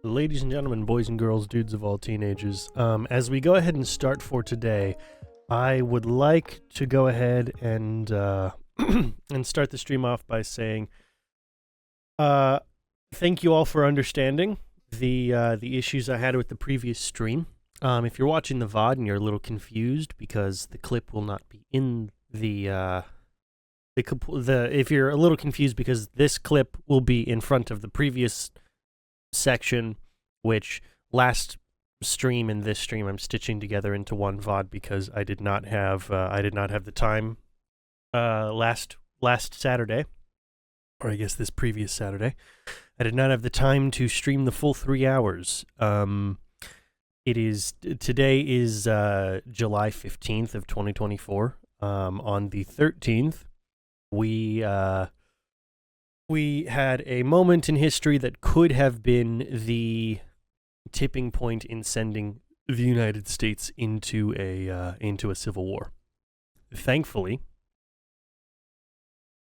Ladies and gentlemen, boys and girls, dudes of all teenagers, as we go ahead and start for today, I would like to go ahead and and start the stream off by saying, thank you all for understanding the issues I had with the previous stream. If you're watching the VOD and you're a little confused because the clip will not be in if you're a little confused because this clip will be in front of the previous section, which last stream and this stream I'm stitching together into one VOD because I did not have the time last Saturday, or I guess this previous Saturday. I did not have the time to stream the full 3 hours. Today is July 15th of 2024. On the 13th, we had a moment in history that could have been the tipping point in sending the United States into a civil war. Thankfully,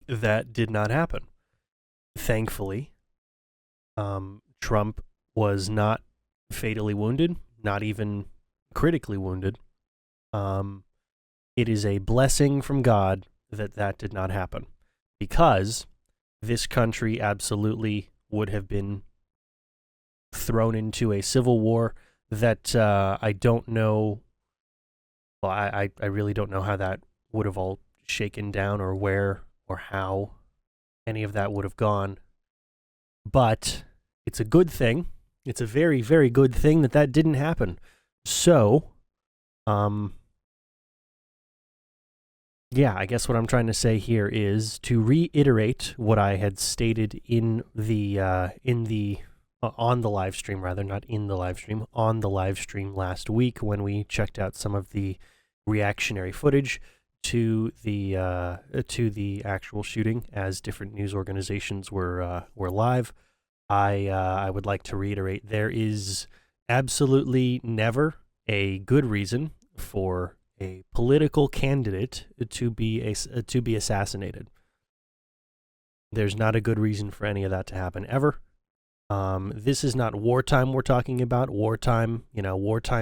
that did not happen. Thankfully, Trump was not fatally wounded, not even critically wounded. It is a blessing from God that did not happen, because this country absolutely would have been thrown into a civil war that I don't know. Well, I really don't know how that would have all shaken down, or where or how any of that would have gone. But it's a good thing. It's a very, very good thing that didn't happen. So, yeah, I guess what I'm trying to say here is to reiterate what I had stated on the live stream, rather, not in the live stream, on the live stream last week when we checked out some of the reactionary footage to the actual shooting as different news organizations were live. I would like to reiterate, there is absolutely never a good reason for a political candidate to be assassinated. There's not a good reason for any of that to happen ever. This is not wartime we're talking about. Wartime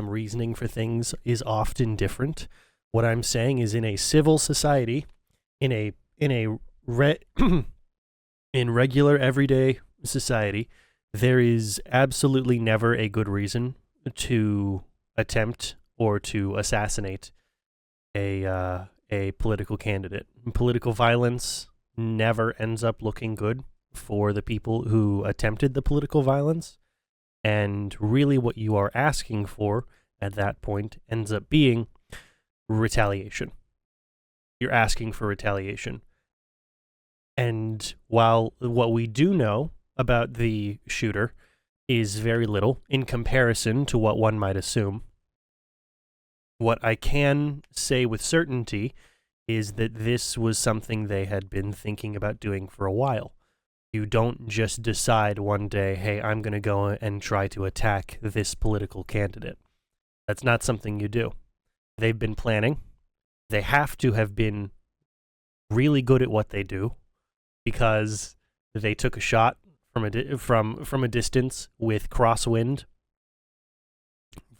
reasoning for things is often different. What I'm saying is, in a civil society, in regular everyday society, there is absolutely never a good reason to attempt or to assassinate a political candidate. Political violence never ends up looking good for the people who attempted the political violence, and really what you are asking for at that point ends up being retaliation. You're asking for retaliation. And while what we do know about the shooter is very little in comparison to what one might assume, what I can say with certainty is that this was something they had been thinking about doing for a while. You don't just decide one day, hey, I'm going to go and try to attack this political candidate. That's not something you do. They've been planning. They have to have been really good at what they do, because they took a shot from a distance with crosswind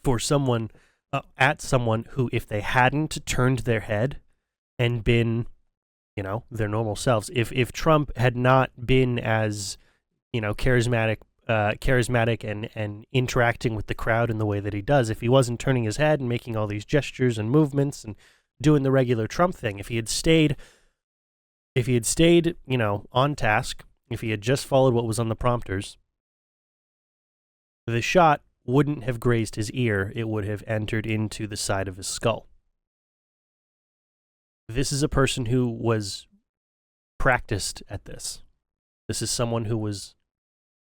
for someone at someone who, if they hadn't turned their head and been, their normal selves, if Trump had not been as, charismatic and interacting with the crowd in the way that he does, if he wasn't turning his head and making all these gestures and movements and doing the regular Trump thing, if he had stayed, on task, if he had just followed what was on the prompters, the shot wouldn't have grazed his ear. It would have entered into the side of his skull. This is a person who was practiced at this. This is someone who was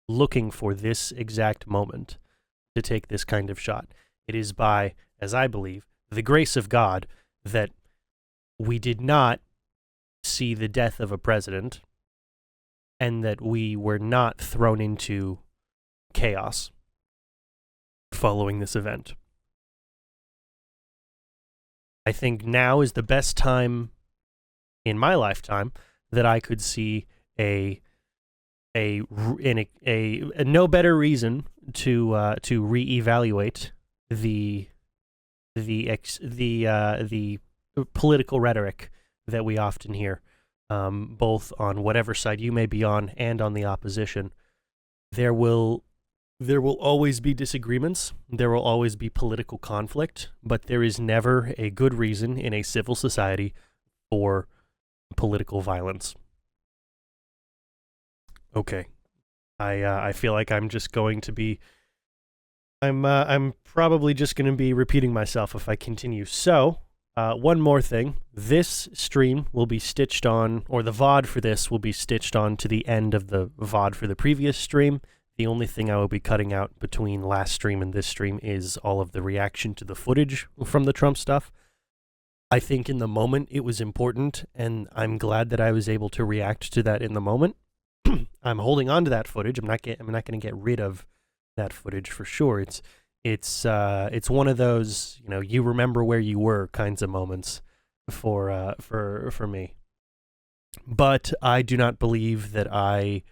looking for this exact moment to take this kind of shot. It is by, as I believe, the grace of God that we did not see the death of a president, and that we were not thrown into chaos following this event. I think now is the best time in my lifetime that I could see a no better reason to reevaluate the political rhetoric that we often hear, both on whatever side you may be on and on the opposition. There will always be disagreements. There will always be political conflict, but there is never a good reason in a civil society for political violence. Okay. I feel like I'm just going to be I'm probably just going to be repeating myself if I continue. So, one more thing. This stream will be stitched on, or the VOD for this will be stitched on to the end of the VOD for the previous stream. The only thing I will be cutting out between last stream and this stream is all of the reaction to the footage from the Trump stuff. I think in the moment it was important, and I'm glad that I was able to react to that in the moment. I'm holding on to that footage. I'm not going to get rid of that footage for sure. It's one of those, you remember where you were kinds of moments for me. But I do not believe that I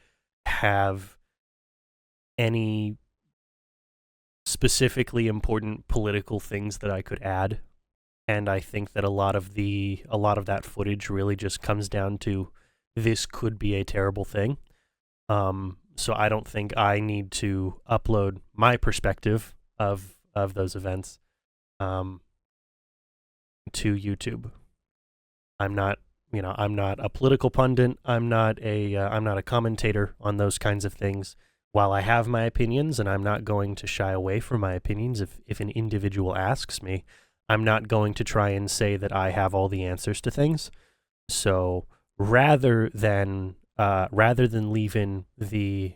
have any specifically important political things that I could add, and I think that a lot of that footage really just comes down to this could be a terrible thing. So I don't think I need to upload my perspective of those events to YouTube. I'm not a political pundit. I'm not a commentator on those kinds of things. While I have my opinions, and I'm not going to shy away from my opinions if an individual asks me, I'm not going to try and say that I have all the answers to things. So rather than leave in the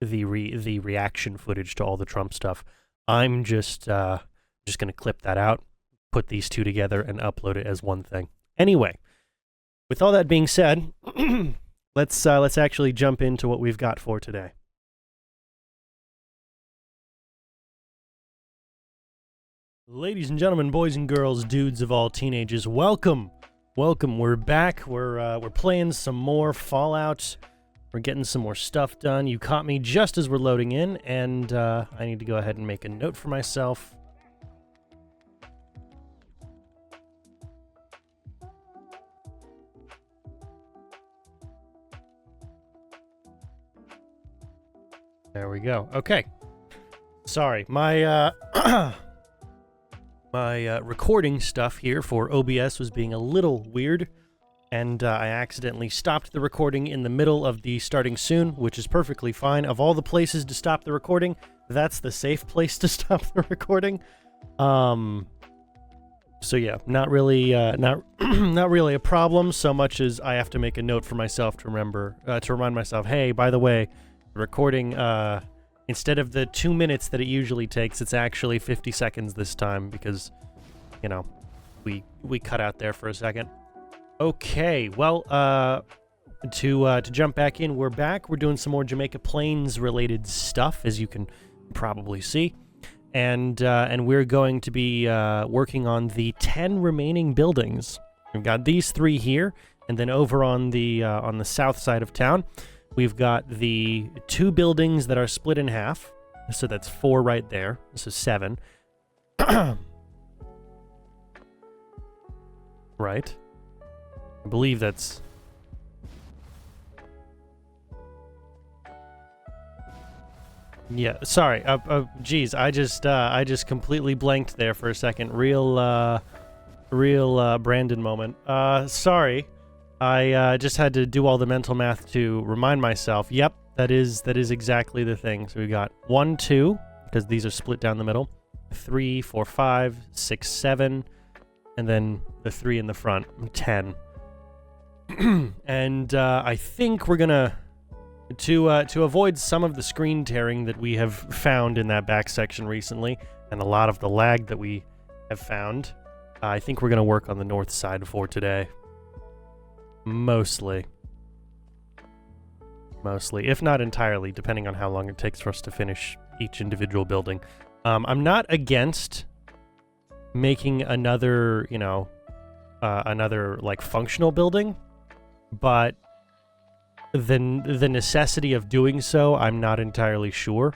reaction footage to all the Trump stuff, I'm just going to clip that out, put these two together, and upload it as one thing. Anyway, with all that being said, let's actually jump into what we've got for today. Ladies and gentlemen, boys and girls, dudes of all teenagers, welcome. We're back. We're playing some more Fallout. We're getting some more stuff done. You caught me just as we're loading in, and I need to go ahead and make a note for myself. There we go. Okay. Sorry, my recording stuff here for OBS was being a little weird, and I accidentally stopped the recording in the middle of the starting soon, which is perfectly fine. Of all the places to stop the recording, that's the safe place to stop the recording. So yeah, not really a problem so much as I have to make a note for myself to remind myself, hey, by the way, the recording, instead of the 2 minutes that it usually takes, it's actually 50 seconds this time because, we cut out there for a second. Okay, well, to jump back in, we're back. We're doing some more Jamaica Plains related stuff, as you can probably see, and we're going to be working on the 10 remaining buildings. We've got these 3 here, and then over on the south side of town, we've got the 2 buildings that are split in half. So that's 4 right there. So 7. Right. I believe that's... Yeah, sorry. Geez, I just completely blanked there for a second. Real Brandon moment. Sorry. I just had to do all the mental math to remind myself. Yep, that is exactly the thing. So we got 1, 2, because these are split down the middle. 3, 4, 5, 6, 7, and then the 3 in the front. 10. And I think we're gonna to avoid some of the screen tearing that we have found in that back section recently, and a lot of the lag that we have found. I think we're gonna work on the north side for today. Mostly, if not entirely, depending on how long it takes for us to finish each individual building. I'm not against making another, another like functional building, but the necessity of doing so, I'm not entirely sure.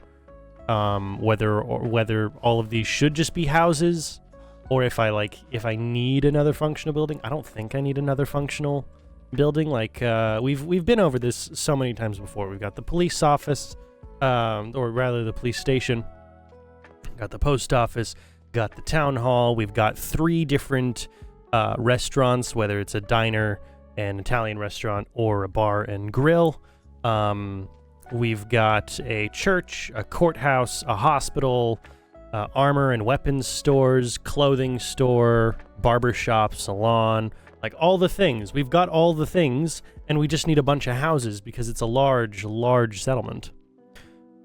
whether all of these should just be houses, or if I need another functional building. I don't think I need another functional building. Like we've been over this so many times before. We've got the police office, or rather the police station. Got the post office. Got the town hall. We've got 3 different restaurants, whether it's a diner, an Italian restaurant, or a bar and grill. We've got a church, a courthouse, a hospital, armor and weapons stores, clothing store, barbershop, salon, like all the things. We've got all the things, and we just need a bunch of houses because it's a large, large settlement.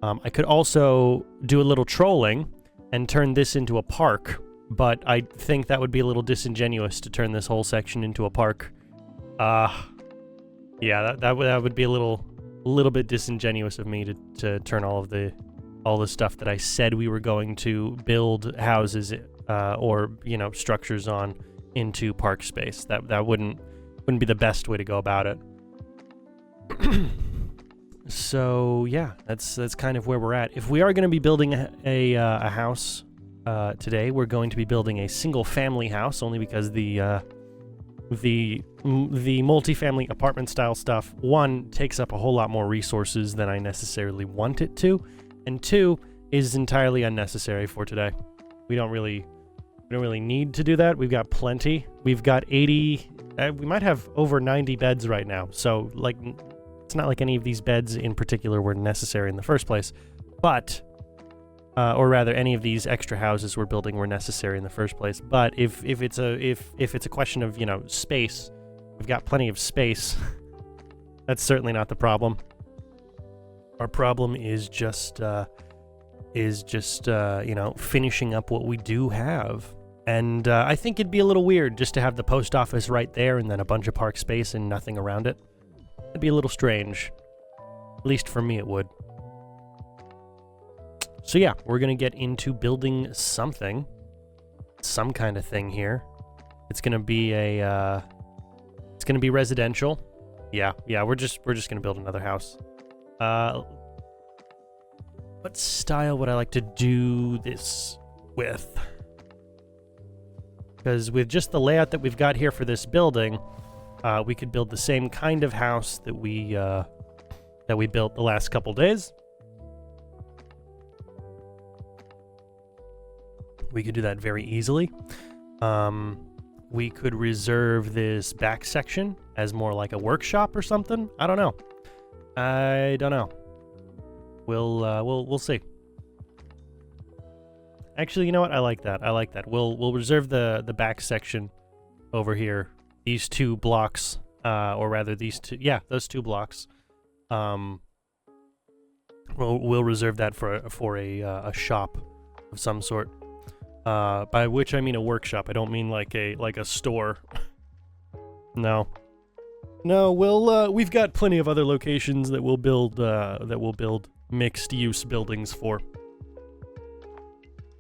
I could also do a little trolling and turn this into a park, but I think that would be a little disingenuous to turn this whole section into a park. Yeah, that would be a little bit disingenuous of me to turn all the stuff that I said we were going to build houses or structures on into park space. That wouldn't be the best way to go about it. So yeah, that's kind of where we're at. If we are going to be building a house today, we're going to be building a single family house, only because the multifamily apartment style stuff, 1, takes up a whole lot more resources than I necessarily want it to, and 2, is entirely unnecessary for today. We don't really need to do that. We've got plenty. We've got 80, we might have over 90 beds right now. So like, it's not like any of these beds in particular were necessary in the first place, but or rather, any of these extra houses we're building were necessary in the first place. But if it's a question of space, we've got plenty of space. That's certainly not the problem. Our problem is just finishing up what we do have. And I think it'd be a little weird just to have the post office right there and then a bunch of park space and nothing around it. It'd be a little strange. At least for me, it would. So yeah, we're going to get into building some kind of thing here. It's going to be it's going to be residential. Yeah, we're just going to build another house. What style would I like to do this with? Because with just the layout that we've got here for this building, we could build the same kind of house that we built the last couple days. We could do that very easily. We could reserve this back section as more like a workshop or something. I don't know. We'll see. Actually, you know what? I like that. We'll reserve the back section over here. These 2 blocks, or rather these 2. Yeah, those 2 blocks. We'll reserve that for a shop of some sort. By which I mean a workshop. I don't mean like a store. No, we've got plenty of other locations that we'll build mixed use buildings for.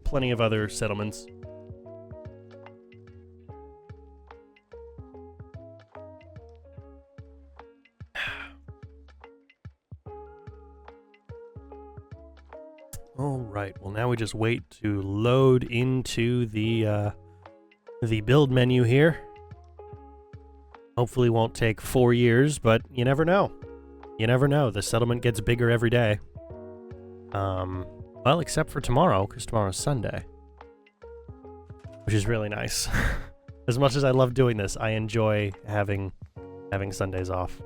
Plenty of other settlements. All right. Well, now we just wait to load into the build menu here. Hopefully, won't take 4 years, but you never know. The settlement gets bigger every day. Well, except for tomorrow, because tomorrow's Sunday, which is really nice. As much as I love doing this, I enjoy having Sundays off.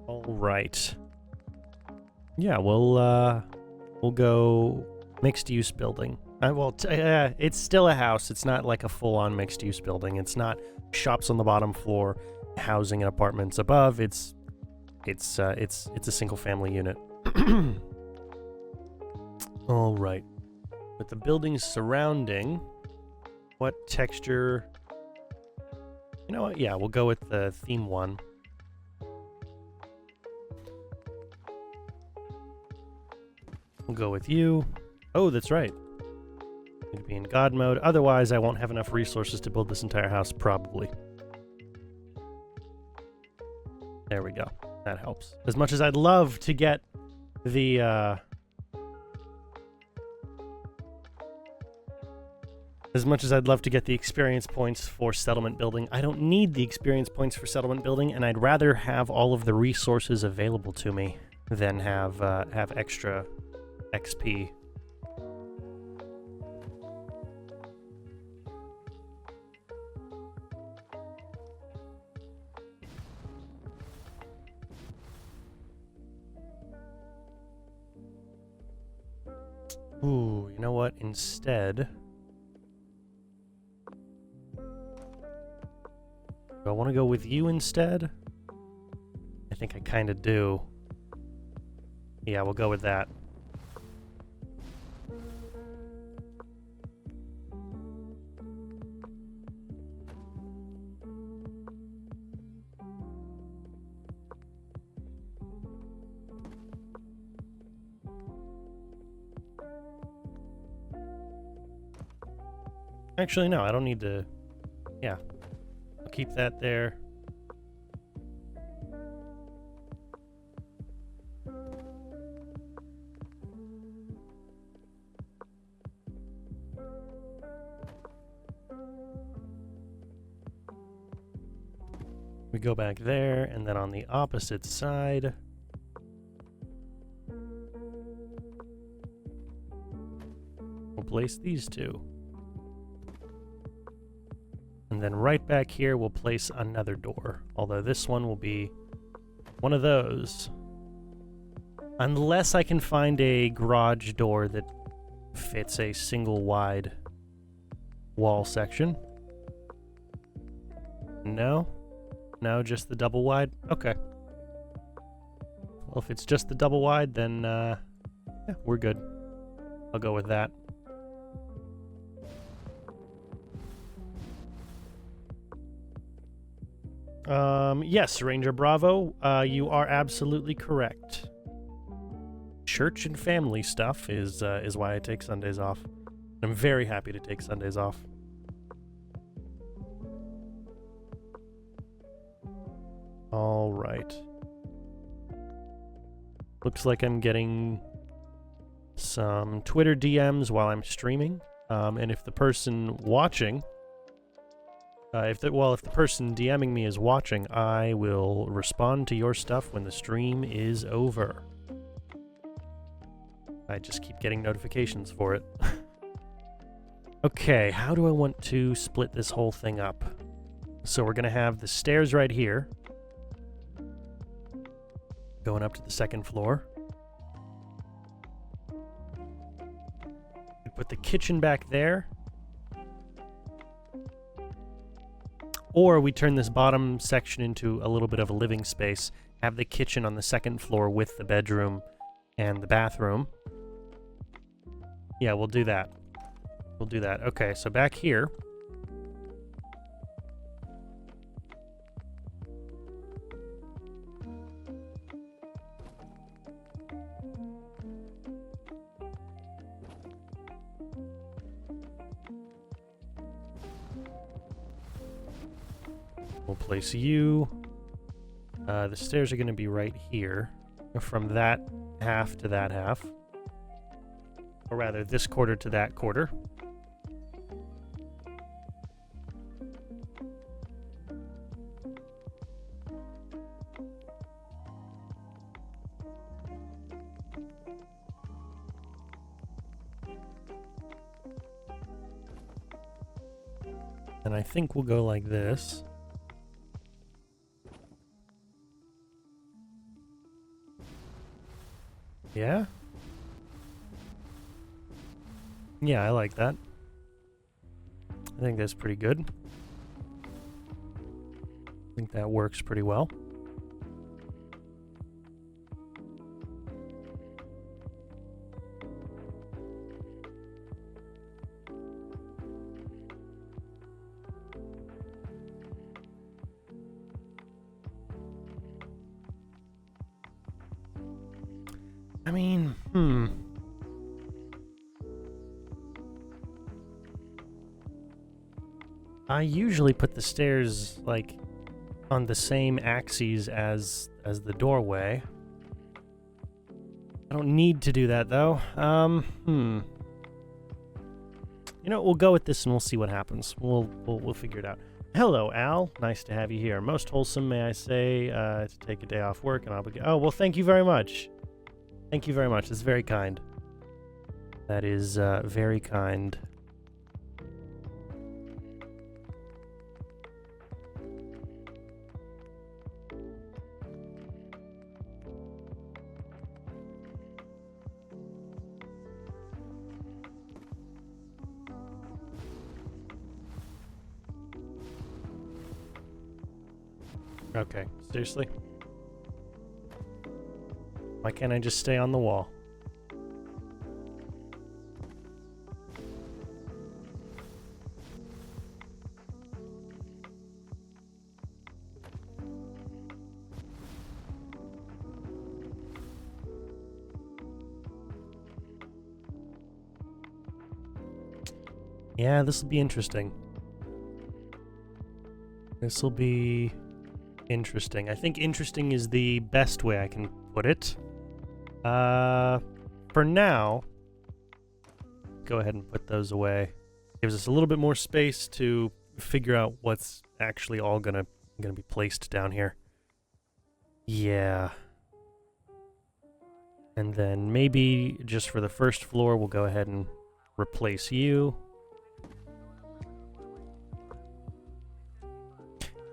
All right. Yeah, we'll go mixed use building. It's still a house. It's not like a full-on mixed use building. It's not shops on the bottom floor, housing and apartments above. It's a single family unit. All right. With the buildings surrounding, what texture? You know what? Yeah, we'll go with the theme 1. We'll go with you. Oh, that's right. Need to be in God mode. Otherwise, I won't have enough resources to build this entire house, probably. There we go. That helps. As much as I'd love to get The, as much as I'd love to get the experience points for settlement building, I don't need the experience points for settlement building, and I'd rather have all of the resources available to me than have extra XP. Ooh, you know what? Instead, do I want to go with you instead? I think I kind of do. Yeah, we'll go with that. Actually, no, I don't need to... Yeah. I'll keep that there. We go back there, and then on the opposite side... we'll place these two. And then right back here, we'll place another door. Although this one will be one of those. Unless I can find a garage door that fits a single wide wall section. No? No, just the double wide? Okay. Well, if it's just the double wide, then, yeah, we're good. I'll go with that. Yes, Ranger Bravo, you are absolutely correct. Church and family stuff is why I take Sundays off. I'm very happy to take Sundays off. All right. Looks like I'm getting some Twitter DMs while I'm streaming. And if the person watching... if the person DMing me is watching, I will respond to your stuff when the stream is over. I just keep getting notifications for it. Okay, how do I want to split this whole thing up? So we're going to have the stairs right here. Going up to the second floor. Put the kitchen back there. Or we turn this bottom section into a little bit of a living space, have the kitchen on the second floor with the bedroom and the bathroom. Yeah, we'll do that. We'll do that. Okay, so back here. We'll place you. The stairs are going to be right here. From that half to that half. Or rather, this quarter to that quarter. And I think we'll go like this. Yeah? Yeah, I like that. I think that's pretty good. I think that works pretty well. I mean, I usually put the stairs, like, on the same axes as the doorway. I don't need to do that, though. You know, we'll go with this and we'll see what happens. We'll figure it out. Hello, Al. Nice to have you here. Most wholesome, may I say, to take a day off work and obligate. Oh, well, thank you very much. Thank you very much. That's very kind. That is very kind. Okay, seriously? Why can't I just stay on the wall? Yeah, this will be interesting. This will be interesting. I think interesting is the best way I can put it. For now, go ahead and put those away. Gives us a little bit more space to figure out what's actually all gonna be placed down here. Yeah. And then maybe just for the first floor, we'll go ahead and replace you.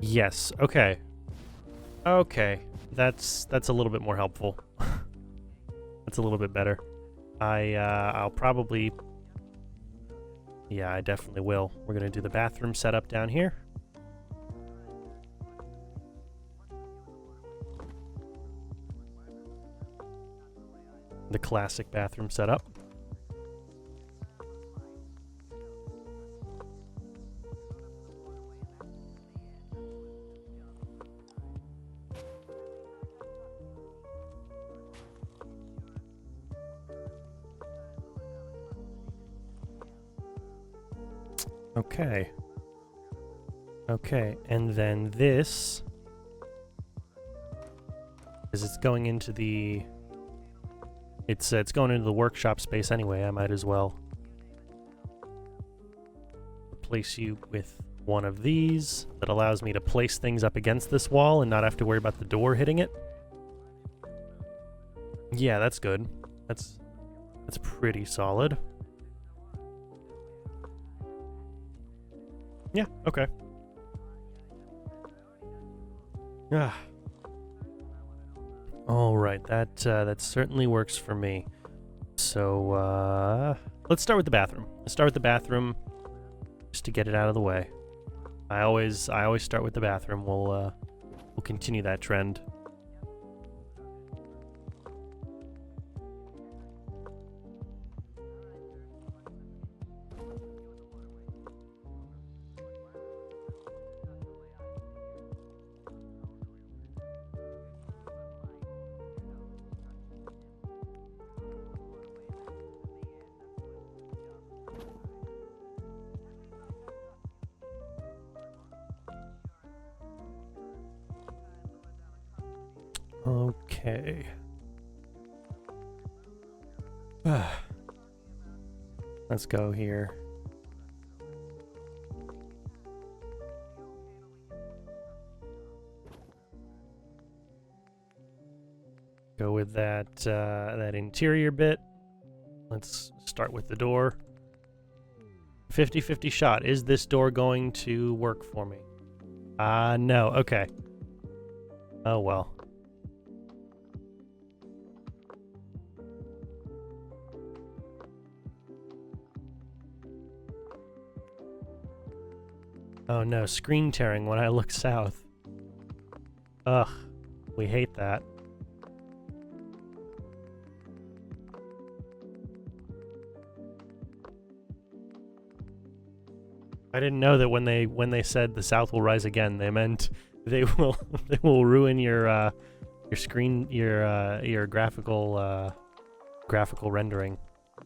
Yes, okay. Okay, that's a little bit more helpful. That's a little bit better. I'll probably... Yeah, I definitely will. We're gonna do the bathroom setup down here. The classic bathroom setup. Okay. Okay, and then this is it's going into the it's going into the workshop space anyway. I might as well replace you with one of these that allows me to place things up against this wall and not have to worry about the door hitting it. Yeah, that's good. That's pretty solid. Yeah, okay. Ah. All right, that certainly works for me. So, let's start with the bathroom. Let's start with the bathroom just to get it out of the way. I always start with the bathroom. We'll continue that trend. Okay. Let's go here. Go with that that interior bit. Let's start with the door. 50-50 shot. Is this door going to work for me? No. Okay. Oh well. Oh no, screen tearing when I look south. Ugh, we hate that. I didn't know that when they said the south will rise again, they meant they will ruin your screen your graphical rendering. I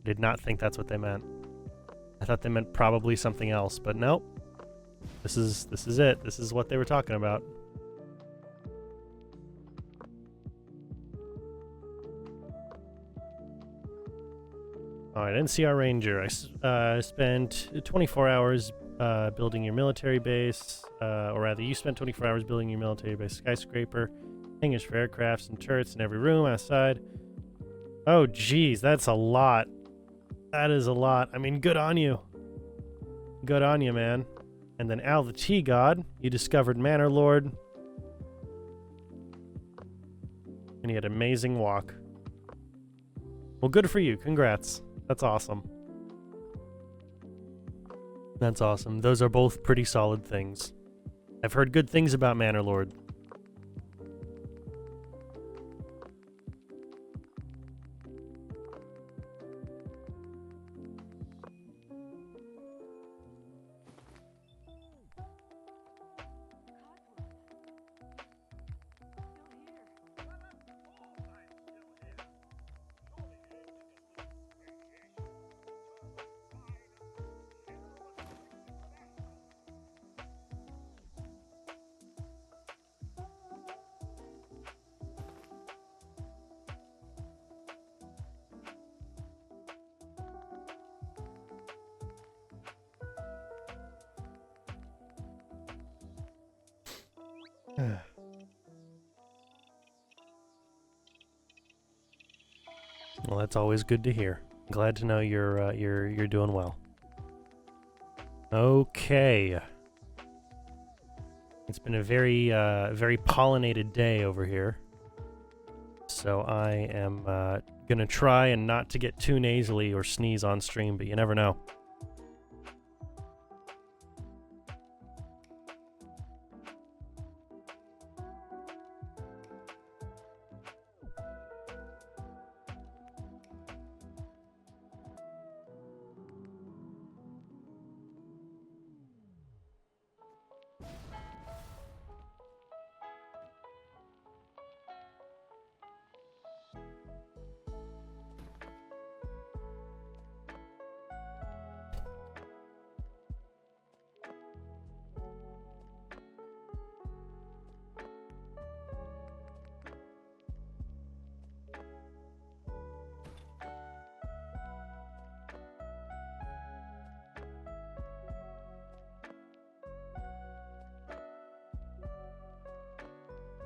did not think that's what they meant. I thought they meant probably something else, but nope. This is it. This is what they were talking about. Alright, NCR Ranger. I spent 24 hours building your military base, or rather, you spent 24 hours building your military base skyscraper, hangars for aircrafts and turrets in every room outside. Oh, geez, that's a lot. That is a lot. I mean, good on you. Good on you, man. And then Al the Tea God, you discovered Manor Lord. And he had an amazing walk. Well, good for you. Congrats. That's awesome. That's awesome. Those are both pretty solid things. I've heard good things about Manor Lord. Well, that's always good to hear. Glad to know you're doing well. Okay. It's been a very very pollinated day over here. So I am gonna try and not to get too nasally or sneeze on stream, but you never know.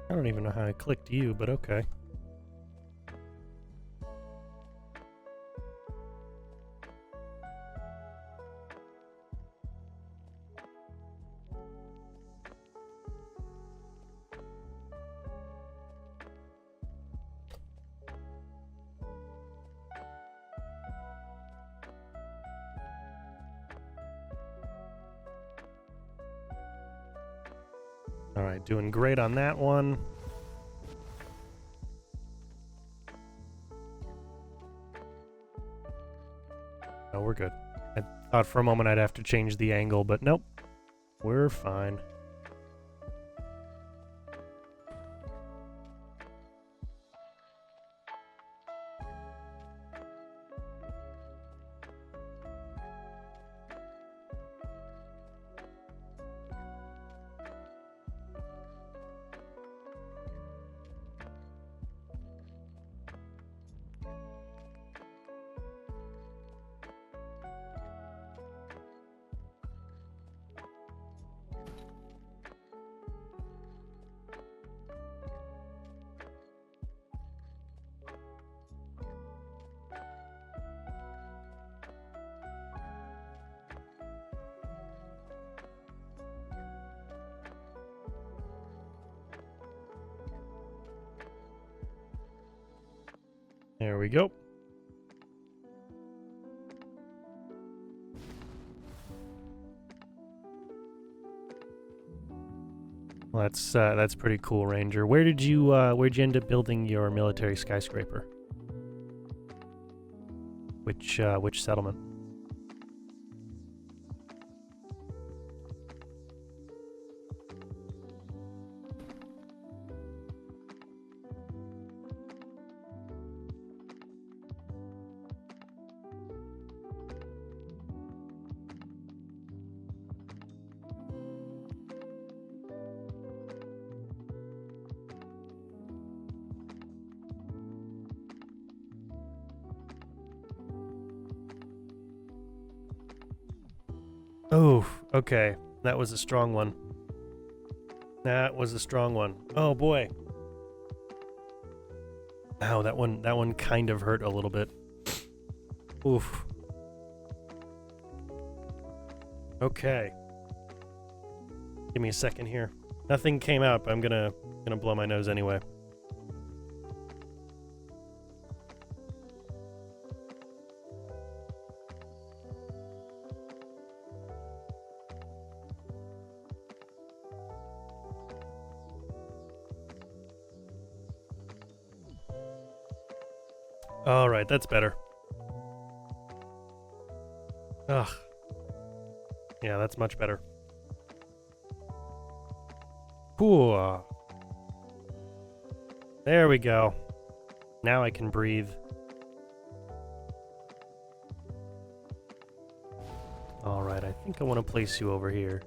I don't even know how I clicked you, but okay. Alright, doing great on that one. No, we're good. I thought for a moment I'd have to change the angle, but nope. We're fine. There we go. Well, that's pretty cool, Ranger. Where'd you end up building your military skyscraper? Which settlement? Oh, okay. That was a strong one. That was a strong one. Oh boy. Ow, that one kind of hurt a little bit. Oof. Okay. Give me a second here. Nothing came out, but I'm gonna blow my nose anyway. All right, that's better. Ugh. Yeah, that's much better. Ooh. There we go. Now I can breathe. All right, I think I want to place you over here.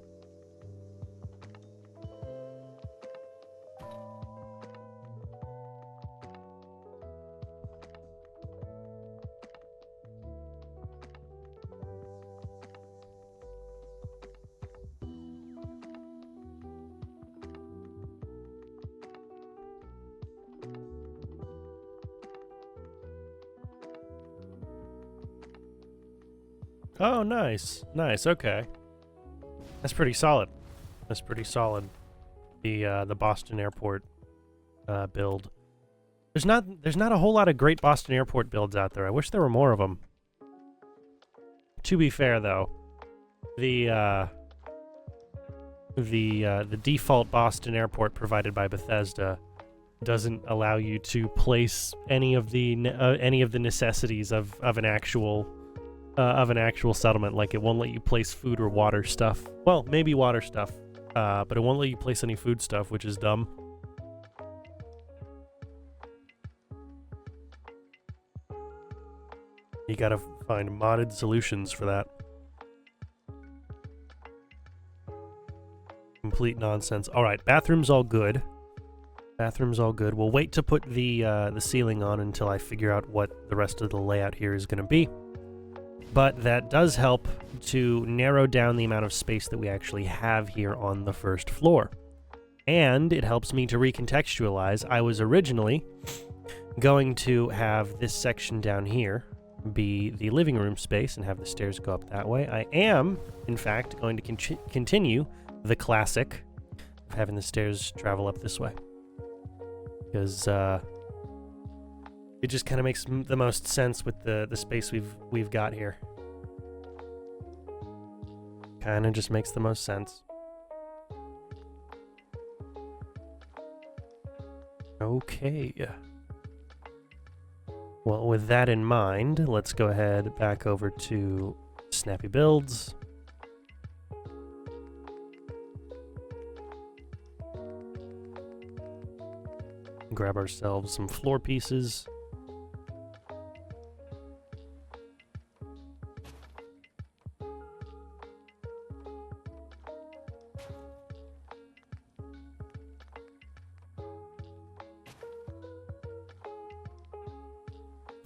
Oh, nice. Nice, okay. That's pretty solid. That's pretty solid. The Boston Airport build. There's not a whole lot of great Boston Airport builds out there. I wish there were more of them. To be fair, though, the default Boston Airport provided by Bethesda doesn't allow you to place any of the necessities of an actual settlement. Like, it won't let you place food or water stuff. Well, maybe water stuff, but it won't let you place any food stuff, which is dumb. You gotta find modded solutions for that. Complete nonsense. All right, bathroom's all good. Bathroom's all good. We'll wait to put the ceiling on until I figure out what the rest of the layout here is gonna be. But that does help to narrow down the amount of space that we actually have here on the first floor. And it helps me to recontextualize. I was originally going to have this section down here be the living room space and have the stairs go up that way. I am, in fact, going to continue the classic of having the stairs travel up this way. Because it just kind of makes the most sense with the space we've got here. Kind of just makes the most sense. Okay. Well, with that in mind, let's go ahead back over to Snappy Builds. Grab ourselves some floor pieces.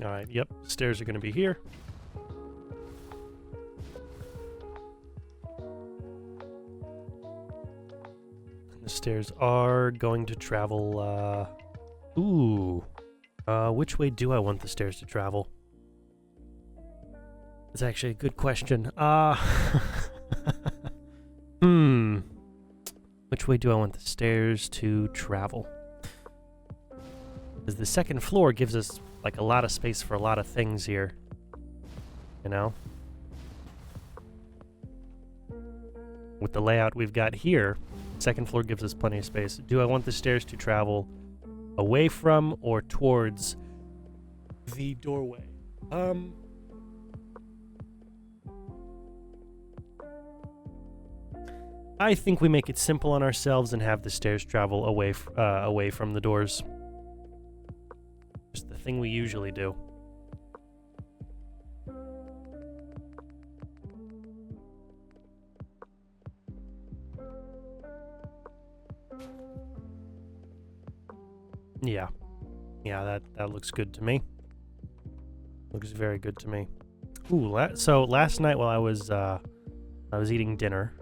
All right, yep, stairs are going to be here. And the stairs are going to travel, which way do I want the stairs to travel? That's actually a good question. Which way do I want the stairs to travel? Because the second floor gives us like a lot of space for a lot of things here, you know? With the layout we've got here, second floor gives us plenty of space. Do I want the stairs to travel away from or towards the doorway? I think we make it simple on ourselves and have the stairs travel away from the doors. Just the thing we usually do. Yeah. Yeah, that looks good to me. Looks very good to me. Ooh, so last night while I was I was eating dinner.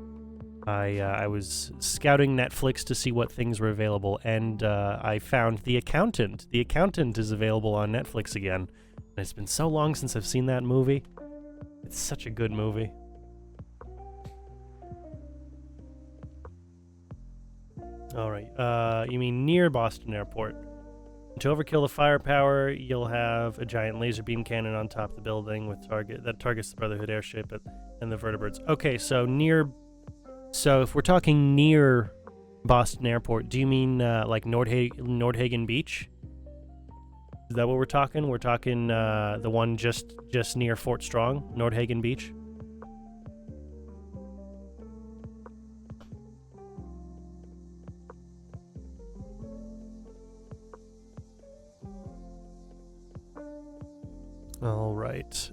I was scouting Netflix to see what things were available, and I found The Accountant. The Accountant is available on Netflix again. And it's been so long since I've seen that movie. It's such a good movie. Alright, you mean near Boston Airport. To overkill the firepower, you'll have a giant laser beam cannon on top of the building that targets the Brotherhood airship and the Vertibirds. Okay, so so if we're talking near Boston Airport, do you mean like Nordhagen Beach? Is that what we're talking? We're talking the one just near Fort Strong, Nordhagen Beach? All right.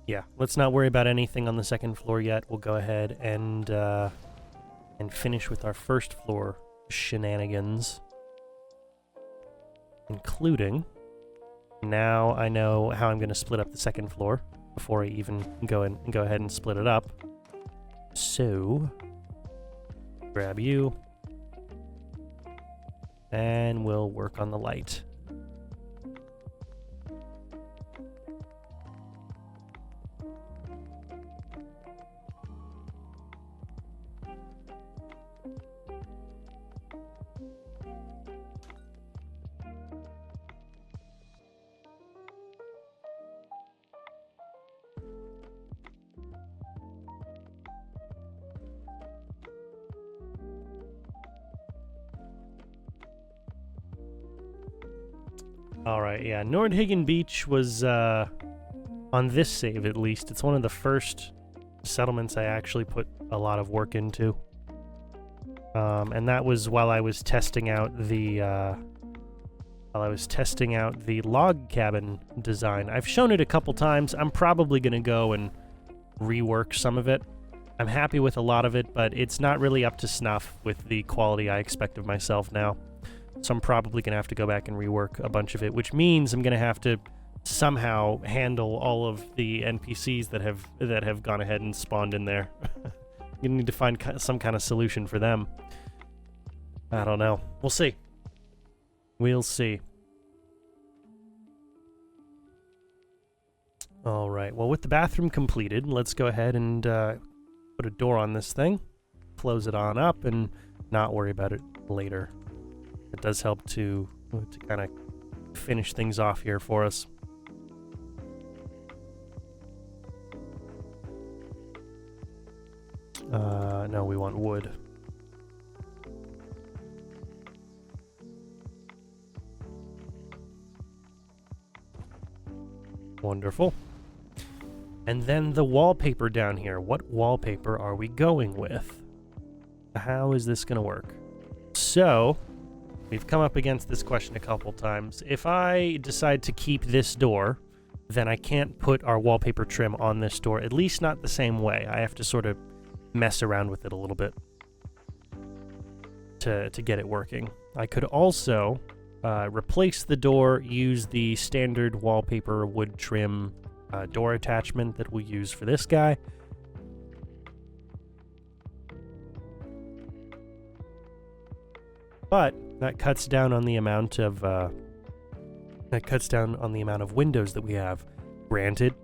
Yeah, let's not worry about anything on the second floor yet. We'll go ahead and finish with our first floor shenanigans, including now I know how I'm going to split up the second floor before I even go ahead and split it up. So grab you, and we'll work on the light. Alright, yeah, Nordhagen Beach was, on this save at least, it's one of the first settlements I actually put a lot of work into. And that was while I was testing out the log cabin design. I've shown it a couple times. I'm probably going to go and rework some of it. I'm happy with a lot of it, but it's not really up to snuff with the quality I expect of myself now. So I'm probably going to have to go back and rework a bunch of it, which means I'm going to have to somehow handle all of the NPCs that have gone ahead and spawned in there. You need to find some kind of solution for them. I don't know. We'll see. We'll see. All right. Well, with the bathroom completed, let's go ahead and put a door on this thing, close it on up, and not worry about it later. It does help to kind of finish things off here for us. No, we want wood. Wonderful. And then the wallpaper down here. What wallpaper are we going with? How is this going to work? So, we've come up against this question a couple times. If I decide to keep this door, then I can't put our wallpaper trim on this door, at least not the same way. I have to sort of mess around with it a little bit to get it working. I could also replace the door, use the standard wallpaper wood trim door attachment that we'll use for this guy. But that cuts down on the amount of windows that we have. Granted,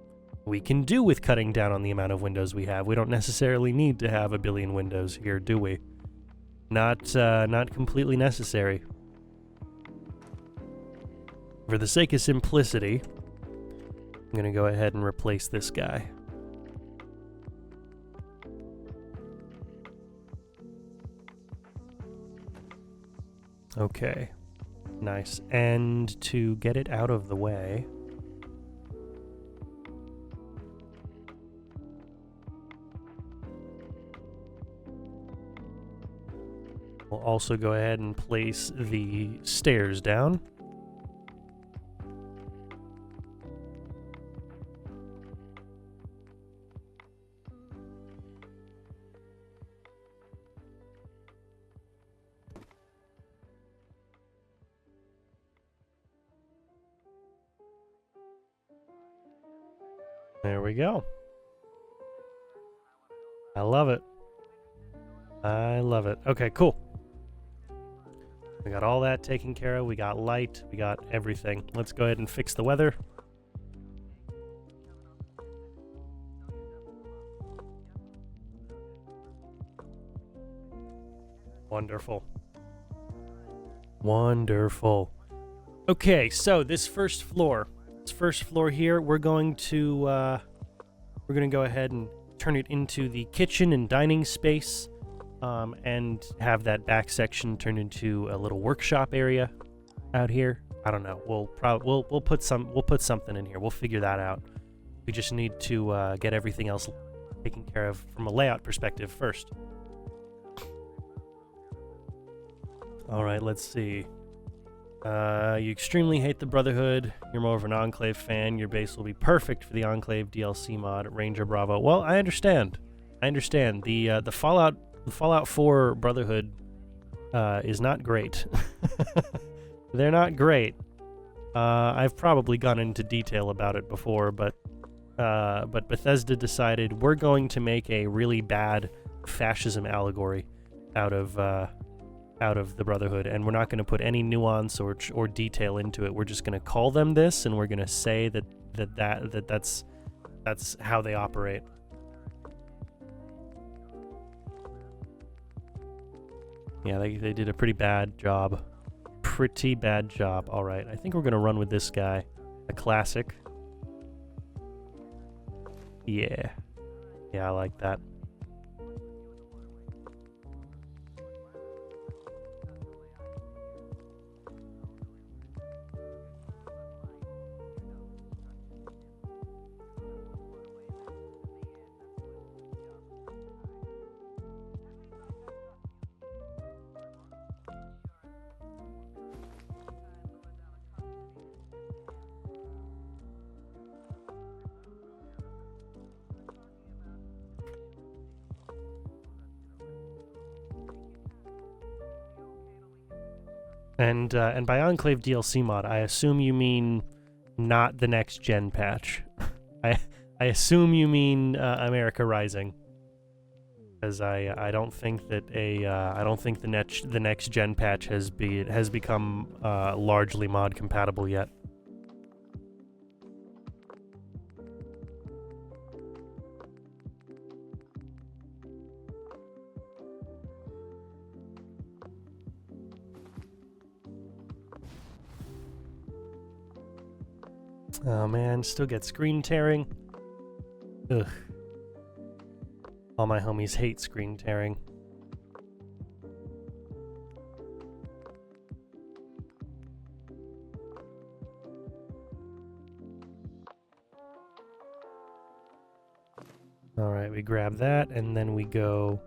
we can do with cutting down on the amount of windows we have. We don't necessarily need to have a billion windows here, do we? Not completely necessary. For the sake of simplicity, I'm gonna go ahead and replace this guy. Okay, nice. And to get it out of the way, we'll also go ahead and place the stairs down. There we go. I love it. I love it. Okay, cool. We got all that taken care of. We got light. We got everything. Let's go ahead and fix the weather. Wonderful. Wonderful. Okay, so this first floor here, we're going to go ahead and turn it into the kitchen and dining space, and have that back section turned into a little workshop area out here. I don't know. We'll put something in here. We'll figure that out. We just need to get everything else taken care of from a layout perspective first. All right, let's see. You extremely hate the Brotherhood. You're more of an Enclave fan. Your base will be perfect for the Enclave DLC mod, Ranger Bravo. Well, I understand. The Fallout 4 Brotherhood is not great. They're not great. I've probably gone into detail about it before, but Bethesda decided we're going to make a really bad fascism allegory out of the Brotherhood, and we're not going to put any nuance or detail into it. We're just going to call them this, and we're going to say that's how they operate. Yeah, they did a pretty bad job. Pretty bad job. All right, I think we're going to run with this guy. A classic. Yeah. Yeah, I like that. And by Enclave DLC mod, I assume you mean not the next gen patch. I assume you mean America Rising, because I don't think that the next gen patch has become largely mod compatible yet. Oh man, still get screen tearing. Ugh. All my homies hate screen tearing. Alright, we grab that, and then we go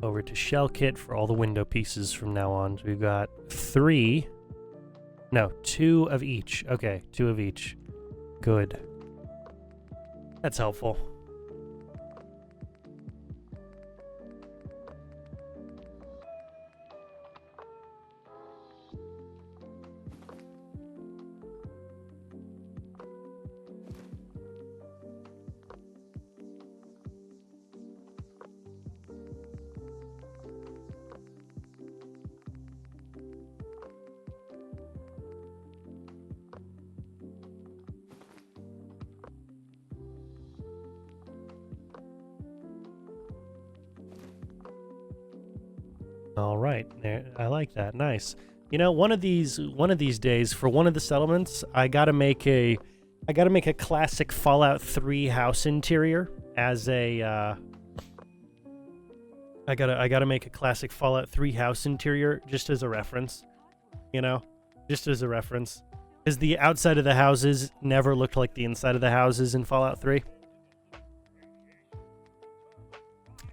over to Shell Kit for all the window pieces from now on. So we've got 2 of each. Okay, 2 of each. Good. That's helpful. All right, there. I like that. Nice. You know, one of these days, for one of the settlements, I gotta make a classic Fallout 3 house interior as a. I gotta make a classic Fallout 3 house interior just as a reference. You know, just as a reference, because the outside of the houses never looked like the inside of the houses in Fallout 3.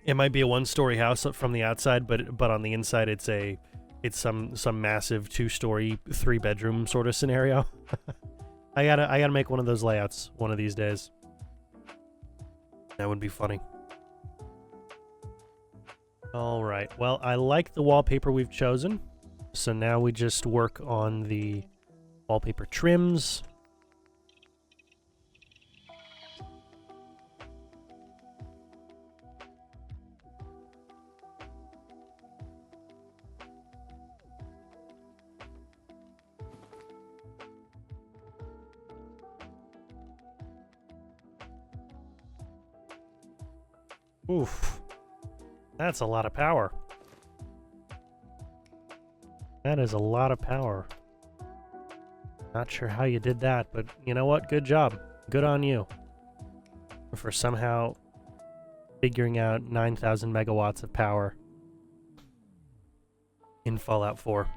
It might be a 1-story house from the outside, but on the inside it's some massive 2-story, 3-bedroom sort of scenario. I gotta make one of those layouts one of these days. That would be funny. All right. Well, I like the wallpaper we've chosen, so now we just work on the wallpaper trims. Oof. That's a lot of power. That is a lot of power. Not sure how you did that, but you know what? Good job. Good on you. For somehow figuring out 9,000 megawatts of power in Fallout 4.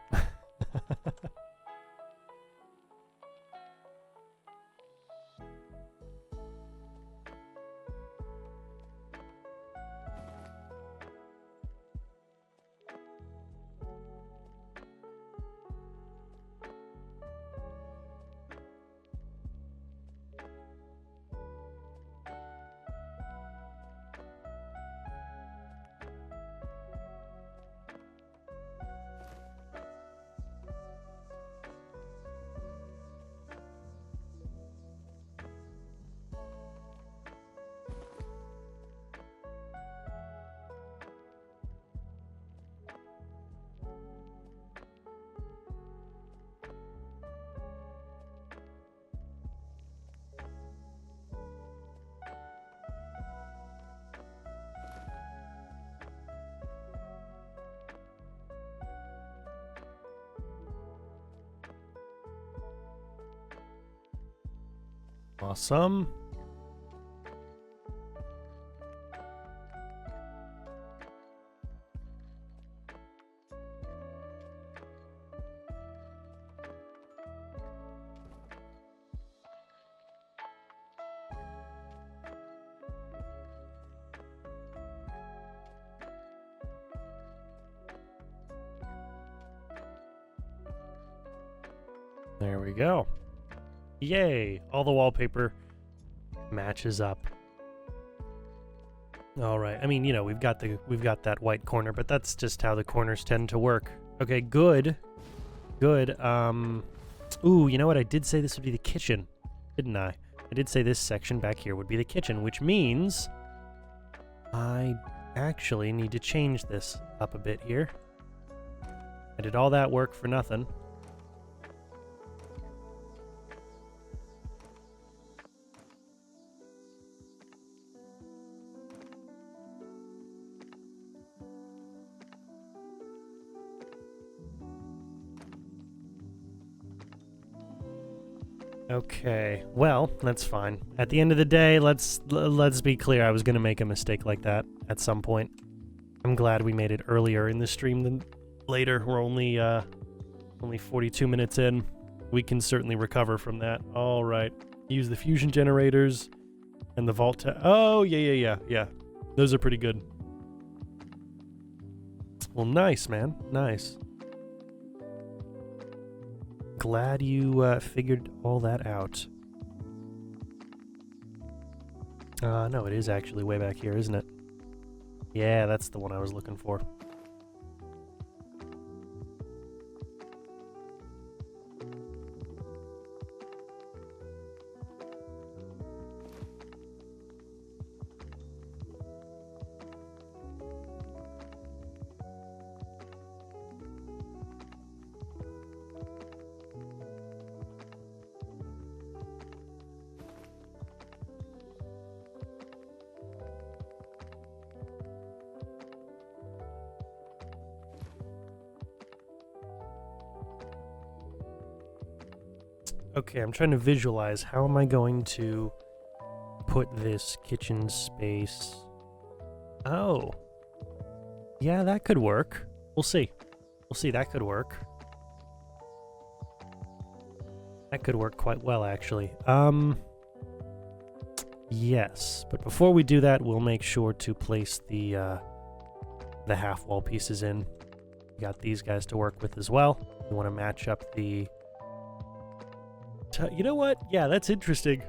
Awesome. There we go. Yay! All the wallpaper matches up. All right. I mean, you know, we've got that white corner, but that's just how the corners tend to work. Okay, good. Good. Ooh, you know what? I did say this would be the kitchen, didn't I? I did say this section back here would be the kitchen, which means I actually need to change this up a bit here. I did all that work for nothing. Okay, well, that's fine. At the end of the day, let's be clear. I was going to make a mistake like that at some point. I'm glad we made it earlier in the stream than later. We're only 42 minutes in. We can certainly recover from that. All right. Use the fusion generators and the Vault-Tec. Oh, yeah. Those are pretty good. Well, nice, man. Nice. Glad you figured all that out. No, it is actually way back here, isn't it? Yeah, that's the one I was looking for. Okay, I'm trying to visualize how am I going to put this kitchen space. Oh. Yeah, that could work. We'll see. We'll see, that could work. That could work quite well, actually. Yes, but before we do that, we'll make sure to place the half wall pieces in. We got these guys to work with as well. We want to match up the... You know what? Yeah, that's interesting.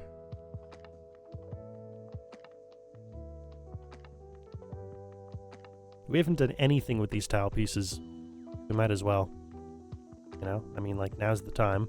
We haven't done anything with these tile pieces. We might as well. You know? I mean, like, now's the time.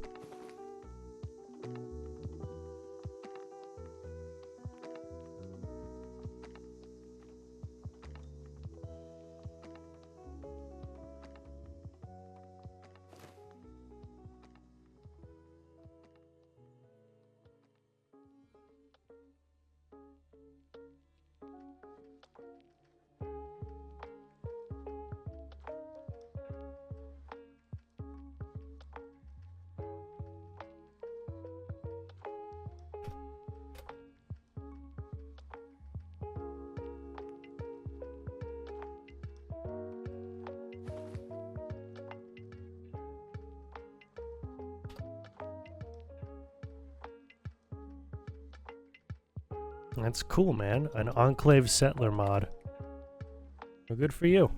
That's cool, man. An Enclave Settler mod. Well, good for you.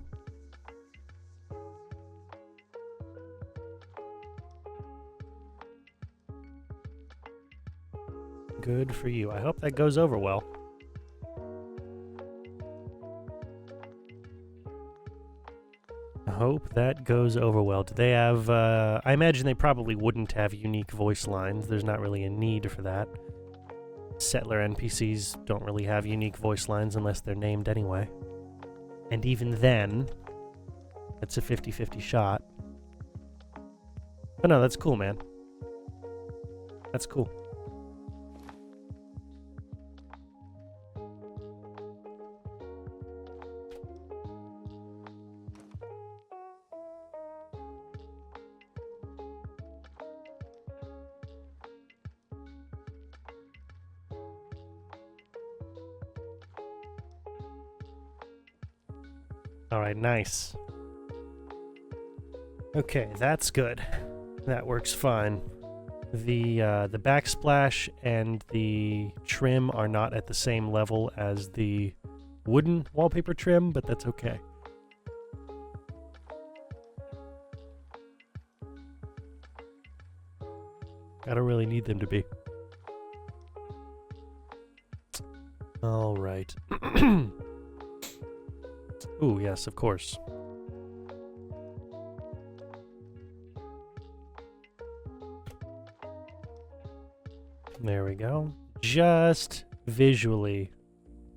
Good for you. I hope that goes over well. I hope that goes over well. Do they have, I imagine they probably wouldn't have unique voice lines. There's not really a need for that. Settler NPCs don't really have unique voice lines unless they're named anyway. And even then, it's a 50-50 shot. But no, that's cool, man. That's cool. All right, nice. Okay, that's good. That works fine. The backsplash and the trim are not at the same level as the wooden wallpaper trim, but that's okay. I don't really need them to be. All right. Ooh, yes, of course. There we go. Just visually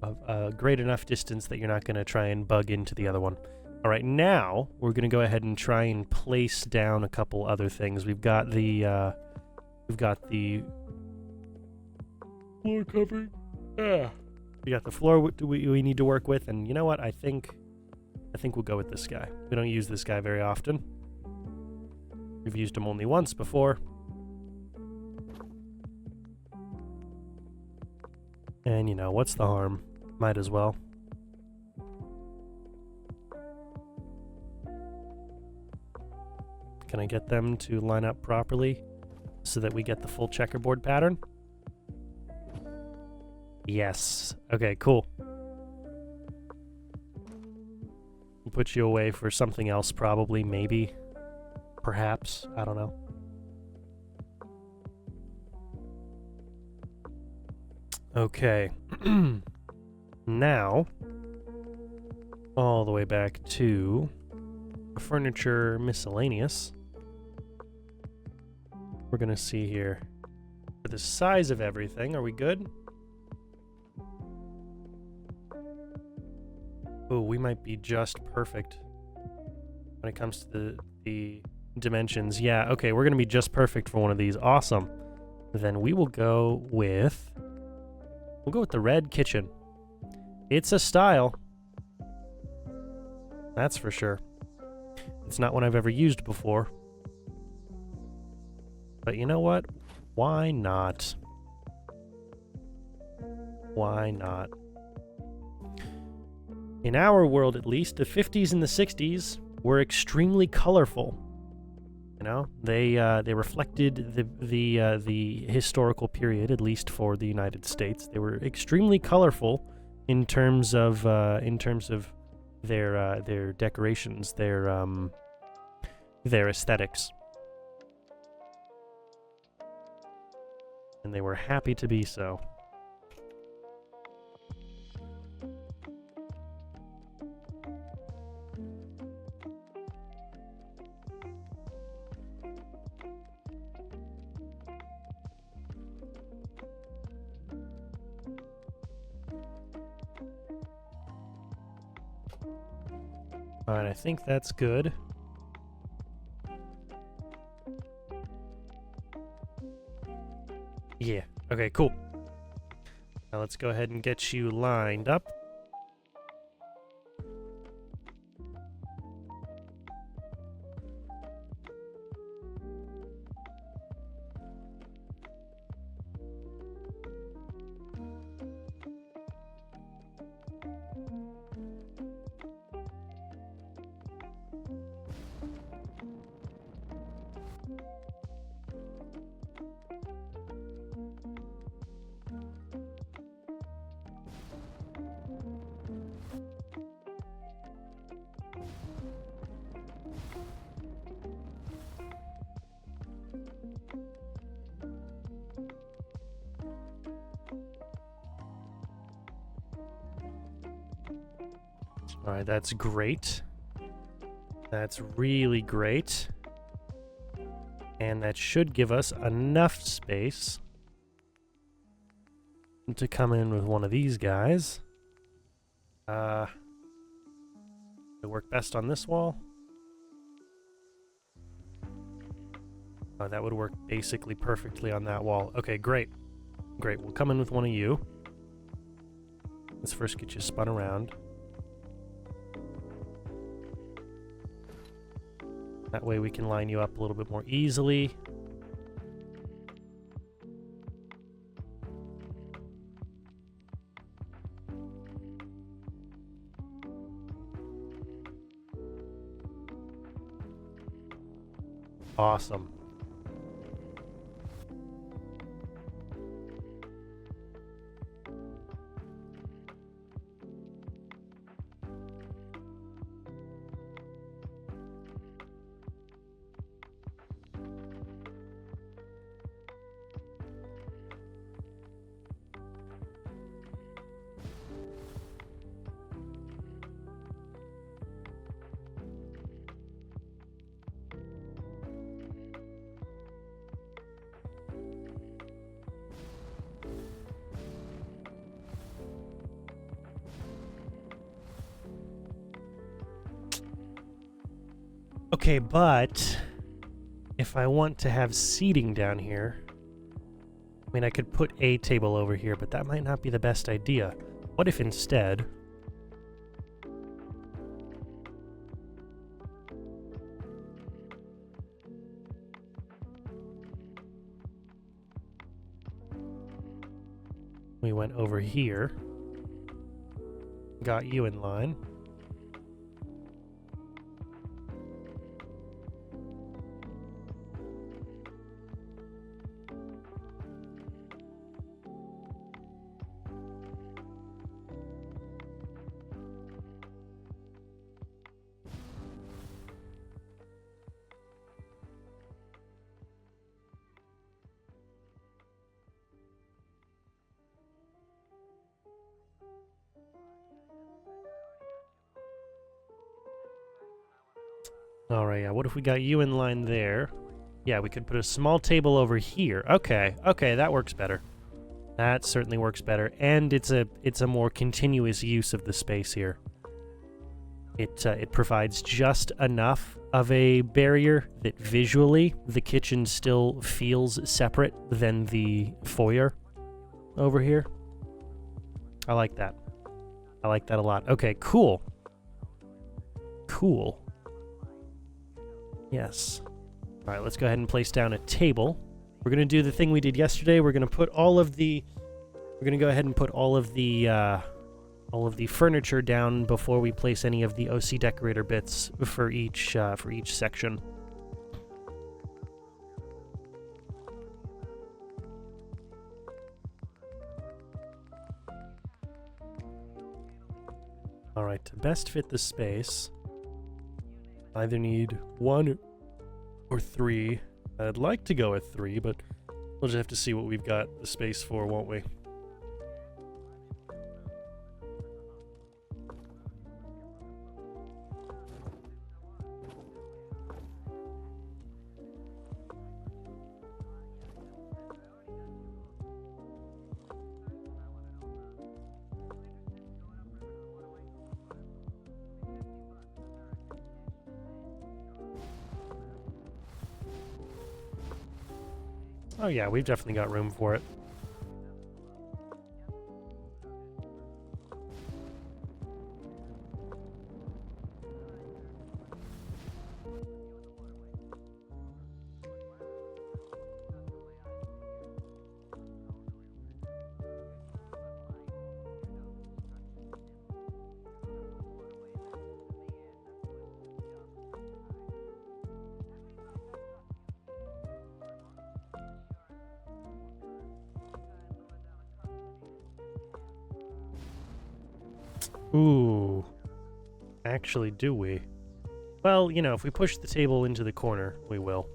a great enough distance that you're not going to try and bug into the other one. All right, now we're going to go ahead and try and place down a couple other things. We've got the floor covering. We got the floor we need to work with, and you know what? I think we'll go with this guy. We don't use this guy very often. We've used him only once before. And, you know, what's the harm? Might as well. Can I get them to line up properly so that we get the full checkerboard pattern? Yes. Okay, cool. We'll put you away for something else, probably, maybe, perhaps. I don't know. Okay. Now, all the way back to furniture miscellaneous. We're gonna see here. For the size of everything, are we good? Oh, we might be just perfect when it comes to the dimensions. Yeah, okay, we're gonna be just perfect for one of these. Awesome. Then we will go with... We'll go with the red kitchen. It's a style. That's for sure. It's not one I've ever used before. But you know what? Why not? Why not? In our world, at least, the 50s and the 60s were extremely colorful. You know, they reflected the historical period, at least for the United States. They were extremely colorful in terms of their decorations, their aesthetics, and they were happy to be so. Alright, I think that's good. Yeah, okay, cool. Now let's go ahead and get you lined up. All right, that's great. That's really great. And that should give us enough space to come in with one of these guys. It work best on this wall. Oh, that would work basically perfectly on that wall. Okay, great. Great, we'll come in with one of you. Let's first get you spun around. That way we can line you up a little bit more easily. Awesome. Okay, but if I want to have seating down here, I mean, I could put a table over here, but that might not be the best idea. What if instead we went over here, got you in line. Alright, yeah, what if we got you in line there? Yeah, we could put a small table over here. Okay, okay, that works better. That certainly works better, and it's a more continuous use of the space here. It provides just enough of a barrier that visually the kitchen still feels separate than the foyer over here. I like that. I like that a lot. Okay, cool. Cool. Yes. All right, let's go ahead and place down a table. We're going to do the thing we did yesterday. We're going to put all of the... We're going to go ahead and put all of the furniture down before we place any of the OC decorator bits for each section. All right, to best fit the space, either need 1 or 3. I'd like to go with 3, but we'll just have to see what we've got the space for, won't we? Oh yeah, we've definitely got room for it. Ooh. Actually, do we? Well, you know, if we push the table into the corner, we will.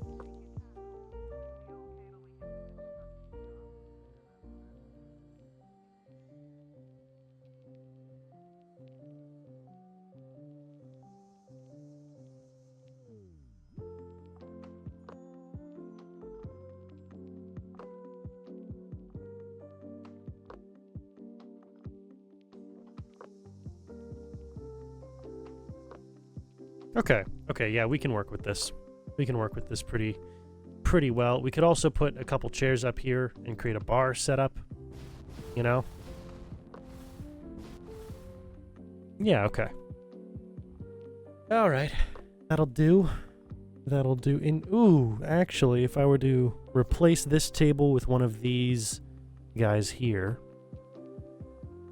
Okay. Okay, yeah, we can work with this. We can work with this pretty well. We could also put a couple chairs up here and create a bar setup, you know? Yeah, okay. All right. That'll do. That'll do. Ooh, actually, if I were to replace this table with one of these guys here,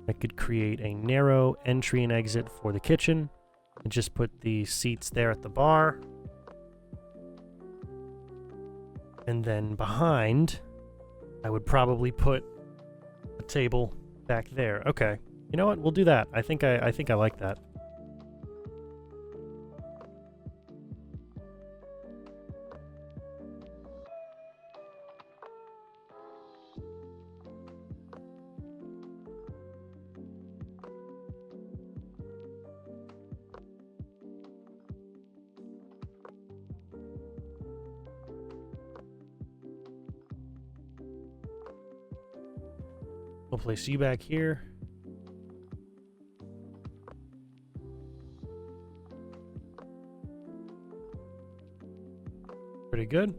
I could create a narrow entry and exit for the kitchen and just put the seats there at the bar. And then behind, I would probably put a table back there. Okay. You know what? We'll do that. I think I like that. We'll place you back here. Pretty good.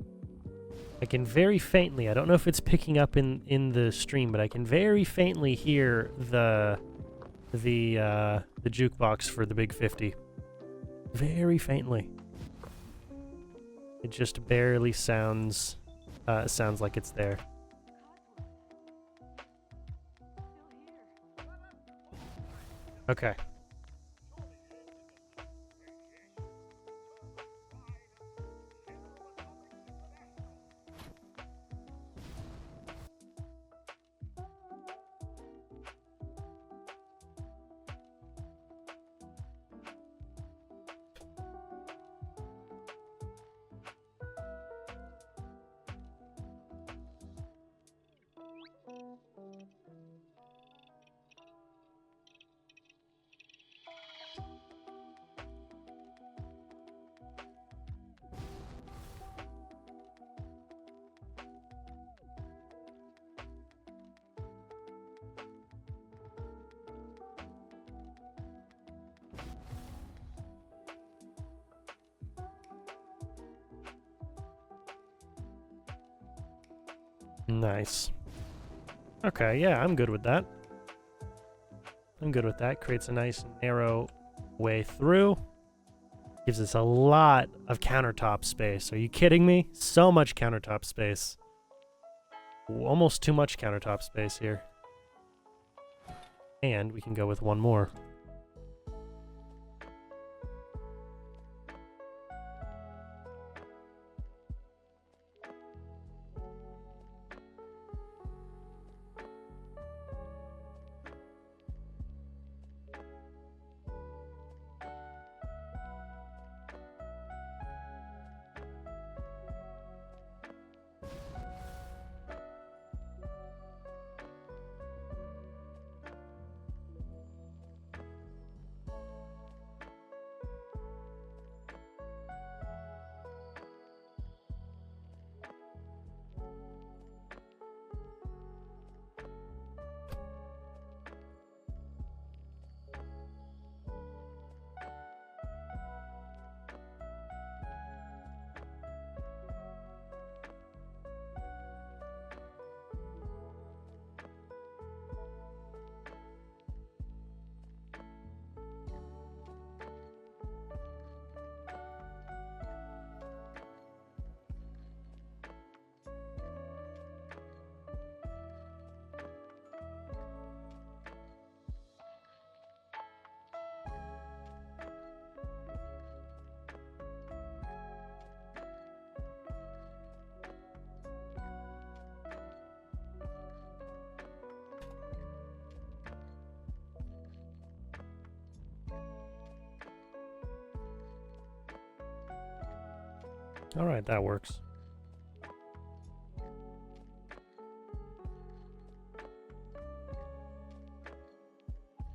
I can very faintly, I don't know if it's picking up in the stream, but I can very faintly hear the jukebox for the Big 50. Very faintly. It just barely sounds like it's there. Okay. Nice. Okay, yeah, I'm good with that. I'm good with that. Creates a nice narrow way through. Gives us a lot of countertop space. Are you kidding me? So much countertop space. Almost too much countertop space here. And we can go with one more. All right, that works.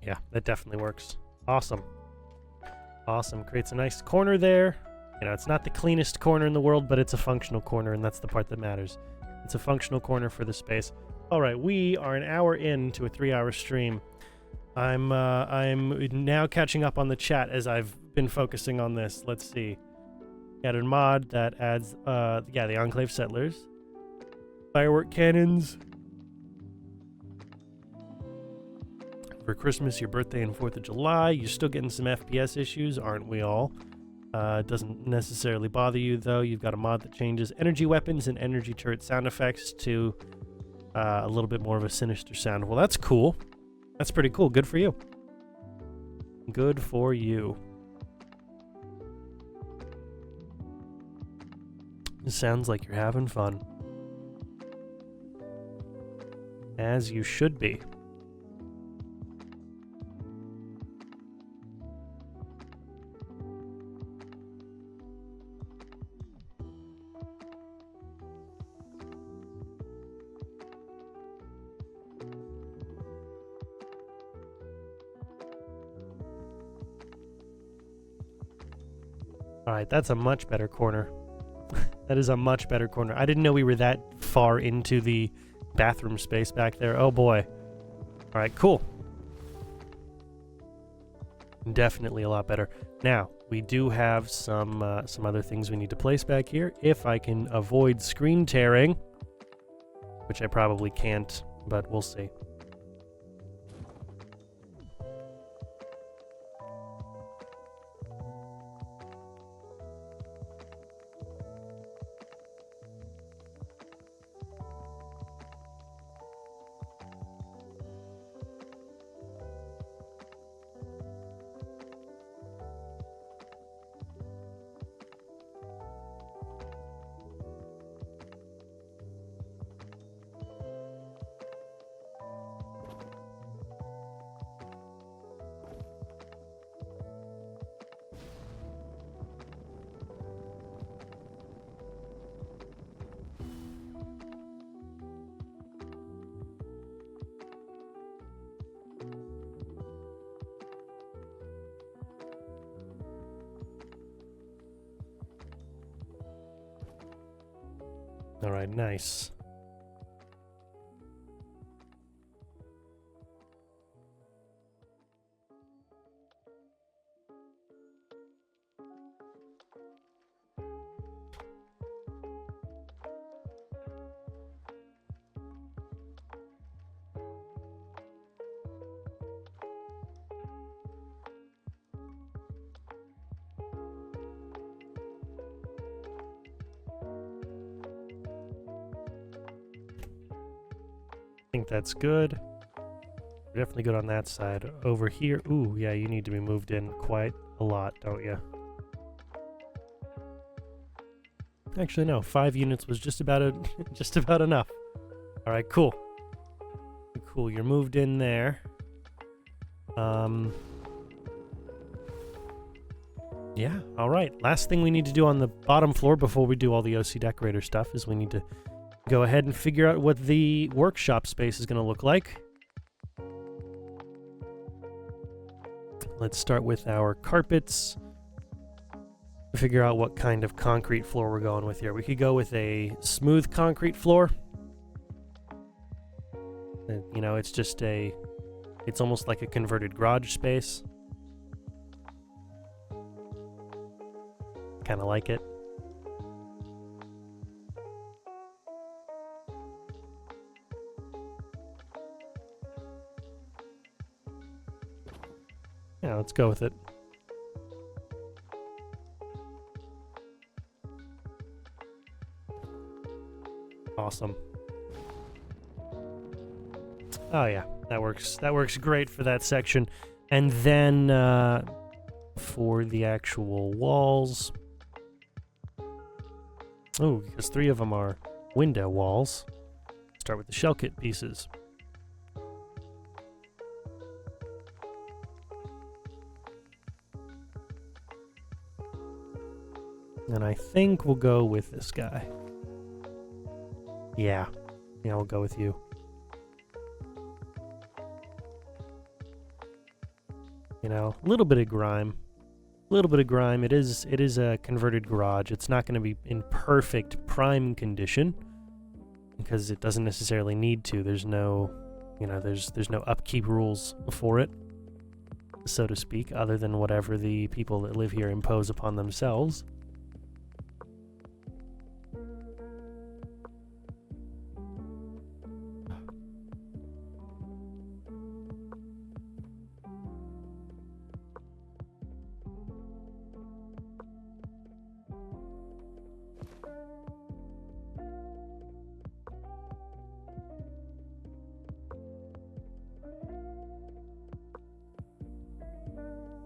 Yeah, that definitely works. Awesome. Awesome. Creates a nice corner there. You know, it's not the cleanest corner in the world, but it's a functional corner, and that's the part that matters. It's a functional corner for the space. All right, we are an hour into a 3-hour stream. I'm now catching up on the chat as I've been focusing on this. Let's see. Added mod that adds, yeah, the Enclave Settlers. Firework cannons. For Christmas, your birthday, and 4th of July. You're still getting some FPS issues, aren't we all? Doesn't necessarily bother you, though. You've got a mod that changes energy weapons and energy turret sound effects to a little bit more of a sinister sound. Well, that's cool. That's pretty cool. Good for you. Good for you. It sounds like you're having fun. As you should be. Alright, that's a much better corner. That is a much better corner. I didn't know we were that far into the bathroom space back there. Oh boy. Alright, cool. Definitely a lot better. Now, we do have some other things we need to place back here. If I can avoid screen tearing, which I probably can't, but we'll see. All right, nice. I think that's good. We're definitely good on that side. Over here, ooh, yeah, you need to be moved in quite a lot, don't you? Actually, no, 5 units was just about enough. All right, cool. Cool, you're moved in there. Yeah, all right. Last thing we need to do on the bottom floor before we do all the OC Decorator stuff is we need to go ahead and figure out what the workshop space is going to look like. Let's start with our carpets. Figure out what kind of concrete floor we're going with here. We could go with a smooth concrete floor. You know, it's just it's almost like a converted garage space. Kind of like it. Yeah, let's go with it. Awesome. Oh yeah, that works. That works great for that section. And then for the actual walls. Oh, because 3 of them are window walls. Start with the shell kit pieces. And I think we'll go with this guy. Yeah, we'll go with you. You know, a little bit of grime. A little bit of grime. It is a converted garage. It's not going to be in perfect prime condition because it doesn't necessarily need to. There's no, there's no upkeep rules for it. so to speak, other than whatever the people that live here impose upon themselves.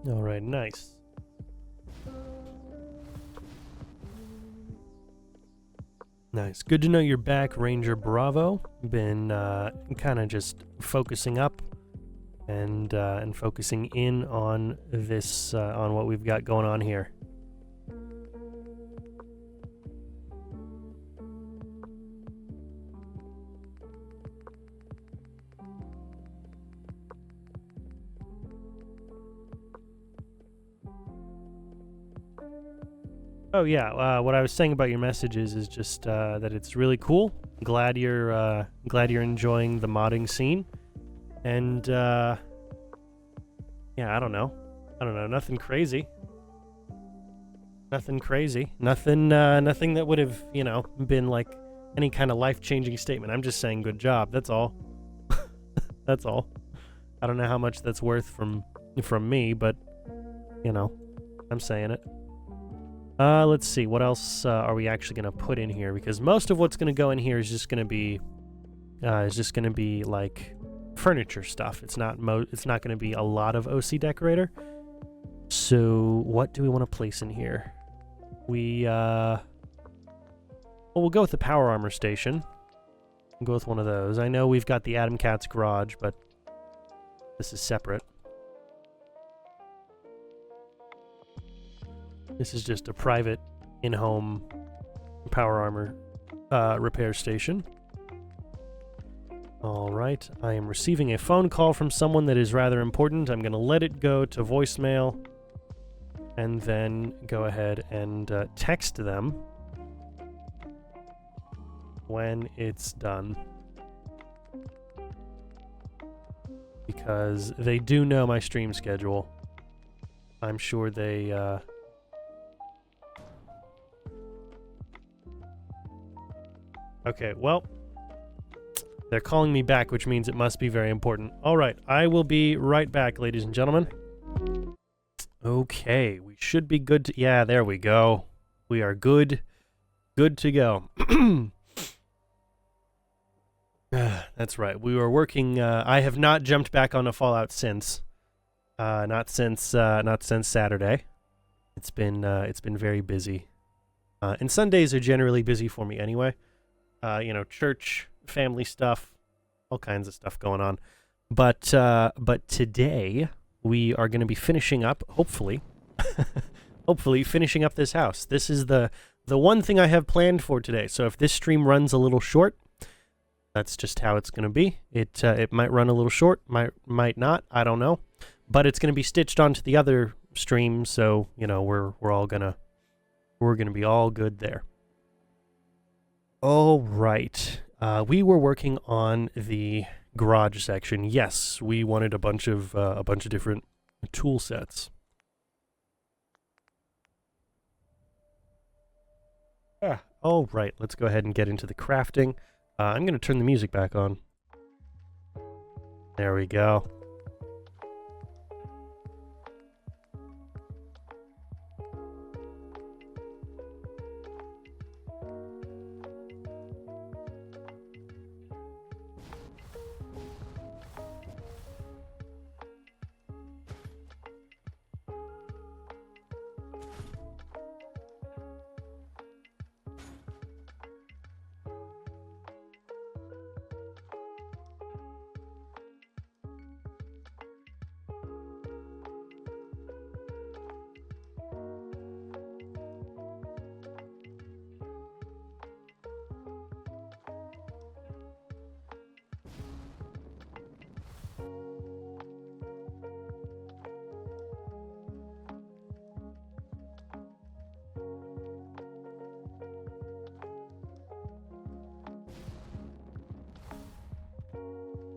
All right, nice. Nice. Good to know you're back, Ranger Bravo. Been kind of just focusing up and focusing in on this, on what we've got going on here. Oh yeah, what I was saying about your messages is just that it's really cool. Glad you're enjoying the modding scene, and yeah, I don't know, nothing crazy, nothing that would have been like any kind of life-changing statement. I'm just saying good job. That's all. That's all. I don't know how much that's worth from me, but I'm saying it. Let's see, what else are we actually going to put in here? Because most of what's going to go in here is just going to be like furniture stuff. It's not going to be a lot of OC Decorator. So what do we want to place in here? Well, we'll go with the power armor station. We'll go with one of those. I know we've got the Adam Cat's garage, but this is separate. This is just a private in-home power armor repair station. All right, I am receiving a phone call from someone that is rather important. I'm going to let it go to voicemail and then go ahead and text them when it's done. Because they do know my stream schedule. I'm sure they... Okay, well, they're calling me back, which means it must be very important. All right, I will be right back, ladies and gentlemen. Okay, we should be good to... Yeah, there we go. We are good. Good to go. That's right. We were working... I have not jumped back onto Fallout since. Not since Saturday. It's been very busy. And Sundays are generally busy for me anyway. Church, family stuff, all kinds of stuff going on. But today we are going to be finishing up, hopefully, finishing up this house. This is the one thing I have planned for today. So if this stream runs a little short, that's just how it's going to be. It might run a little short, might not, I don't know. But it's going to be stitched onto the other stream, so we're gonna be all good there. All right. We were working on the garage section. Yes, we wanted a bunch of different tool sets. All right. Let's go ahead and get into the crafting. I'm going to turn the music back on. There we go.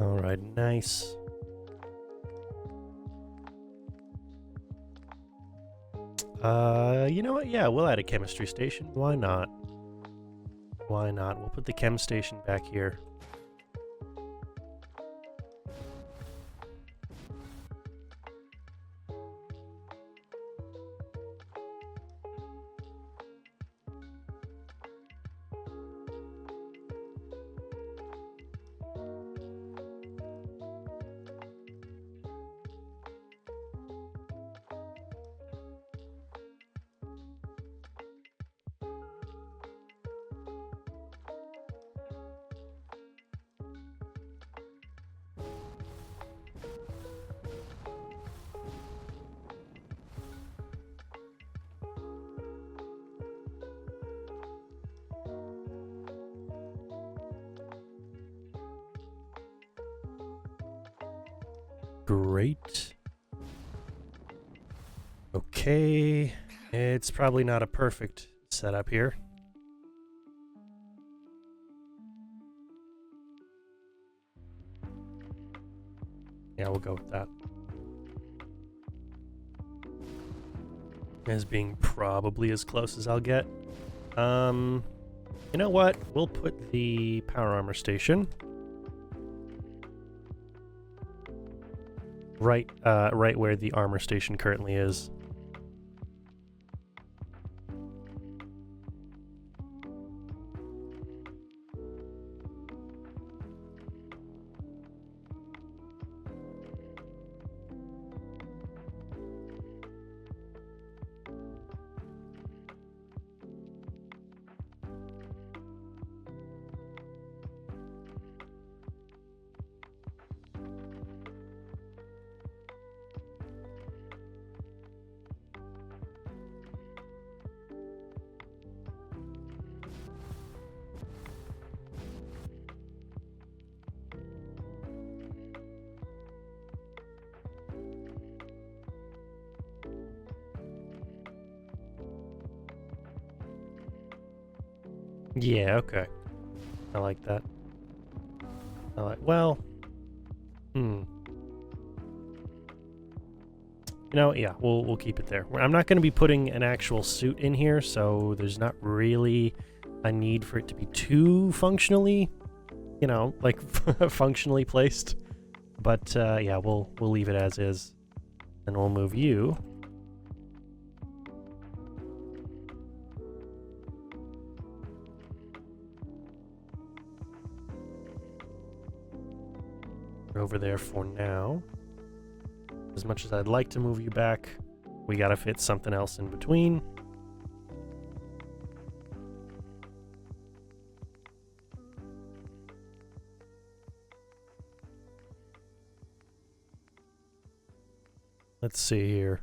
All right, nice. You know what? Yeah, we'll add a chemistry station. Why not? Why not? We'll put the chem station back here. Great. Okay, it's probably not a perfect setup here. Yeah, we'll go with that. As being probably as close as I'll get. You know what? We'll put the power armor station right where the armor station currently is. Yeah, okay. I like that. Well, you know, yeah, we'll keep it there. I'm not going to be putting an actual suit in here, so there's not really a need for it to be too functionally, you know, like functionally placed. But yeah, we'll leave it as is, and we'll move you. Over there for now. As much as I'd like to move you back, we gotta fit something else in between. Let's see here.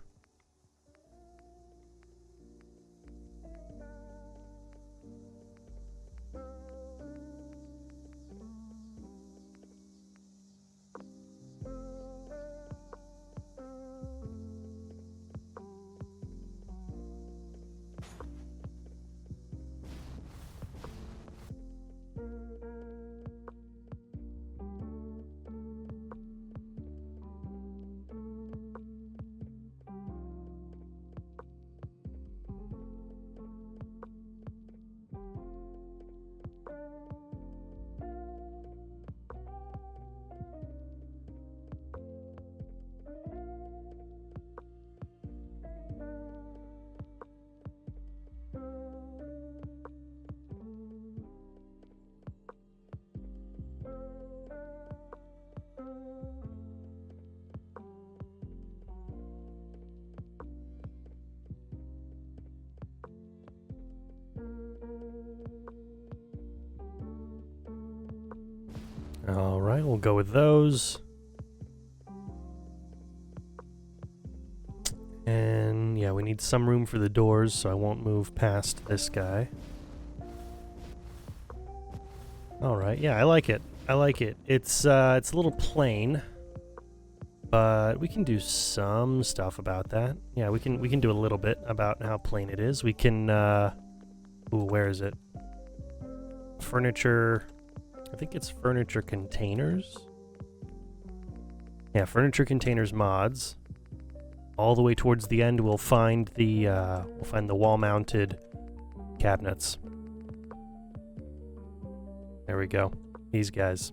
All right, we'll go with those. And yeah, we need some room for the doors, so I won't move past this guy. All right, yeah, I like it. I like it. It's a little plain, but we can do some stuff about that. Yeah, we can do a little bit about how plain it is. We can ooh, where is it? Furniture. I think it's furniture containers. Yeah, furniture containers mods. all the way towards the end, we'll find the wall-mounted cabinets. There we go. These guys.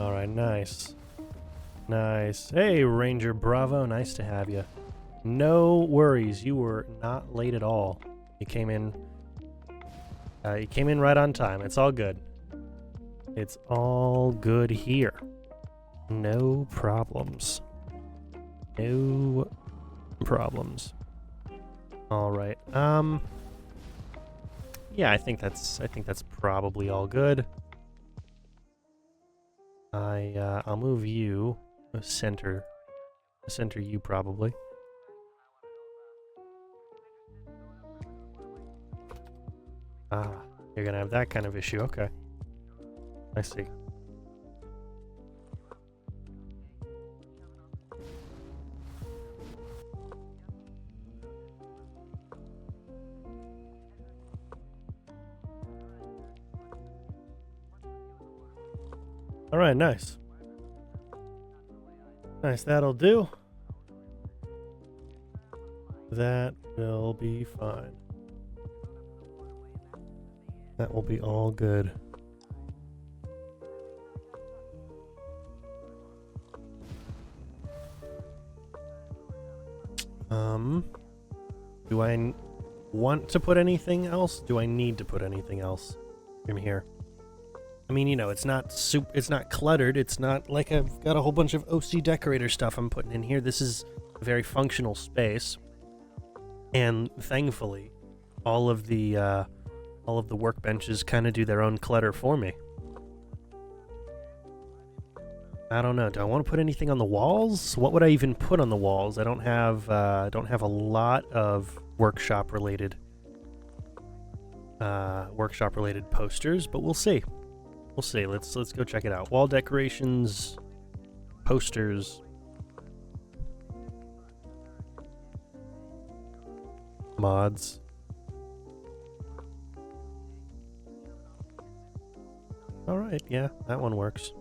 All right, nice. Nice. Hey, Ranger Bravo, nice to have you. No worries, you were not late at all. You came in right on time. It's all good. It's all good here. No problems. No problems. All right. Yeah, I think that's probably all good. I'll move you center you probably. Ah, you're gonna have that kind of issue. Okay, I see. All right, nice. Nice, that'll do. That will be fine. That will be all good. Do I want to put anything else? Do I need to put anything else in here? I mean, you know, it's not cluttered. It's not like I've got a whole bunch of OC Decorator stuff I'm putting in here. This is a very functional space. And thankfully, all of the workbenches kind of do their own clutter for me. I don't know. Do I want to put anything on the walls? What would I even put on the walls? I don't have a lot of workshop related posters, but we'll see. We'll see. Let's go check it out. Wall decorations, posters, mods. All right, yeah, that one works.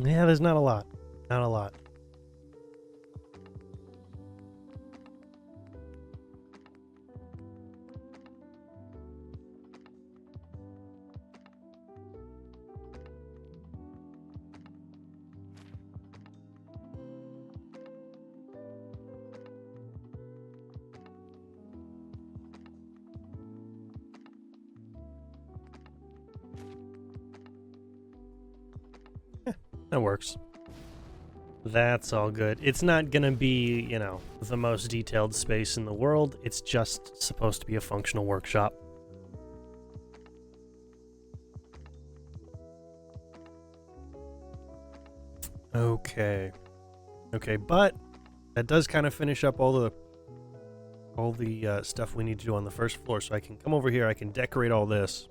Yeah, there's not a lot. Not a lot. That works. That's all good. It's not gonna be, you know, the most detailed space in the world. It's just supposed to be a functional workshop. Okay. Okay, but that does kind of finish up all the stuff we need to do on the first floor. So I can come over here, I can decorate all this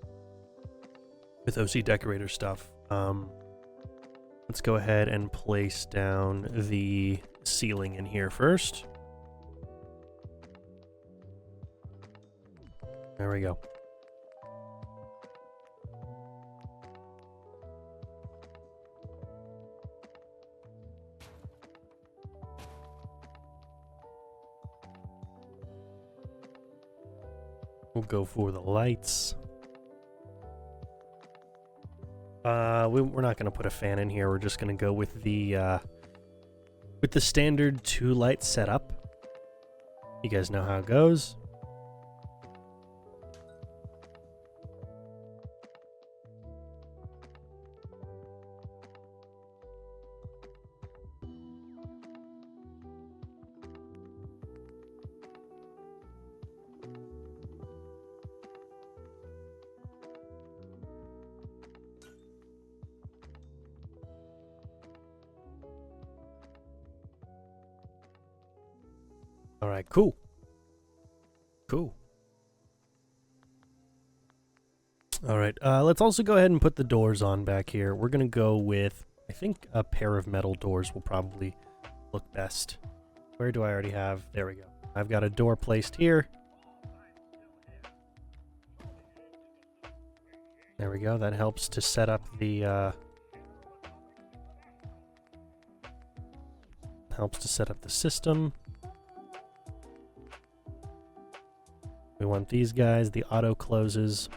with OC Decorator stuff. Let's go ahead and place down the ceiling in here first. There we go. We'll go for the lights. We're not going to put a fan in here. We're just going to go with the standard 2-light setup. You guys know how it goes. All right, cool. Cool. All right, let's also go ahead and put the doors on back here. We're going to go with, I think, a pair of metal doors will probably look best. Where do I already have? There we go. I've got a door placed here. There we go. That helps to set up the system. We want these guys, the auto closes.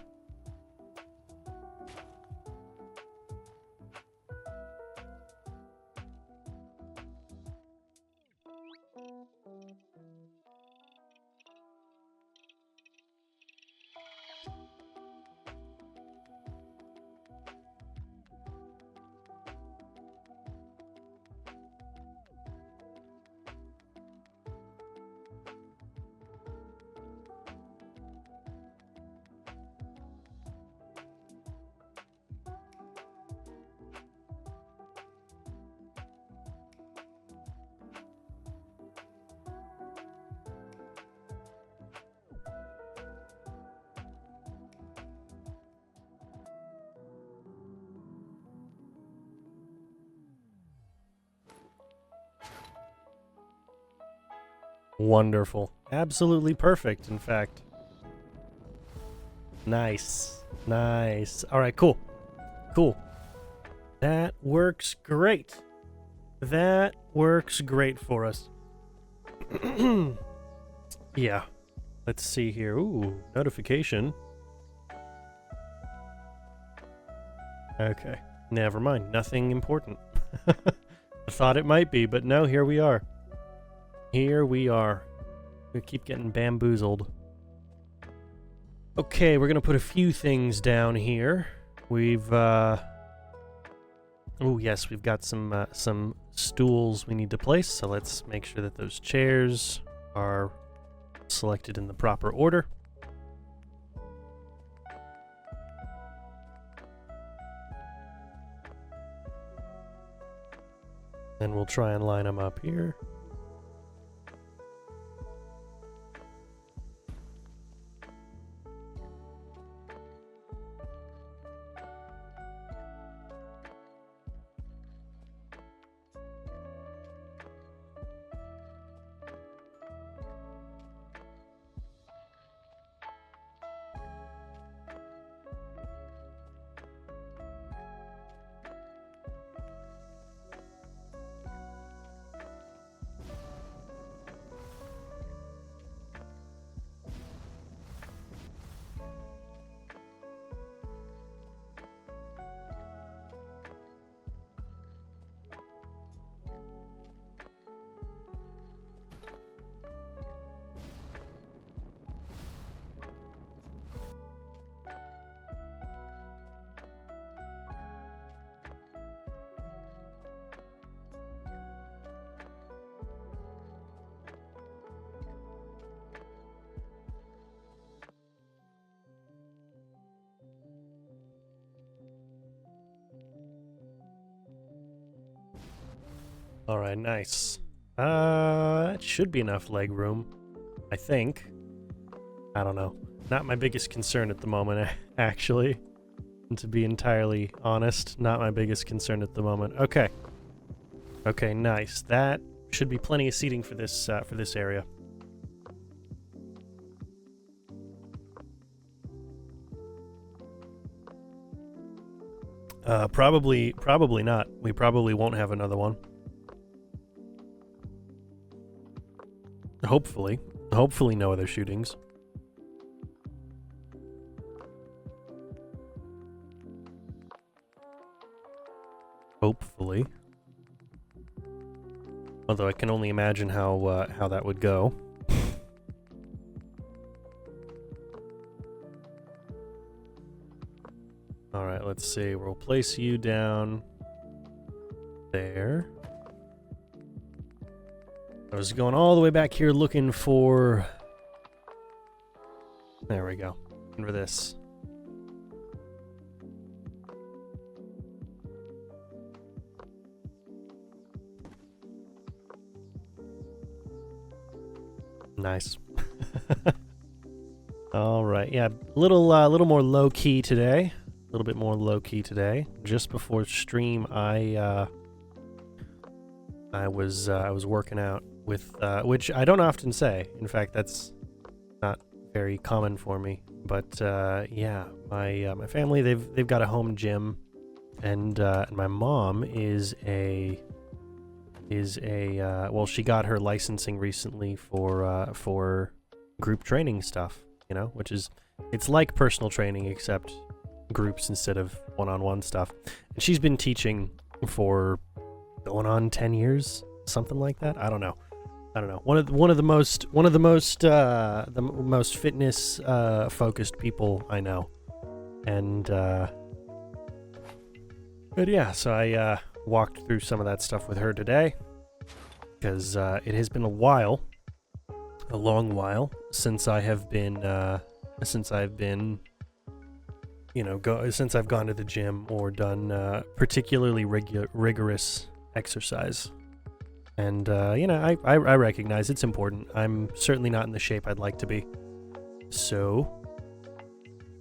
Wonderful. Absolutely perfect, in fact. Nice. Nice. All right, cool. Cool. That works great. That works great for us. Yeah. Let's see here. Ooh, notification. Okay. Never mind. Nothing important. I thought it might be, but no, here we are. Here we are. We keep getting bamboozled. Okay, we're gonna put a few things down here. We've oh yes, we've got some stools we need to place, so let's make sure that those chairs are selected in the proper order. Then we'll try and line them up here. Alright, nice. It should be enough leg room, I think. I don't know. Not my biggest concern at the moment, actually. And to be entirely honest, not my biggest concern at the moment. Okay. Okay, nice. That should be plenty of seating for this area. Probably not. We probably won't have another one. Hopefully. Hopefully no other shootings. Hopefully. Although I can only imagine how that would go. Alright, let's see. We'll place you down there. I was going all the way back here looking for... There we go. Looking for this. Nice. All right, yeah, little more low key today. A little bit more low key today. Just before stream, I was working out with which I don't often say. In fact, that's not very common for me. But yeah, my family they've got a home gym, and my mom is a well, she got her licensing recently for group training stuff, you know, which is, it's like personal training except groups instead of one-on-one stuff. And she's been teaching for going on 10 years, something like that. I don't know. One of the most fitness focused people I know. And but yeah, so I walked through some of that stuff with her today, because it has been a long while since I have been since I've gone to the gym or done particularly rigorous exercise. And you know, I recognize it's important. I'm certainly not in the shape I'd like to be, so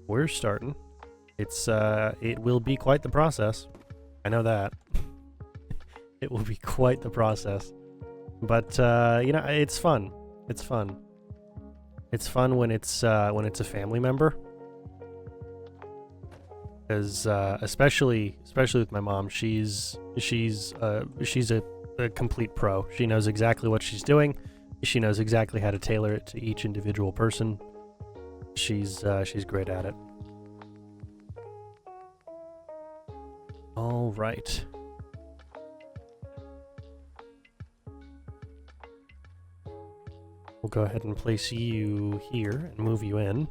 we're starting. It will be quite the process. I know that. It will be quite the process. But, you know, it's fun. It's fun. It's fun when it's a family member. Because, especially with my mom, she's a complete pro. She knows exactly what she's doing. She knows exactly how to tailor it to each individual person. She's great at it. All right. We'll go ahead and place you here and move you in.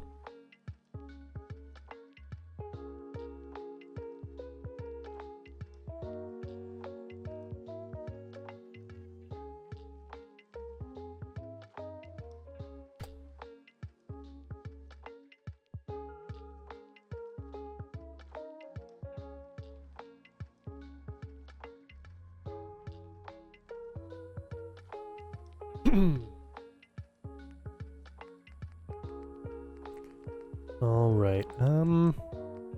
All right.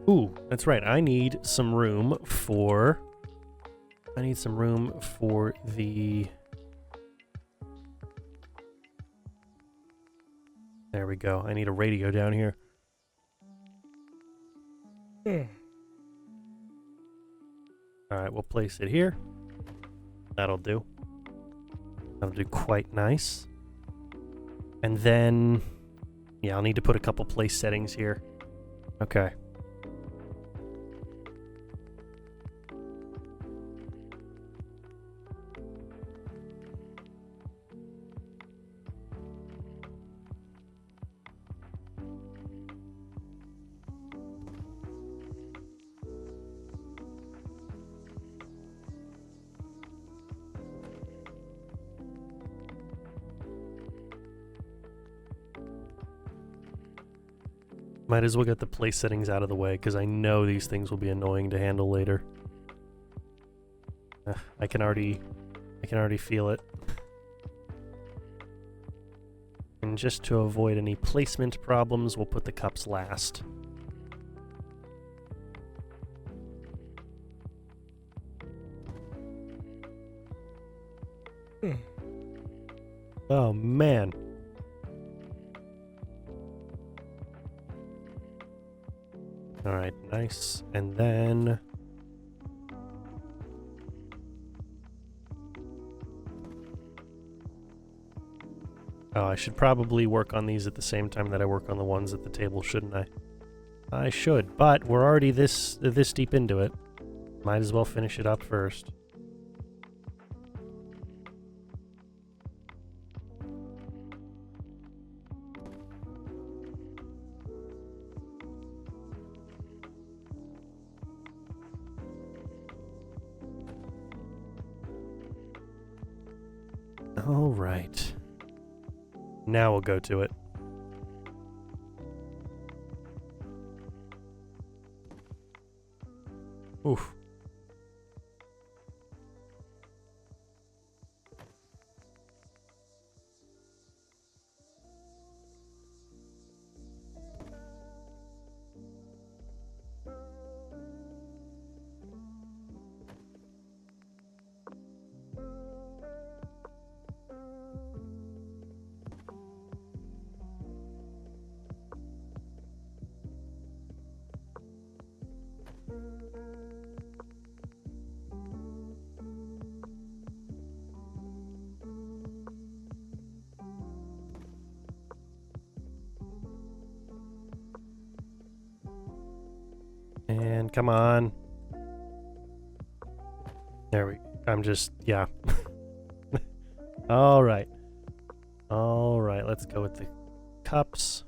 Ooh, that's right. I need some room for the... There we go. I need a radio down here. All right, we'll place it here. That'll do. That'll do quite nice. And then, yeah, I'll need to put a couple place settings here. Okay. Might as well get the place settings out of the way, because I know these things will be annoying to handle later. I can already I can already feel it. And just to avoid any placement problems, we'll put the cups last. Oh, man. Alright, nice. And then... oh, I should probably work on these at the same time that I work on the ones at the table, shouldn't I? I should, but we're already this deep into it. Might as well finish it up first. All right. Now we'll go to it. Oof. And come on. There we... I'm just... yeah. Alright. Alright, let's go with the cups.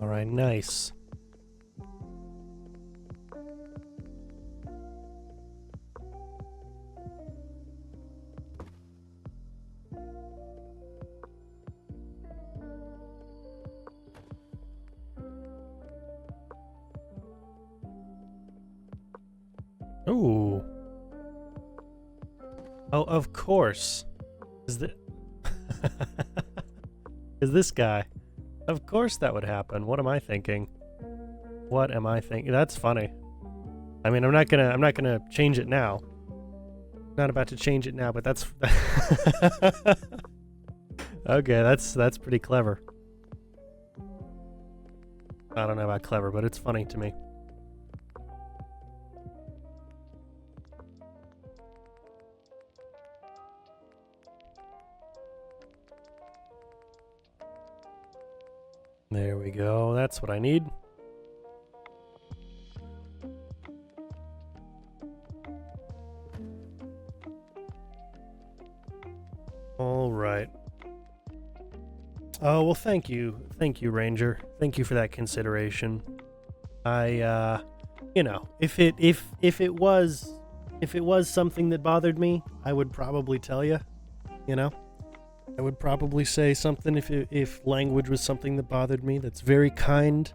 Alright, nice. Ooh. Oh, of course. Is this guy? Of course that would happen. What am I thinking? What am I thinking? That's funny. I mean, I'm not gonna change it now. Not about to change it now, but that's okay. That's pretty clever. I don't know about clever, but it's funny to me. There we go. That's what I need. All right. Oh, well, thank you. Thank you, Ranger. Thank you for that consideration. I, you know, if it was something that bothered me, I would probably tell you, you know? I would probably say something if language was something that bothered me. That's very kind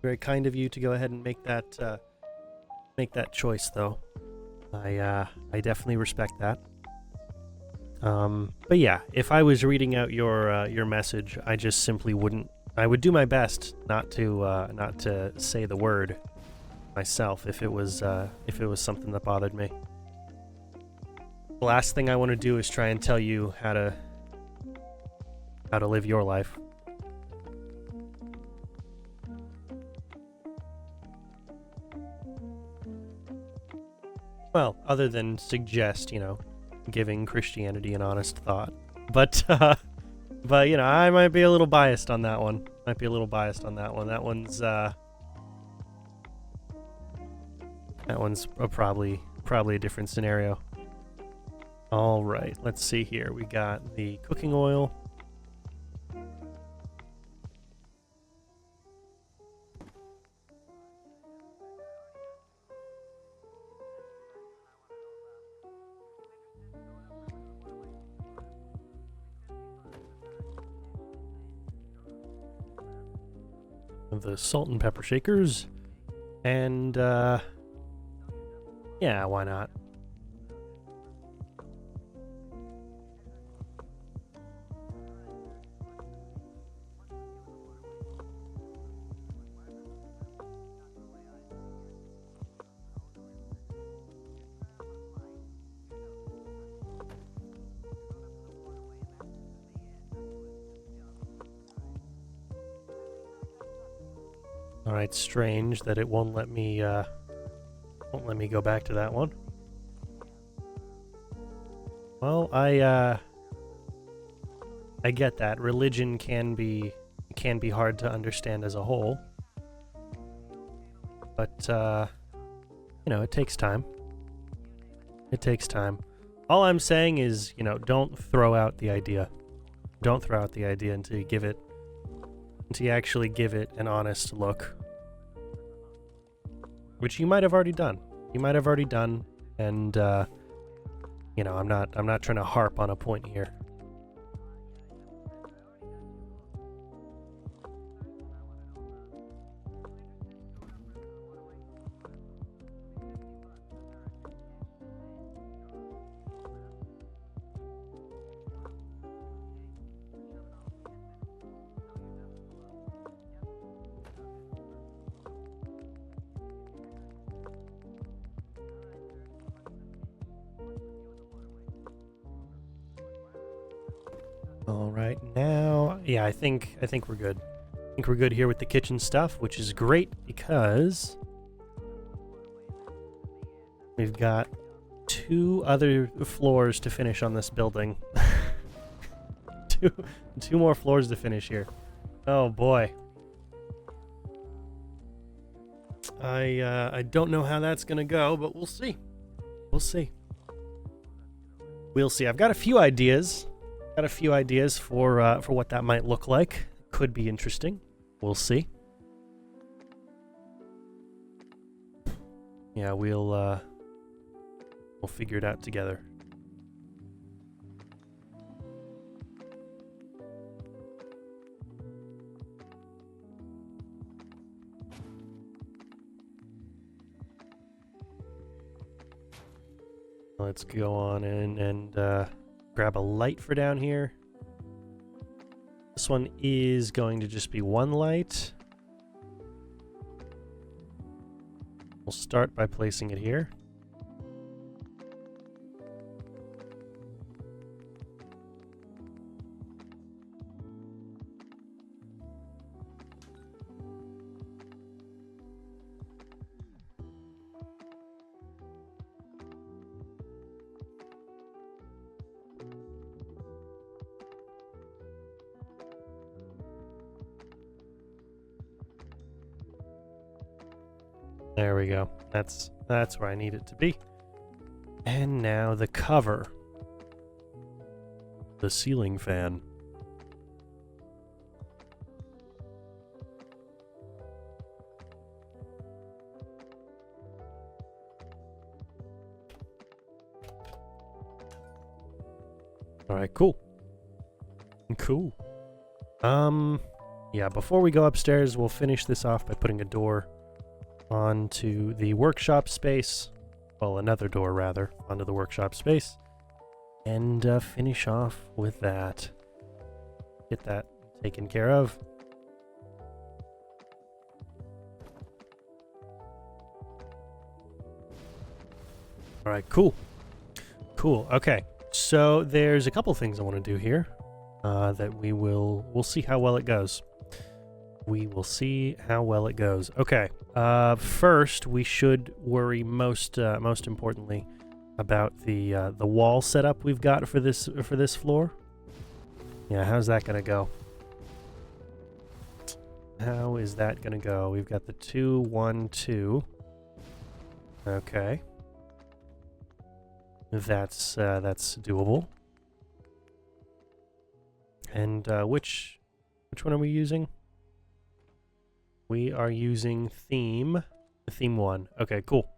of you to go ahead and make that choice, though. I definitely respect that. But yeah, if I was reading out your message, I just simply wouldn't. I would do my best not to say the word myself if it was something that bothered me. The last thing I want to do is try and tell you how to live your life. Well, other than suggest, you know, giving Christianity an honest thought. But you know, I might be a little biased on that one. That one's probably a different scenario. All right, let's see here. We got the cooking oil. the salt and pepper shakers. And, yeah, why not? Alright, strange that it won't let me go back to that one. Well, I get that. Religion can be hard to understand as a whole. But you know, it takes time. It takes time. All I'm saying is, you know, don't throw out the idea. Don't throw out the idea until you actually give it an honest look. Which you might have already done. You might have already done, and you know, I'm not trying to harp on a point here. All right, now, yeah, I think we're good. I think we're good here with the kitchen stuff, which is great because we've got 2 other floors to finish on this building. two more floors to finish here. Oh boy. I don't know how that's gonna go, but we'll see. We'll see. We'll see. I've got a few ideas. Got a few ideas for what that might look like. Could be interesting. We'll see. Yeah, we'll figure it out together. Let's go on in and grab a light for down here. This one is going to just be 1 light. We'll start by placing it here. There we go. That's where I need it to be. And now the cover. The ceiling fan. All right, cool. Cool. Yeah, before we go upstairs, we'll finish this off by putting a door onto the workshop space. Well, another door, rather, onto the workshop space. And finish off with that. Get that taken care of. All right, cool. Cool, okay. So there's a couple things I want to do here that we'll see how well it goes. We will see how well it goes. Okay. First, we should worry most importantly about the wall setup we've got for this floor. Yeah, how's that gonna go? How is that gonna go? We've got the 2, 1, 2. Okay. That's doable. And which one are we using? We are using theme 1. Okay, cool.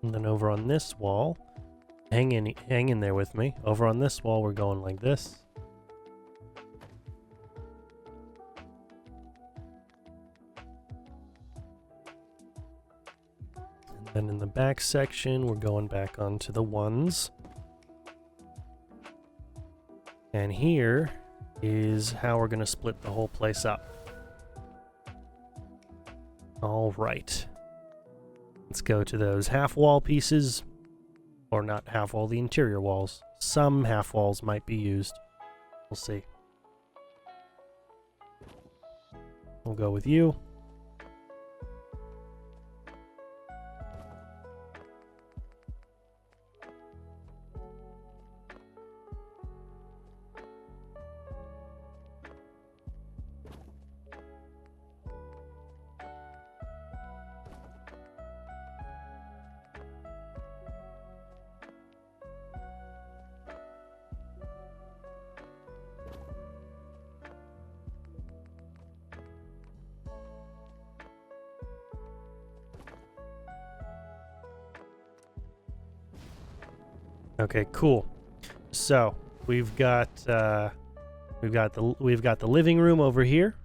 And then over on this wall, hang in there with me. Over on this wall, we're going like this. And then in the back section, we're going back onto the ones. And here is how we're going to split the whole place up. All right. Let's go to those half wall pieces. Or not half wall, the interior walls. Some half walls might be used. We'll see. We'll go with you. Okay, cool. So we've got the living room over here.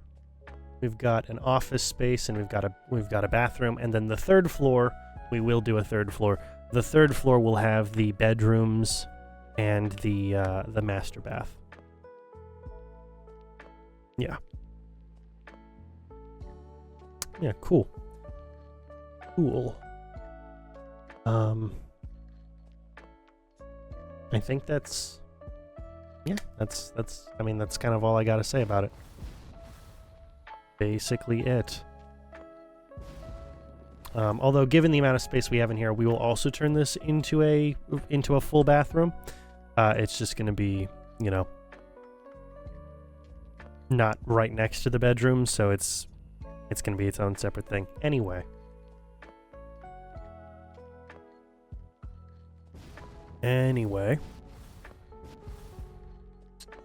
We've got an office space, and we've got a bathroom, and then the third floor. We will do a third floor. The third floor will have the bedrooms and the master bath. Yeah. Yeah. Cool. Cool. I think that's I mean, that's kind of all I gotta say about it. Basically it. Although given the amount of space we have in here, we will also turn this into a full bathroom. It's just gonna be, you know, not right next to the bedroom, so it's gonna be its own separate thing. Anyway.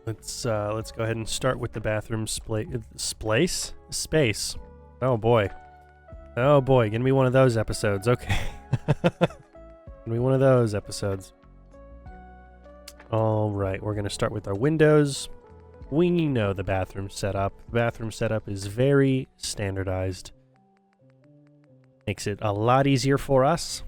Let's go ahead and start with the bathroom space. Oh boy, gonna be one of those episodes. Okay, gonna be one of those episodes. All right, we're gonna start with our windows. We know the bathroom setup. The bathroom setup is very standardized. Makes it a lot easier for us.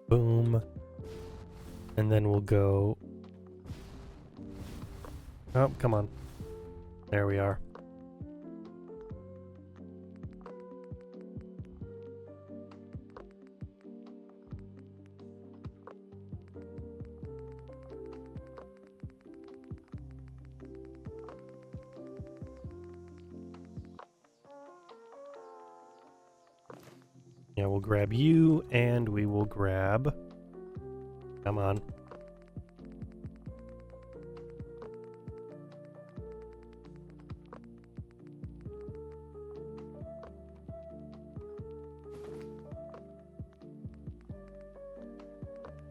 Boom. And then we'll go... Oh, come on. There we are. Yeah, we'll grab you, and we will grab... Come on.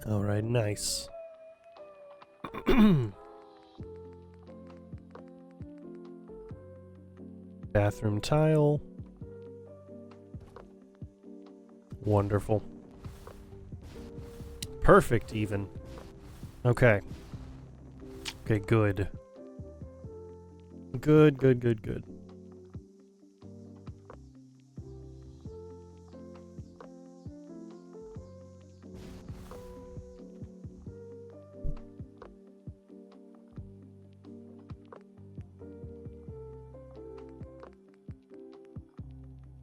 All right, nice. Bathroom tile. Wonderful. Perfect, even. Okay. Okay, good. Good.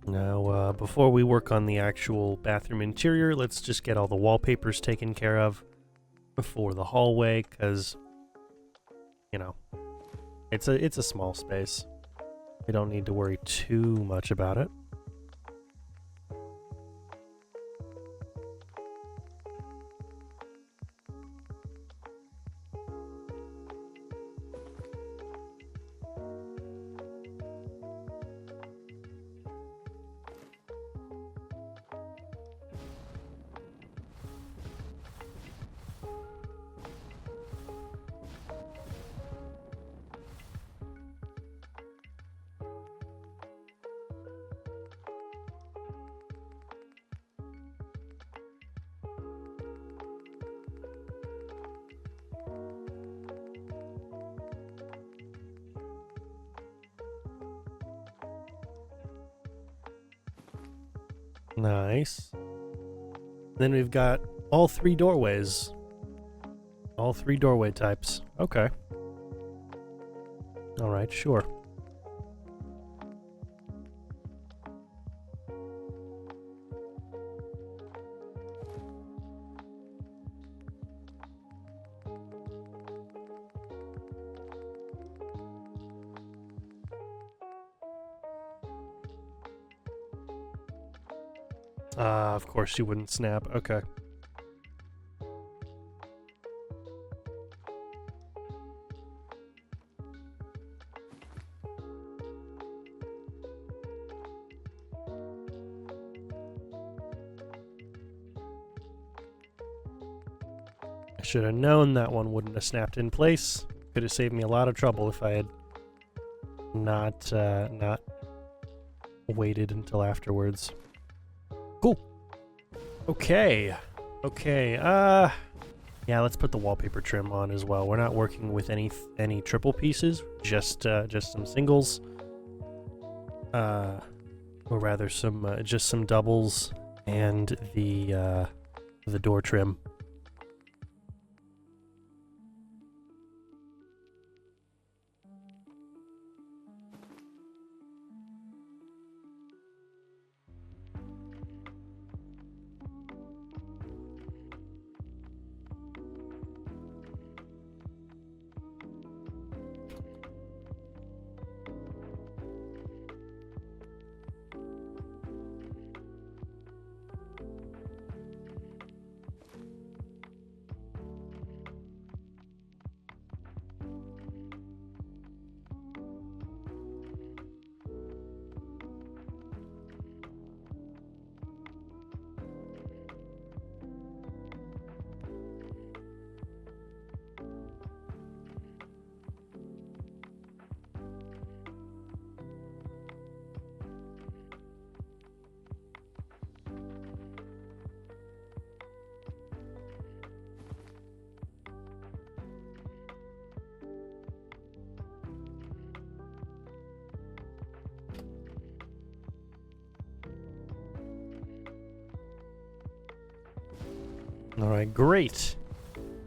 Now, before we work on the actual bathroom interior, let's just get all the wallpapers taken care of for the hallway, because, you know, it's a small space. We don't need to worry too much about it. Nice. Then we've got all three doorways. All three doorway types. Okay. Alright, sure. Of course she wouldn't snap. Okay. I should have known that one wouldn't have snapped in place. Could have saved me a lot of trouble if I had not waited until afterwards. Cool. Okay. Okay. Yeah, let's put the wallpaper trim on as well. We're not working with any triple pieces, just some singles. Or rather some just some doubles and the door trim. Alright, great.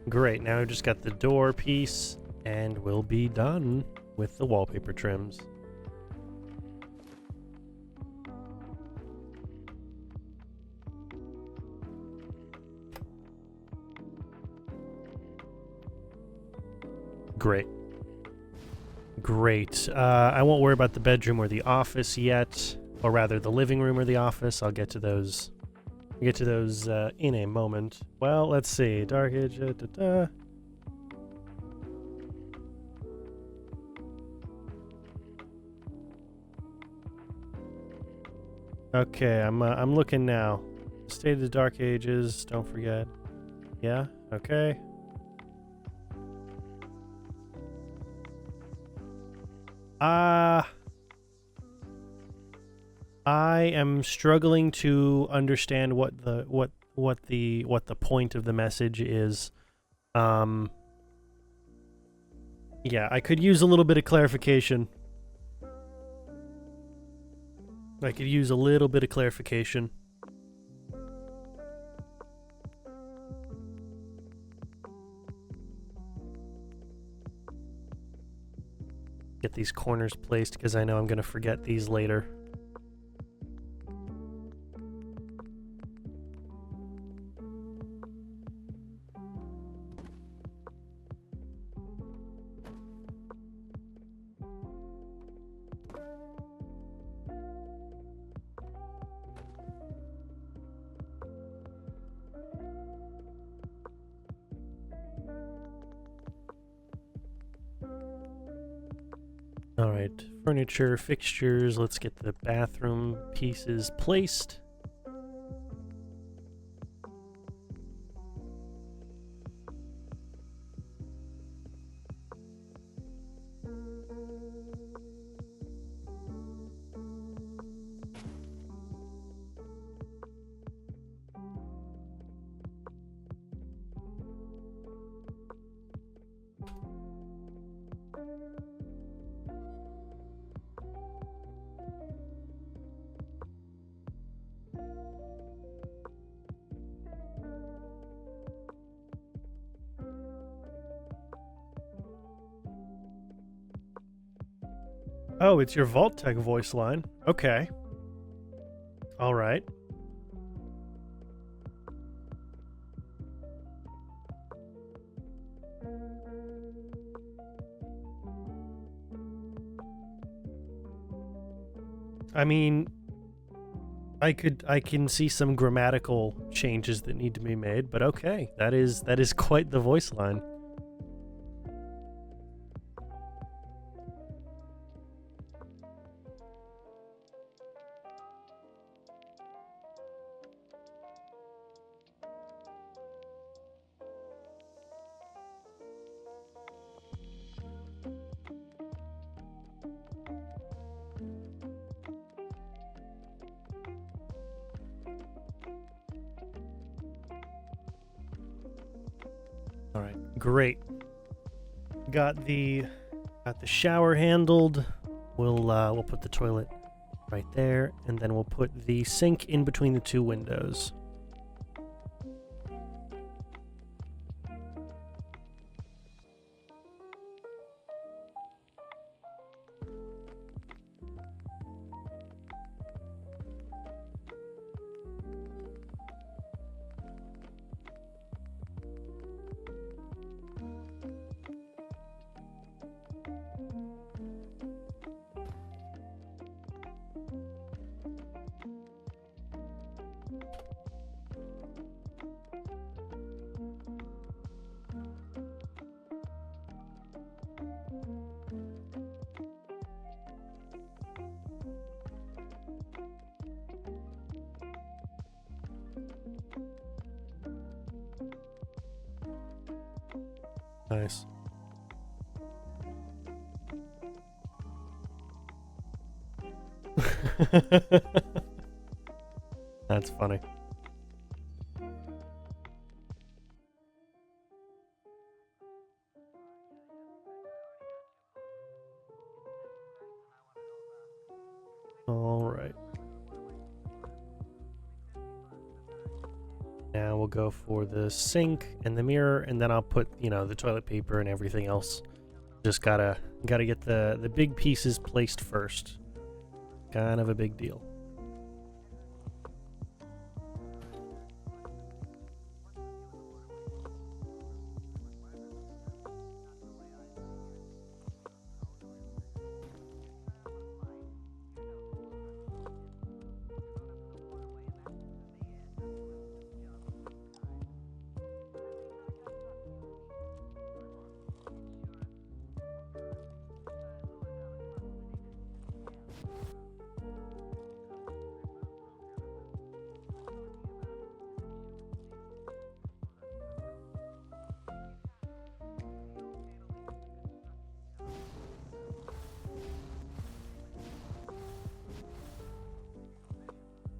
Great, now we've just got the door piece, and we'll be done with the wallpaper trims. Great. Great. I won't worry about the bedroom or the office yet, or rather the living room or the office. I'll get to those. Get to those in a moment. Well, let's see. Dark Age. Okay, I'm looking now. State of the Dark Ages. Don't forget. Yeah. Okay. I am struggling to understand what the point of the message is. Yeah, I could use a little bit of clarification. I could use a little bit of clarification. Get these corners placed because I know I'm going to forget these later. Alright, furniture, fixtures, let's get the bathroom pieces placed. Oh, it's your Vault-Tec voice line. Okay. All right. I mean, I can see some grammatical changes that need to be made, but okay. That is quite the voice line. All right, great. Got the shower handled. We'll put the toilet right there, and then we'll put the sink in between the two windows. Nice. That's funny. All right. Now we'll go for the sink and the mirror, and then I'll put, you know, the toilet paper and everything else. Just gotta get the big pieces placed first. Kind of a big deal.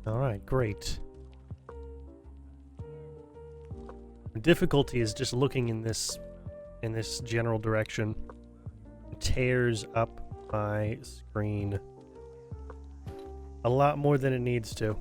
All right, great. The difficulty is just looking in this general direction. It tears up my screen a lot more than it needs to.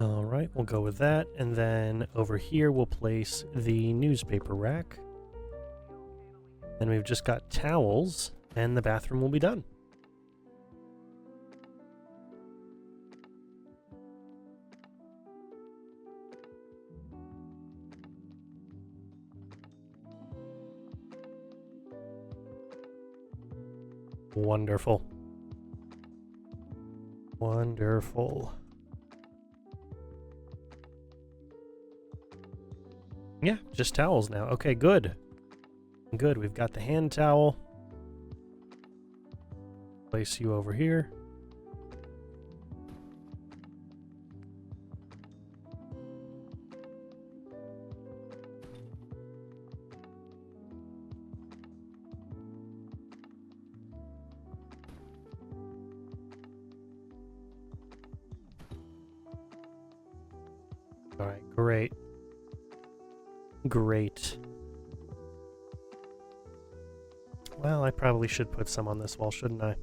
All right, we'll go with that. And then over here, we'll place the newspaper rack. Then we've just got towels, and the bathroom will be done. Wonderful. Wonderful. Yeah, just towels now. Okay, good. Good, we've got the hand towel. Place you over here. All right, great. Great. Well, I probably should put some on this wall, shouldn't I?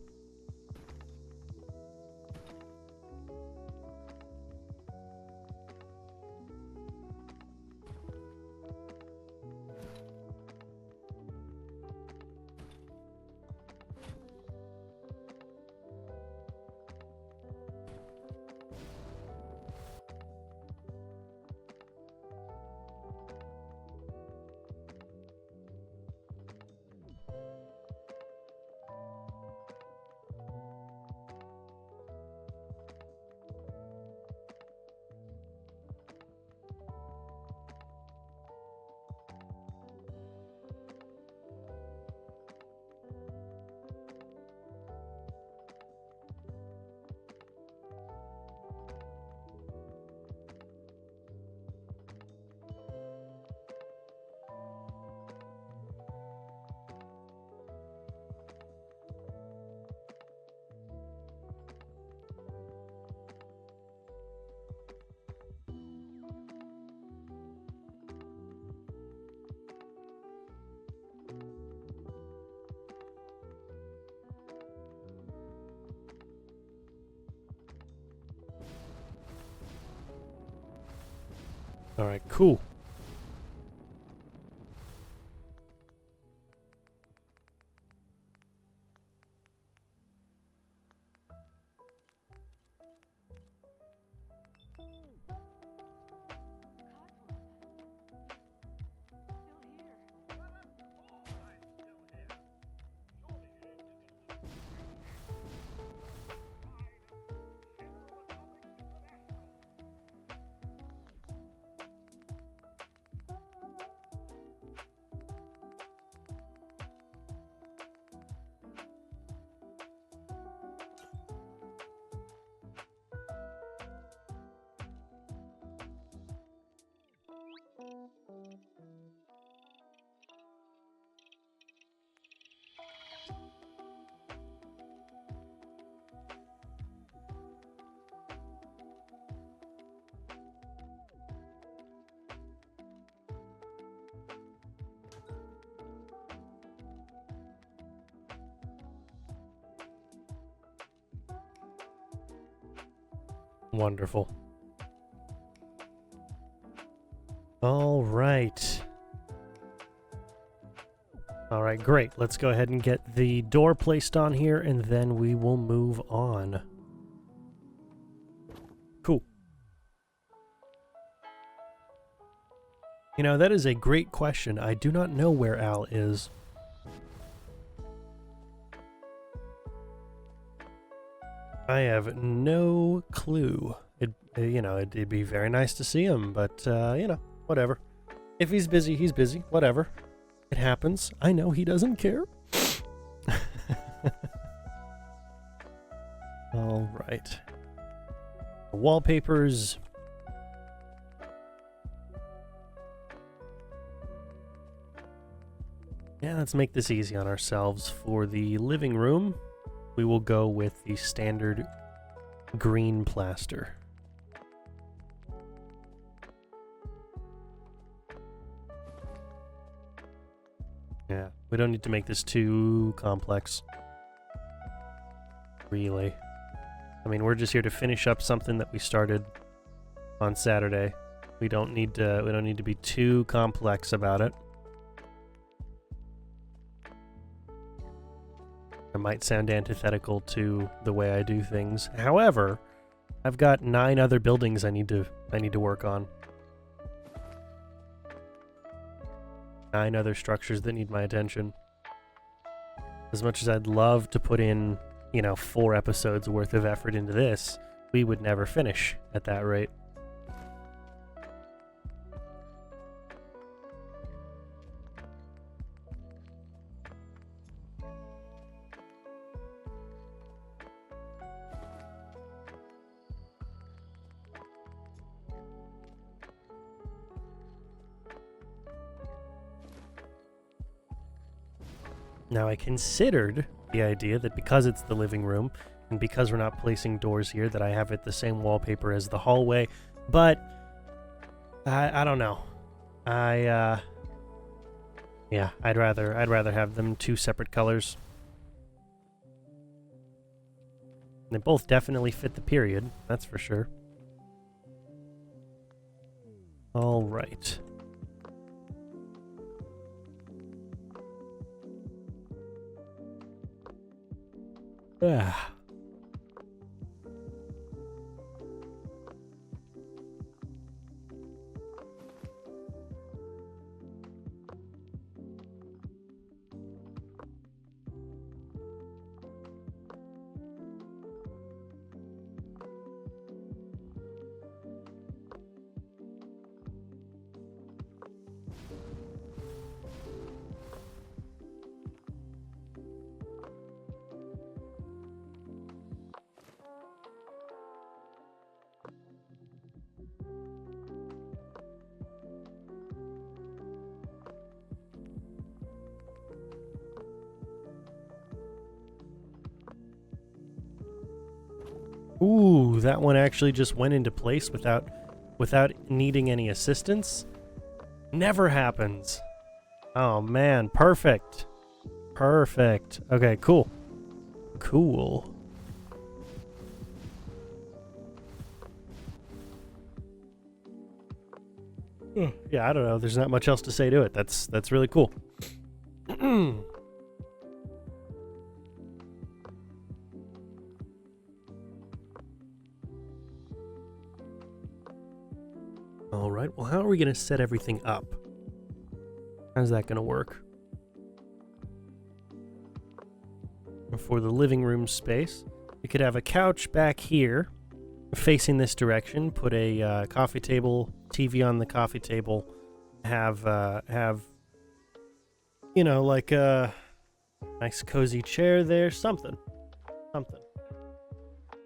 All right, cool. Wonderful. All right. All right, great. Let's go ahead and get the door placed on here, and then we will move on. Cool. You know, that is a great question. I do not know where Al is. I have no clue. It'd be very nice to see him, but, whatever. If he's busy, he's busy. Whatever. It happens. I know he doesn't care. All right. Wallpapers. Yeah, let's make this easy on ourselves. For the living room, we will go with the standard green plaster. Yeah, we don't need to make this too complex. Really. I mean, we're just here to finish up something that we started on Saturday. We don't need to be too complex about it. It might sound antithetical to the way I do things. However, I've got 9 other buildings I need to work on. 9 other structures that need my attention. As much as I'd love to put in, 4 episodes worth of effort into this, we would never finish at that rate. Now, I considered the idea that because it's the living room, and because we're not placing doors here, that I have it the same wallpaper as the hallway, but I don't know. Yeah, I'd rather have them two separate colors. They both definitely fit the period, that's for sure. All right. Ah. Ooh, that one actually just went into place without needing any assistance. Never happens. Oh man, perfect. Perfect. Okay, cool. Cool. Yeah, I don't know. There's not much else to say to it. That's really cool. All right. Well, how are we going to set everything up? How's that going to work? For the living room space, we could have a couch back here facing this direction, put a coffee table, TV on the coffee table, have you know, like a nice cozy chair there, something. In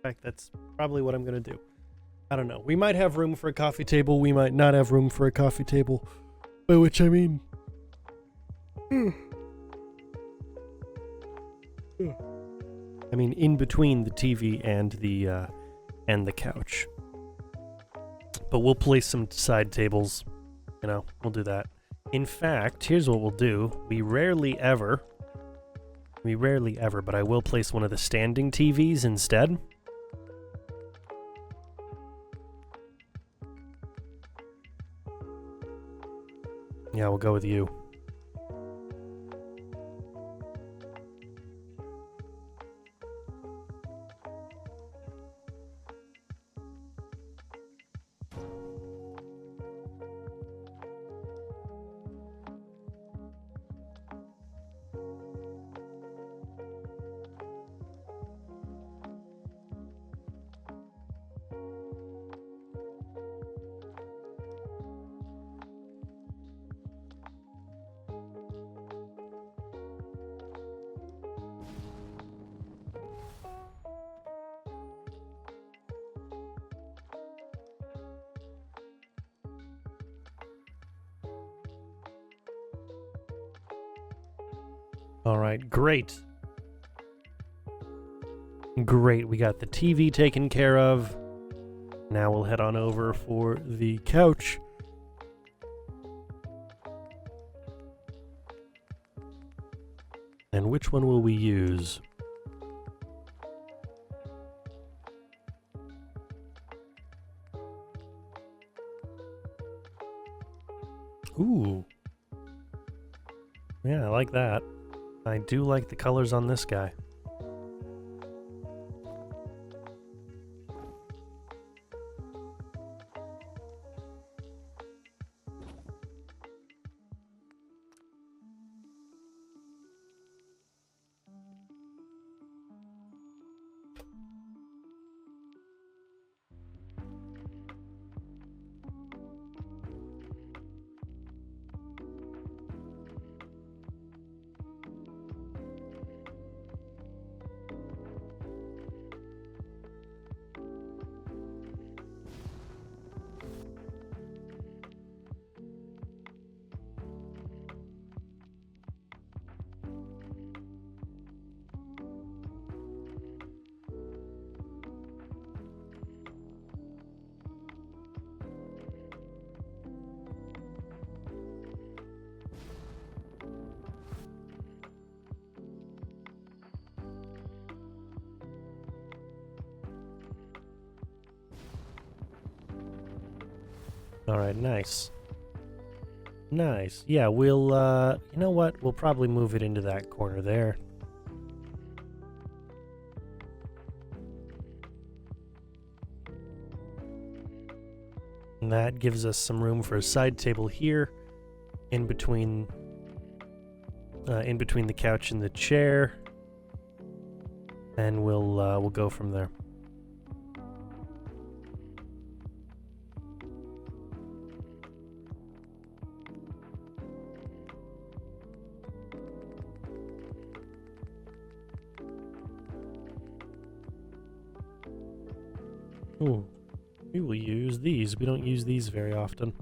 fact, that's probably what I'm going to do. I don't know. We might have room for a coffee table. We might not have room for a coffee table. By which I mean... I mean, in between the TV and the couch. But we'll place some side tables. You know, we'll do that. In fact, here's what we'll do. We rarely ever, but I will place one of the standing TVs instead. Yeah, we'll go with you. All right, great. Great, we got the TV taken care of. Now we'll head on over for the couch. And which one will we use? Ooh. Yeah, I like that. I do like the colors on this guy. All right, nice. Nice. Yeah, we'll, you know what? We'll probably move it into that corner there. And that gives us some room for a side table here, in between the couch and the chair, and we'll go from there. Ooh, we will use these. We don't use these very often.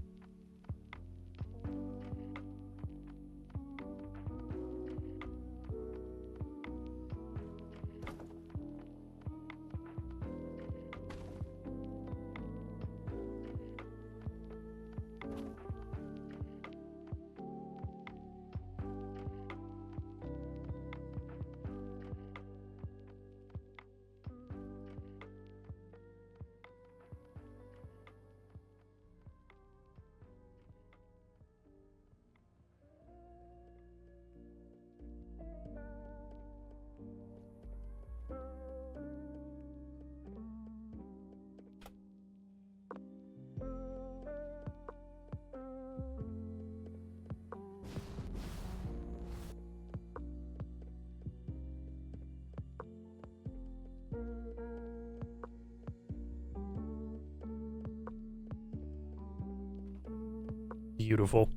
Beautiful.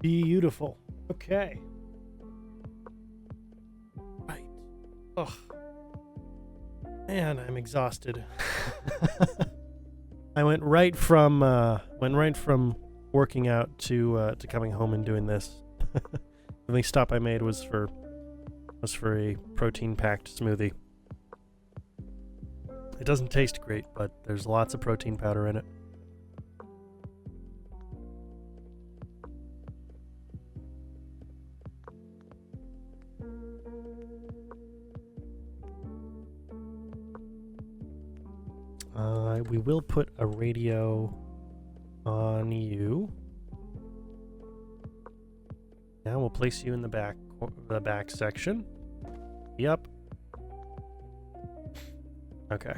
Beautiful. Okay. Right. Ugh. Man, I'm exhausted. I went right from working out to coming home and doing this. The only stop I made was for a protein-packed smoothie. It doesn't taste great, but there's lots of protein powder in it. We will put a radio on you. Now we'll place you in the back section. Yep. Okay.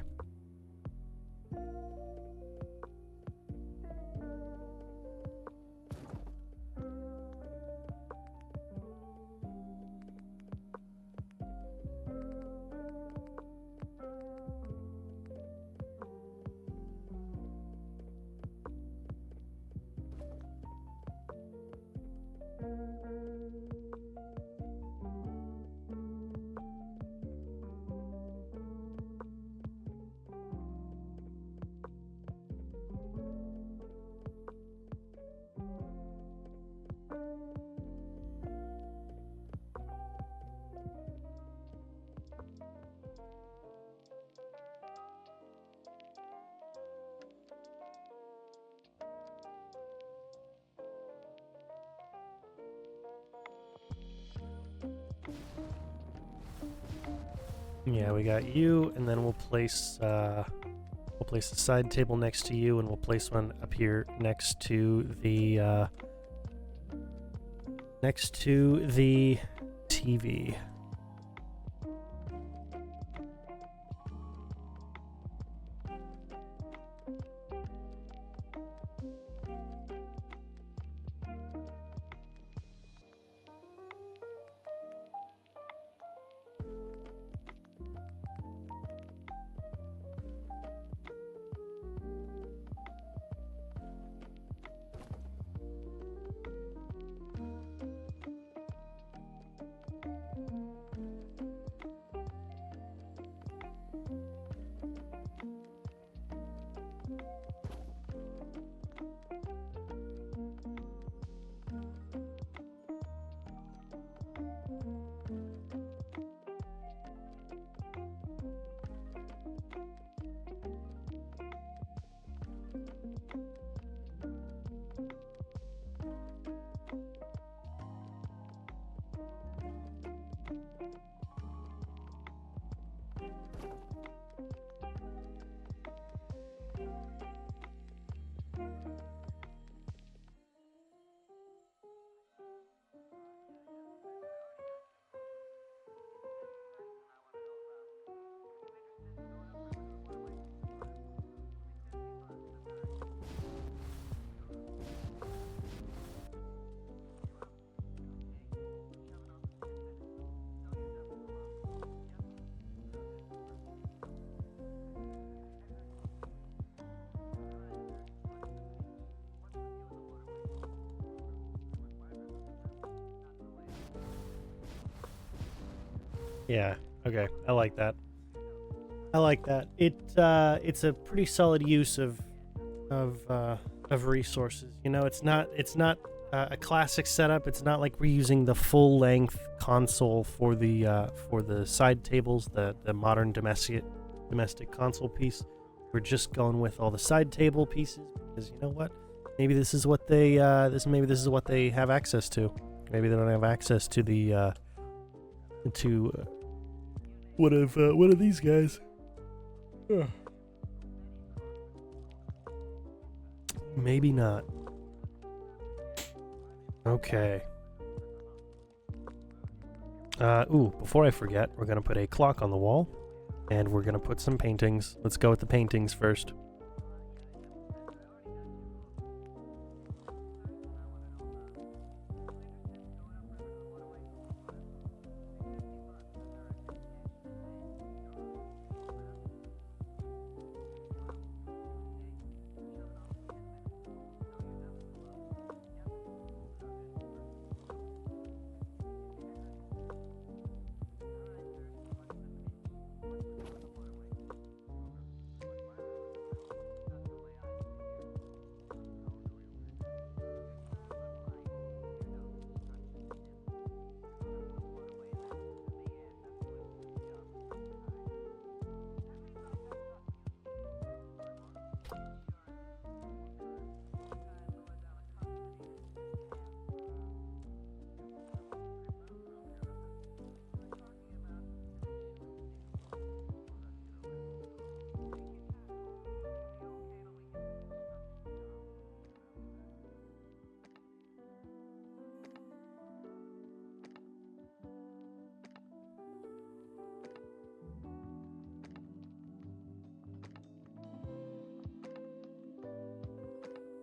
Yeah, we got you, and then we'll place a side table next to you, and we'll place one up here next to the TV. Yeah. Okay. I like that. I like that. It's a pretty solid use of resources. You know, it's not a classic setup. It's not like we're using the full length console for the side tables, the modern domestic console piece. We're just going with all the side table pieces because you know what? Maybe this is what they maybe this is what they have access to. Maybe they don't have access to the one of these guys. Maybe not. Okay. Before I forget, we're gonna put a clock on the wall, and we're gonna put some paintings. Let's go with the paintings first.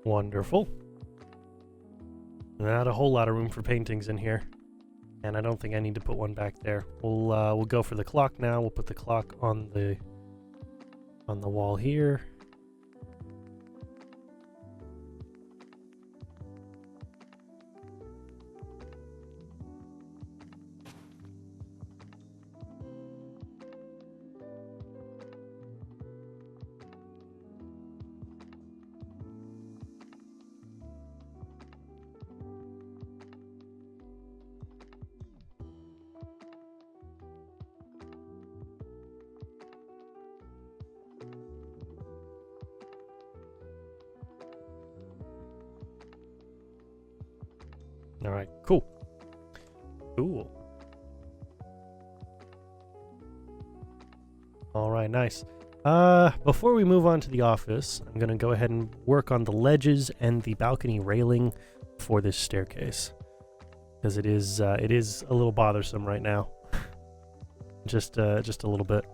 Wonderful. Not a whole lot of room for paintings in here, and I don't think I need to put one back there. We'll go for the clock now. We'll put the clock on the wall here. All right, cool. Cool. All right, nice. Before we move on to the office, I'm going to go ahead and work on the ledges and the balcony railing for this staircase, because it is a little bothersome right now. just a little bit.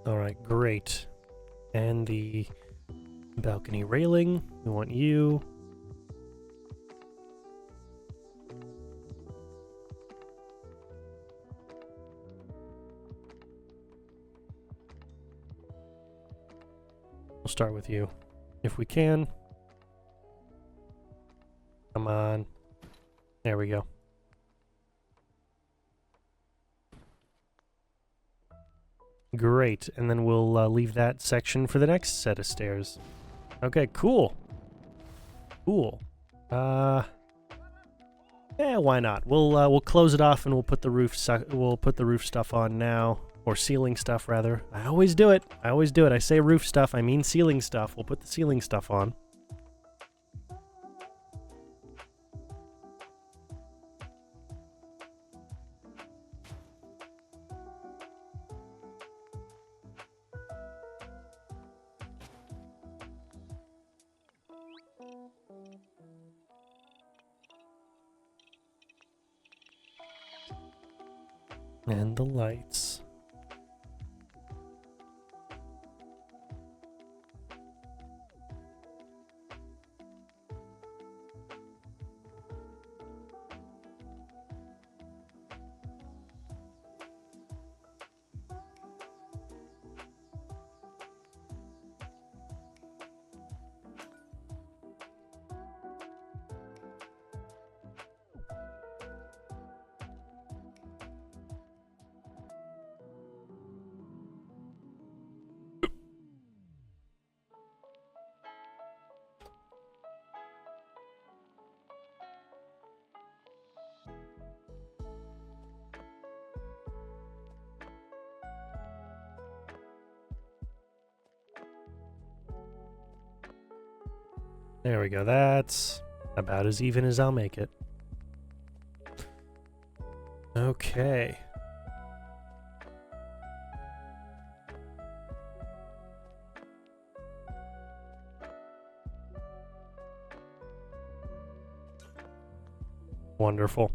All right, great. And the balcony railing, we want you. We'll start with you, if we can. Come on. There we go. Great, and then we'll leave that section for the next set of stairs. Okay, cool. Cool. Yeah, why not? We'll close it off and we'll put the roof stuff on now, or ceiling stuff rather. I always do it. I say roof stuff, I mean ceiling stuff. We'll put the ceiling stuff on. And the lights. There we go. That's about as even as I'll make it. Okay. Wonderful.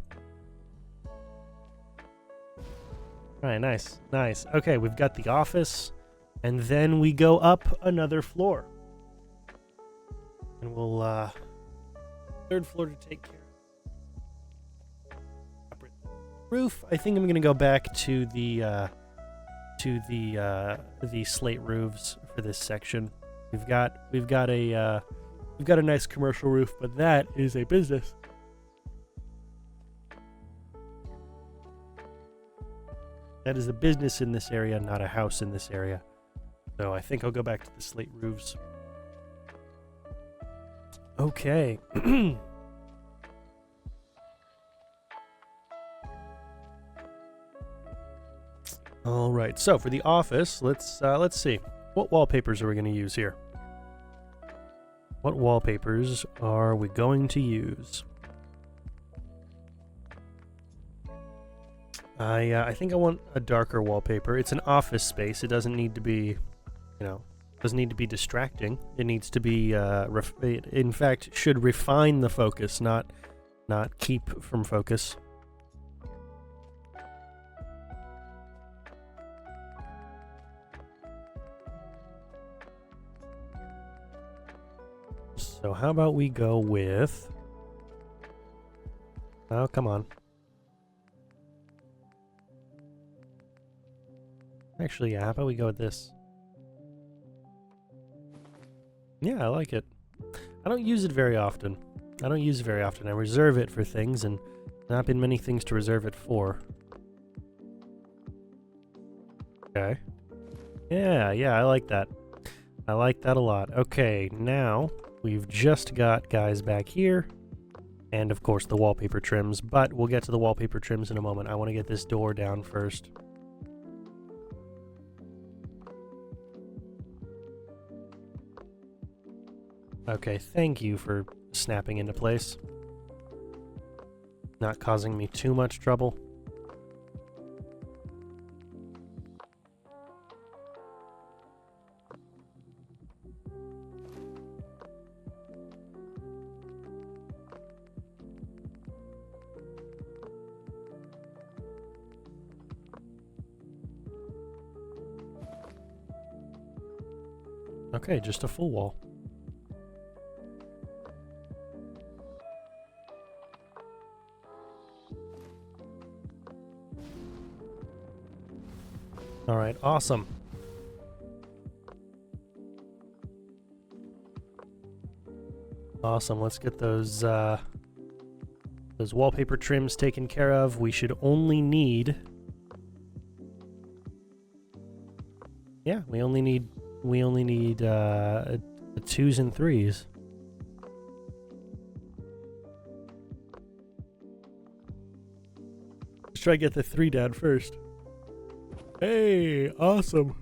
All right, nice, nice. Okay, we've got the office, and then we go up another floor. And we'll, third floor to take care of. Roof, I think I'm gonna go back to the slate roofs for this section. We've got a nice commercial roof, but that is a business. That is a business in this area, not a house in this area. So I think I'll go back to the slate roofs. Okay. All right. So for the office, let's see. What wallpapers are we going to use here? What wallpapers are we going to use? I think I want a darker wallpaper. It's an office space. It doesn't need to be, doesn't need to be distracting. It needs to be, it, in fact, should refine the focus, not keep from focus. So how about we go with... Oh, come on. Actually, yeah, how about we go with this? Yeah, I like it. I don't use it very often. I reserve it for things, and not been many things to reserve it for. Okay. Yeah, I like that. I like that a lot. Okay, now we've just got guys back here. And, of course, the wallpaper trims. But we'll get to the wallpaper trims in a moment. I want to get this door down first. Okay, thank you for snapping into place. Not causing me too much trouble. Okay, just a full wall. All right, awesome. Awesome. Let's get those wallpaper trims taken care of. We should only need. Yeah, we only need a 2s and 3s. Let's try to get the 3 down first. Hey, awesome.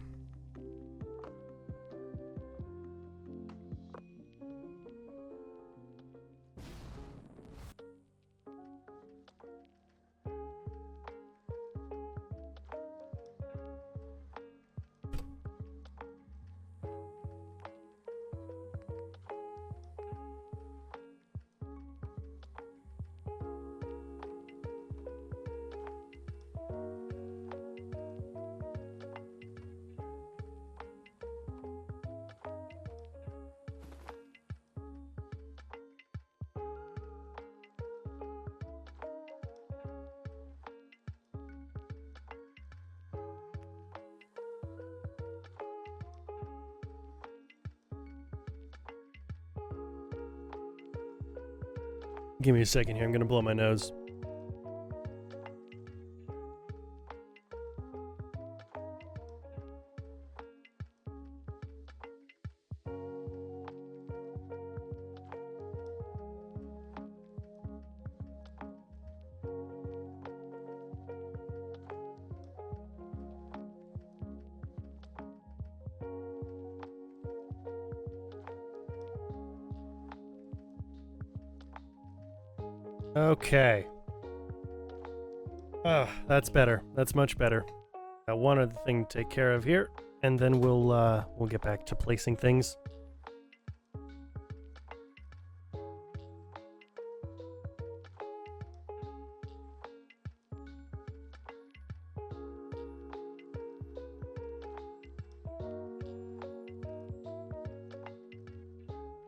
Give me a second here. I'm gonna blow my nose. Okay. Oh, that's better. That's much better. Got one other thing to take care of here, and then we'll get back to placing things.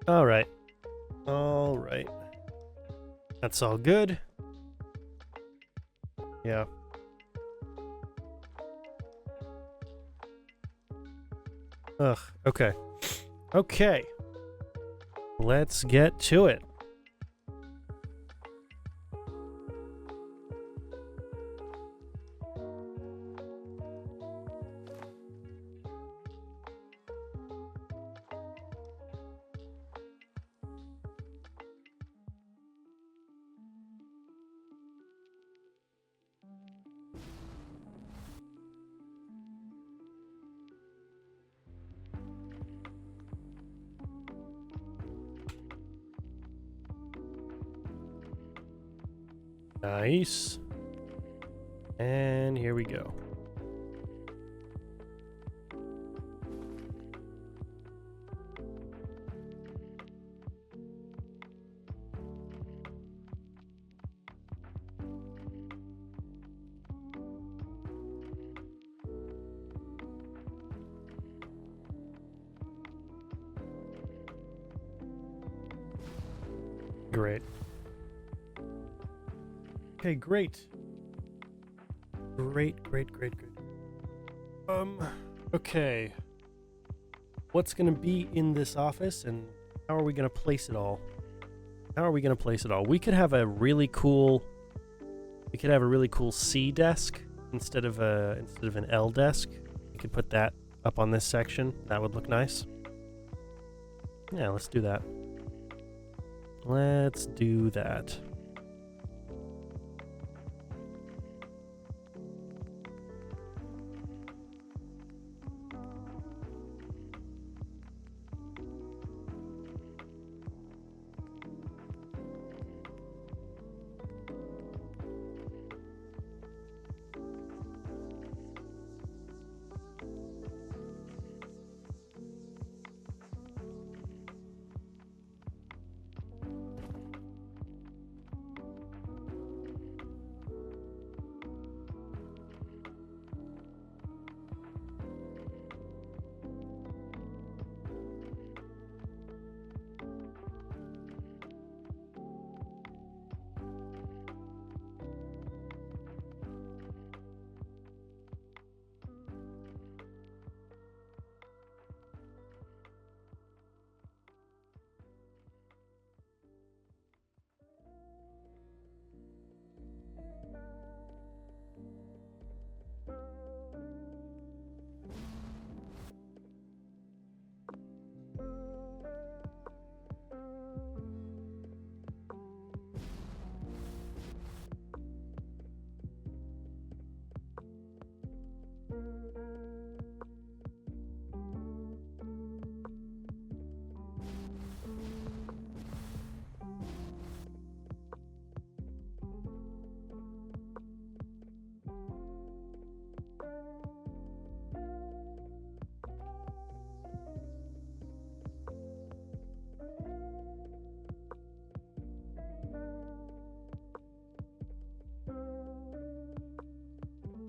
All right. All right. That's all good. Yeah. Ugh, okay. Okay. Let's get to it. Nice. And here we go. Great. Okay, great. Great. Okay. What's gonna be in this office, and how are we gonna place it all? We could have a really cool C desk instead of an L desk. We could put that up on this section. That would look nice. Yeah, let's do that. Let's do that.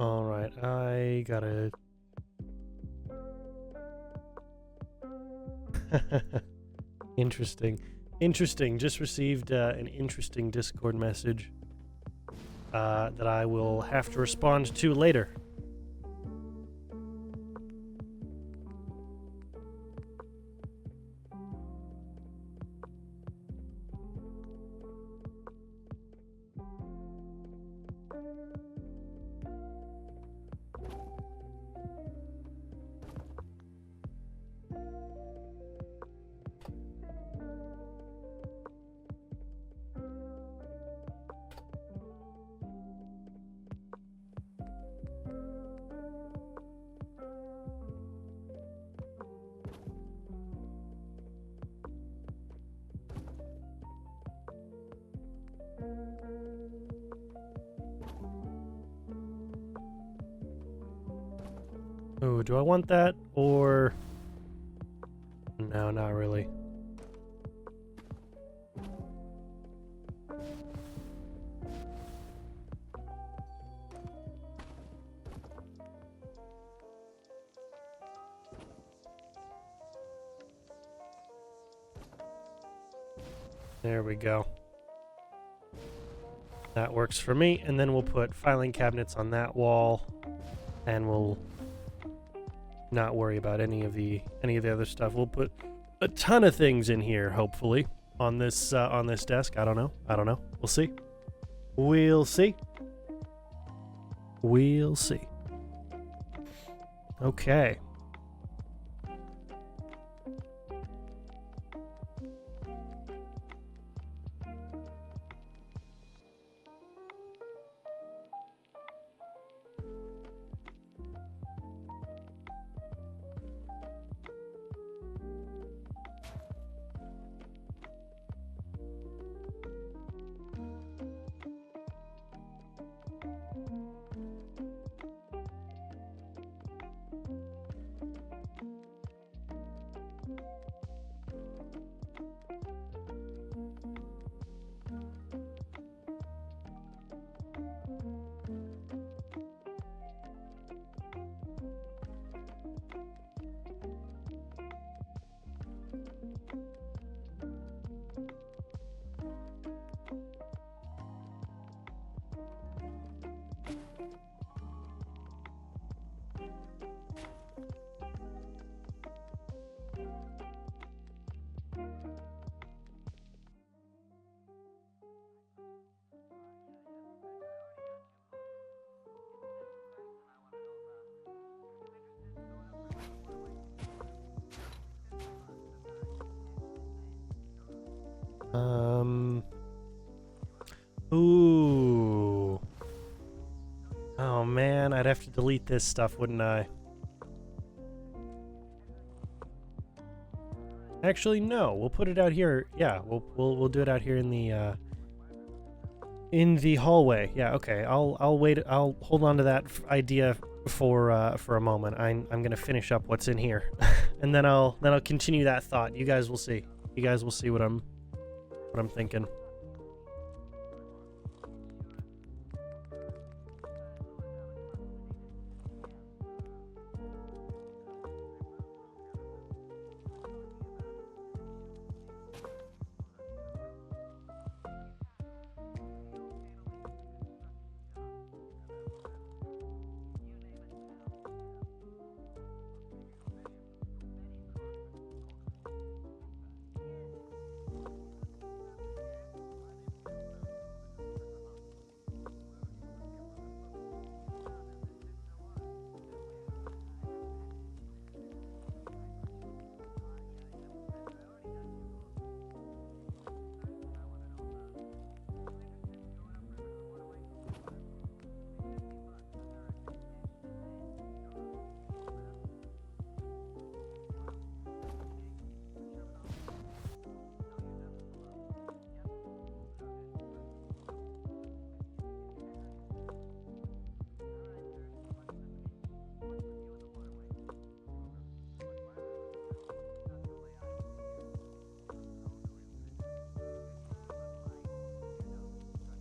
All right, I gotta... Interesting. Just received an interesting Discord message that I will have to respond to later. Oh, do I want that or... No, not really. There we go. That works for me, and then we'll put filing cabinets on that wall, and we'll not worry about any of the other stuff. We'll put a ton of things in here, hopefully, on this desk. I don't know. We'll see. We'll see. We'll see. Okay. Ooh. Oh man, I'd have to delete this stuff, wouldn't I? Actually, no. We'll put it out here. Yeah, we'll do it out here in the hallway. Yeah, okay. I'll wait. I'll hold on to that idea for a moment. I'm gonna finish up what's in here, and then I'll continue that thought. You guys will see. You guys will see what I'm thinking.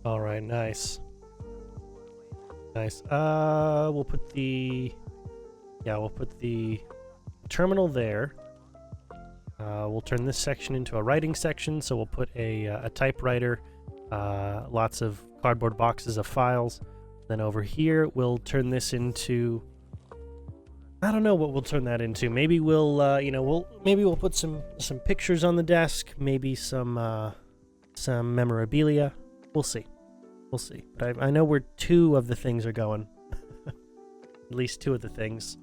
All right, nice. Nice. We'll put the terminal there. We'll turn this section into a writing section, so we'll put a typewriter, lots of cardboard boxes of files. Then over here, we'll turn this into, I don't know what we'll turn that into. Maybe we'll we'll put some pictures on the desk, maybe some memorabilia. We'll see. We'll see. But I know where two of the things are going. At least two of the things.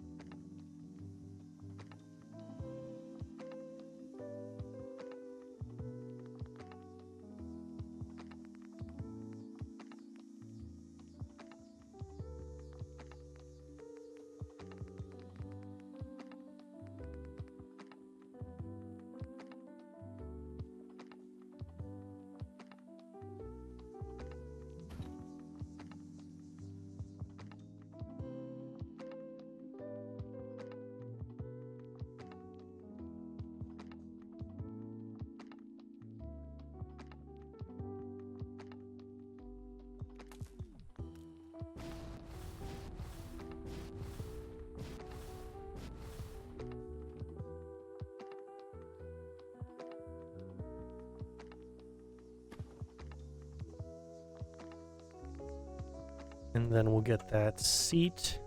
And then we'll get that seat.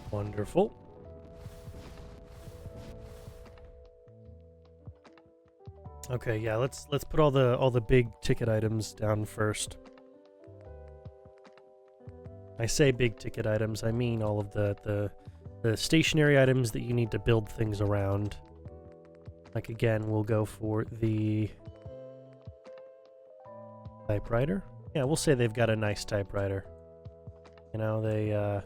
Wonderful. Okay, yeah, let's put all the big ticket items down first. I say big ticket items, I mean all of the stationary items that you need to build things around. Like again, we'll go for the typewriter. Yeah, we'll say they've got a nice typewriter. You know,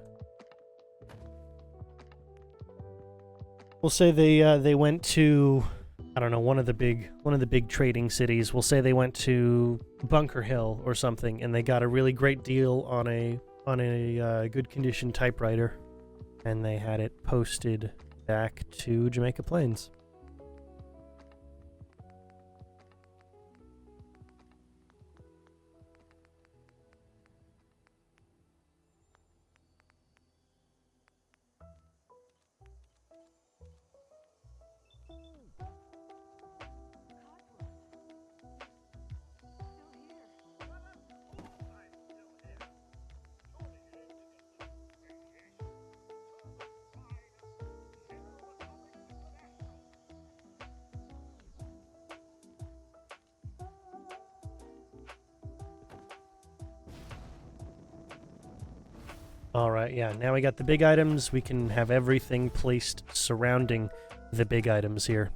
we'll say they went to, I don't know, one of the big trading cities. We'll say they went to Bunker Hill or something, and they got a really great deal on a good condition typewriter, and they had it posted back to Jamaica Plains. Alright, yeah, now we got the big items. We can have everything placed surrounding the big items here.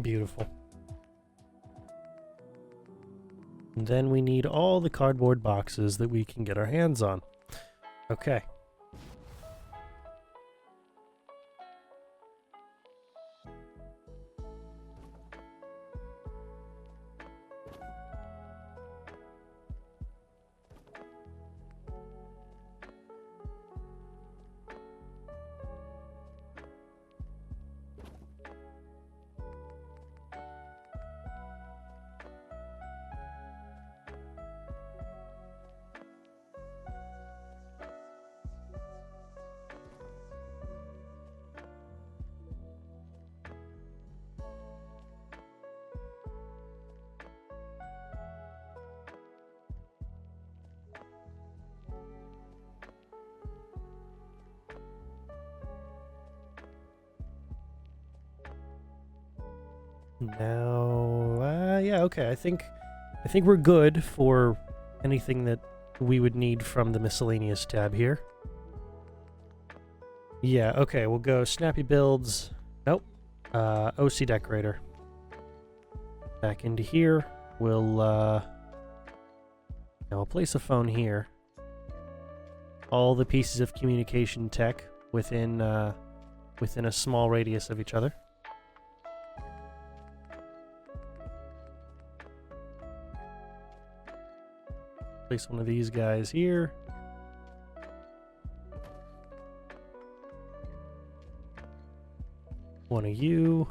Beautiful. And then we need all the cardboard boxes that we can get our hands on. Okay. Now, yeah, okay. I think we're good for anything that we would need from the miscellaneous tab here. Yeah, okay. We'll go Snappy Builds. Nope. OC Decorator. Back into here. We'll place a phone here. All the pieces of communication tech within a small radius of each other. Place one of these guys here. One of you.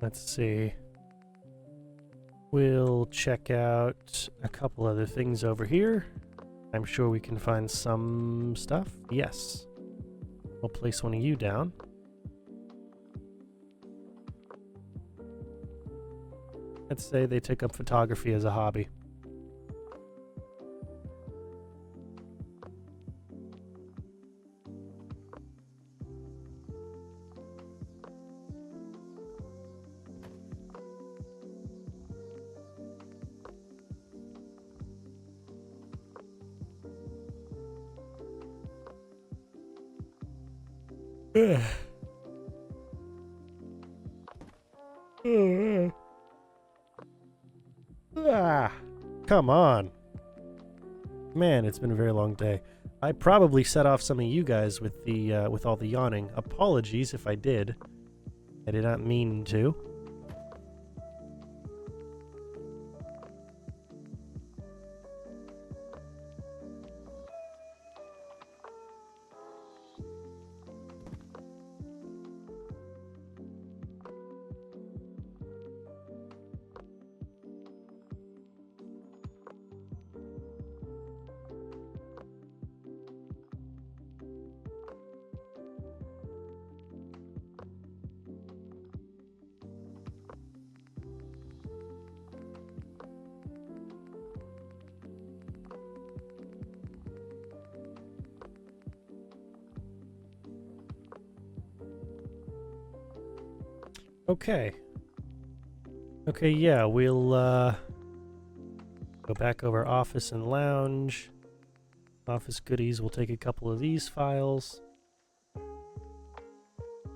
Let's see. We'll check out a couple other things over here. I'm sure we can find some stuff. Yes. We'll place one of you down. Let's say they took up photography as a hobby. Come on. Man, it's been a very long day. I probably set off some of you guys with the with all the yawning. Apologies if I did. I did not mean to. Okay. Okay, yeah, we'll go back over office and lounge. Office goodies, we'll take a couple of these files.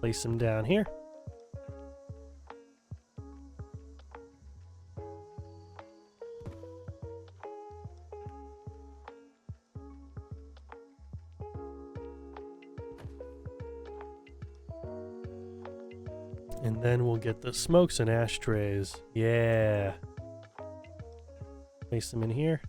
Place them down here. And then we'll get the smokes and ashtrays. Yeah. Place them in here.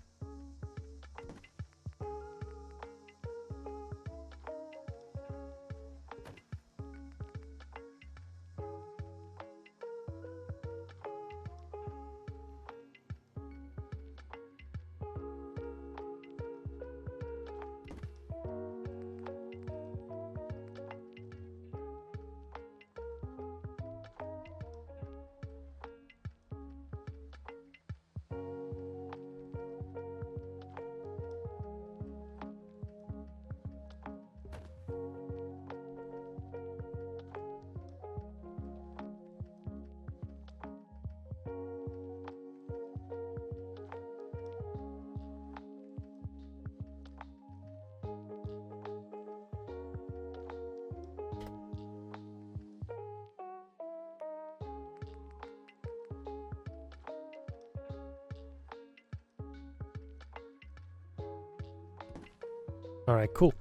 All right, cool.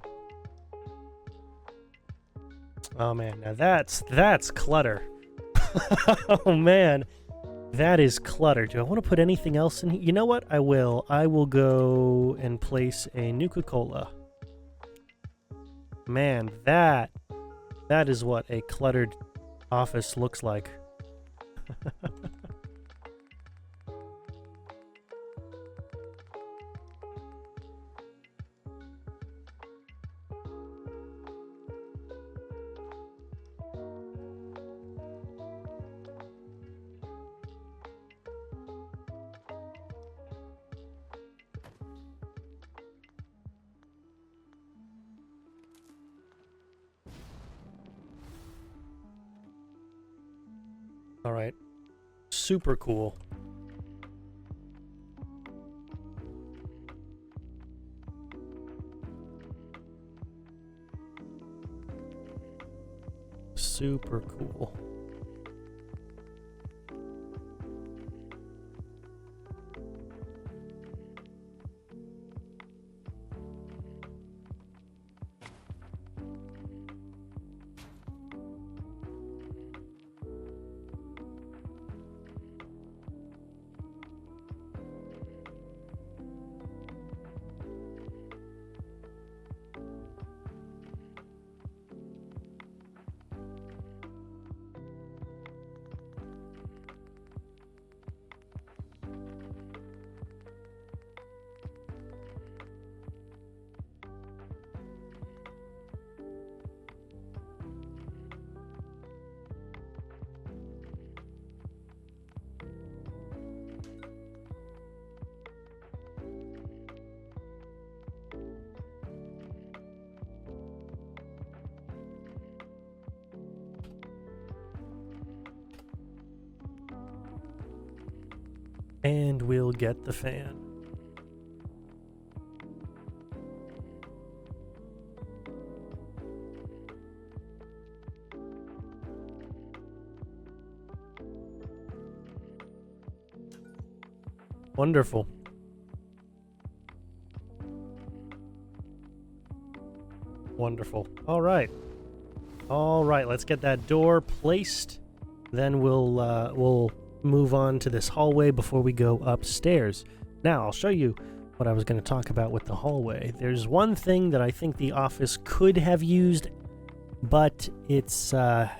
Oh man, now that's clutter. Oh man, that is clutter. Do I want to put anything else in here? You know what? I will. I will go and place a Nuka-Cola. Man, that is what a cluttered office looks like. All right. Super cool. Super cool. And we'll get the fan. Wonderful. Wonderful. All right. All right, let's get that door placed. Then we'll move on to this hallway before we go upstairs. Now, I'll show you what I was going to talk about with the hallway. There's one thing that I think the office could have used, but it's got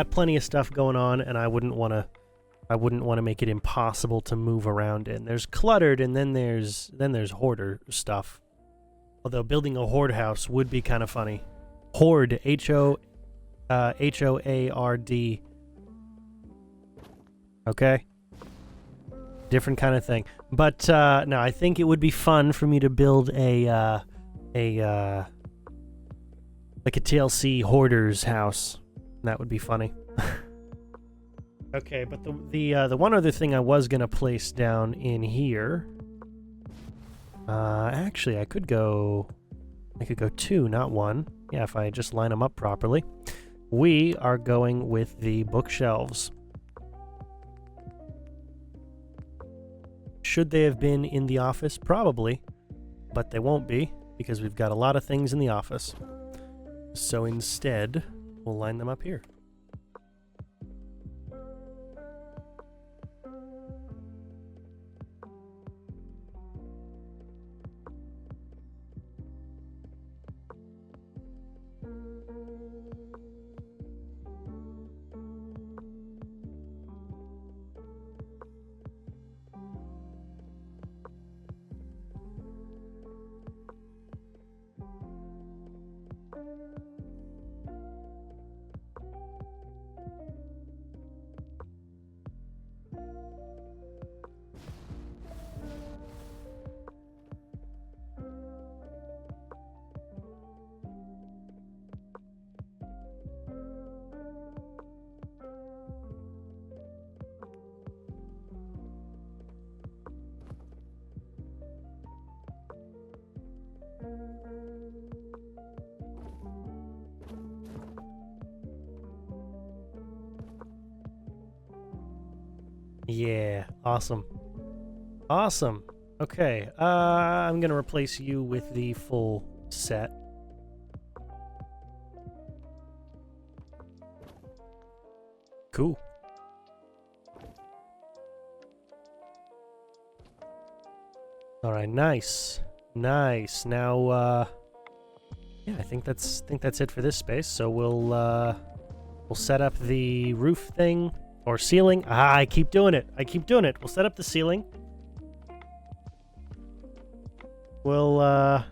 plenty of stuff going on, and I wouldn't want to make it impossible to move around in. There's cluttered, and then there's hoarder stuff. Although building a hoard house would be kind of funny. Hoard, H-O-A-R-D. Okay? Different kind of thing. But, no, I think it would be fun for me to build like a TLC hoarder's house. That would be funny. Okay, but the one other thing I was gonna place down in here. Actually, I could go 2, not 1. Yeah, if I just line them up properly. We are going with the bookshelves. Should they have been in the office? Probably, but they won't be because we've got a lot of things in the office. So instead, we'll line them up here. Yeah, awesome. Awesome. Okay, I'm gonna replace you with the full set. Cool. All right, nice. Nice. Now, yeah, I think that's it for this space. So we'll set up the roof thing. Or ceiling. Ah, I keep doing it. We'll set up the ceiling. We'll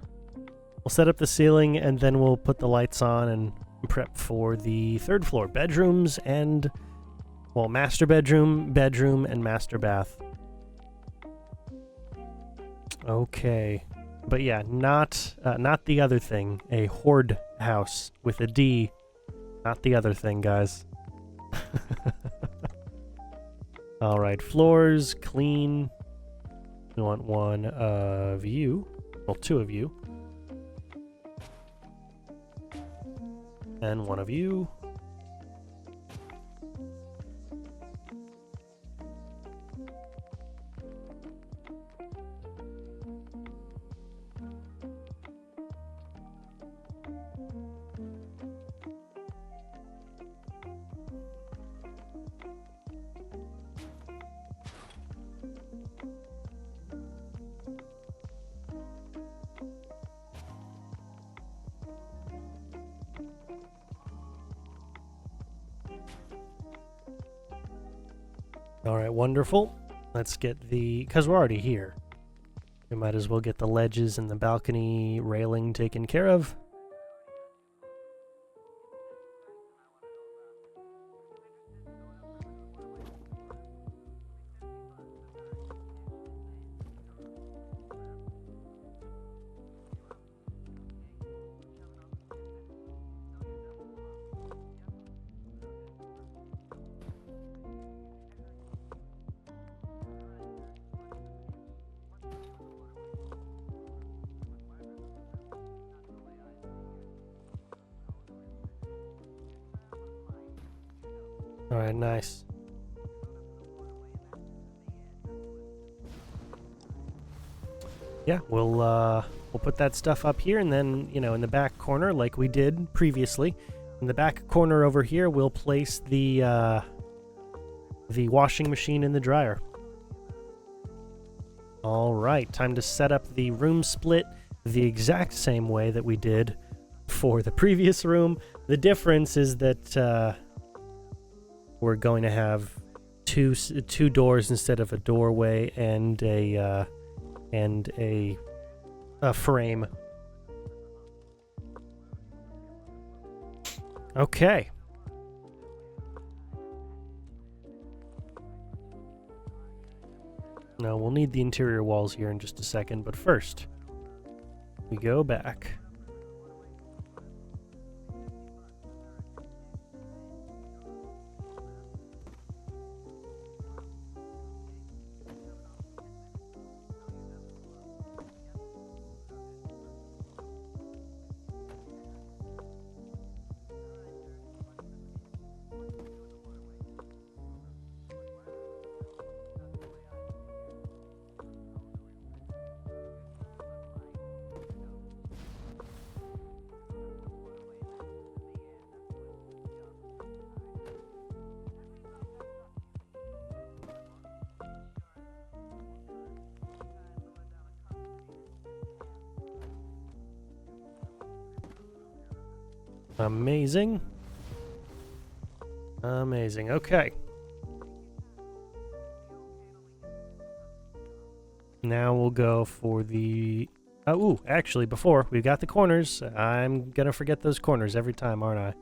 set up the ceiling, and then we'll put the lights on and prep for the 3rd floor. Bedrooms and, well, master bedroom, and master bath. Okay. But yeah, not the other thing. A hoard house with a D. Not the other thing, guys. All right, floors, clean. We want 1 of you. Well, 2 of you. And 1 of you. All right, wonderful. Let's get because we're already here. We might as well get the ledges and the balcony railing taken care of. All right, nice. Yeah, we'll put that stuff up here, and then, you know, in the back corner, like we did previously, in the back corner over here, we'll place the washing machine and the dryer. All right, time to set up the room split the exact same way that we did for the previous room. The difference is that we're going to have two doors instead of a doorway and a frame. Okay. Now we'll need the interior walls here in just a second, but first we go back. Amazing. Amazing. Okay. Now we'll go for the... ooh, actually, before we've got the corners, I'm gonna forget those corners every time, aren't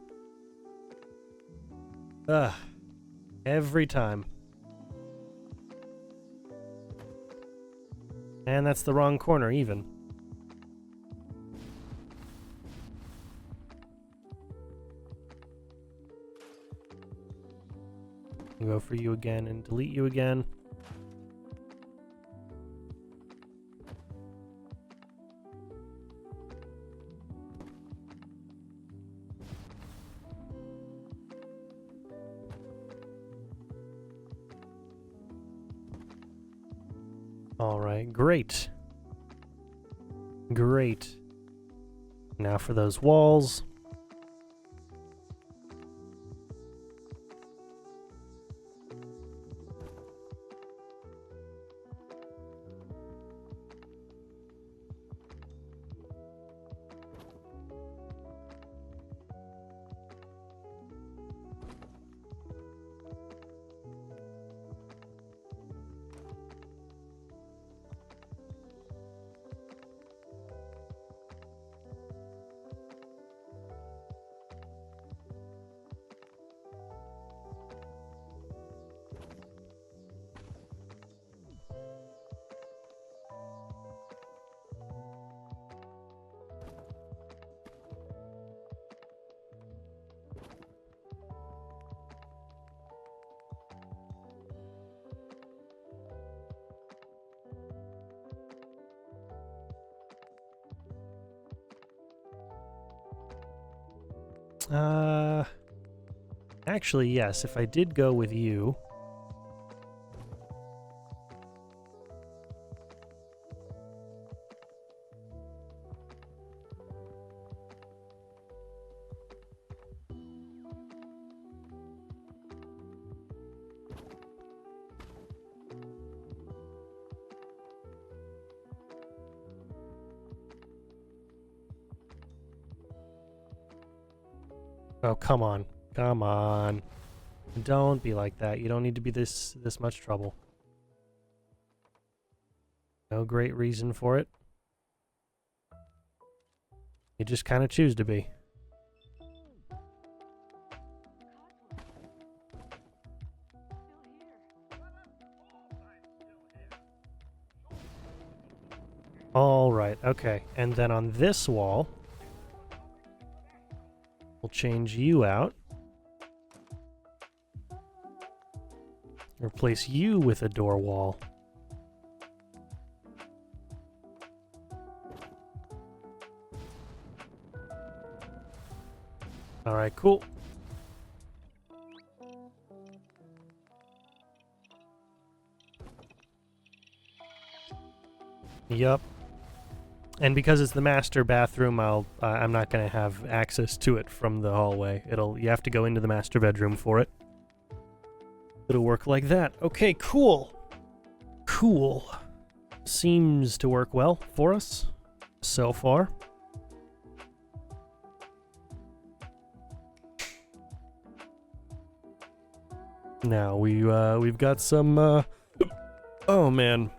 I? Ugh. Every time. And that's the wrong corner, even. Go for you again and delete you again. All right, great. Great. Now for those walls. Actually, yes, if I did go with you... Oh, come on. Come on. Don't be like that. You don't need to be this much trouble. No great reason for it. You just kind of choose to be. All right, okay. And then on this wall, we'll change you out. Replace you with a door wall. All right, cool. Yup. And because it's the master bathroom, I'm not gonna have access to it from the hallway. You have to go into the master bedroom for it. It'll work like that. Okay, cool. Cool. Seems to work well for us so far. Now we've got some oh man,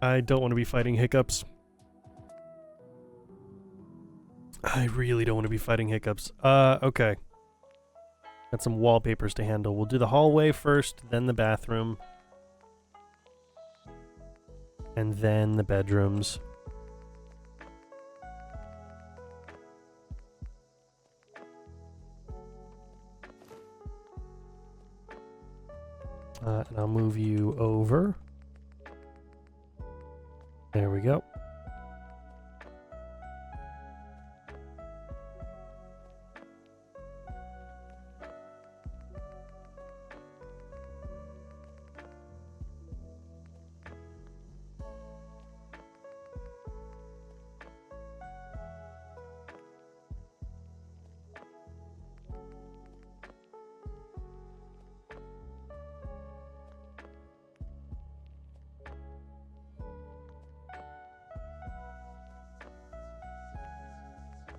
I don't want to be fighting hiccups. I really don't want to be fighting hiccups. Okay. Got some wallpapers to handle. We'll do the hallway first, then the bathroom, and then the bedrooms. And I'll move you over. There we go.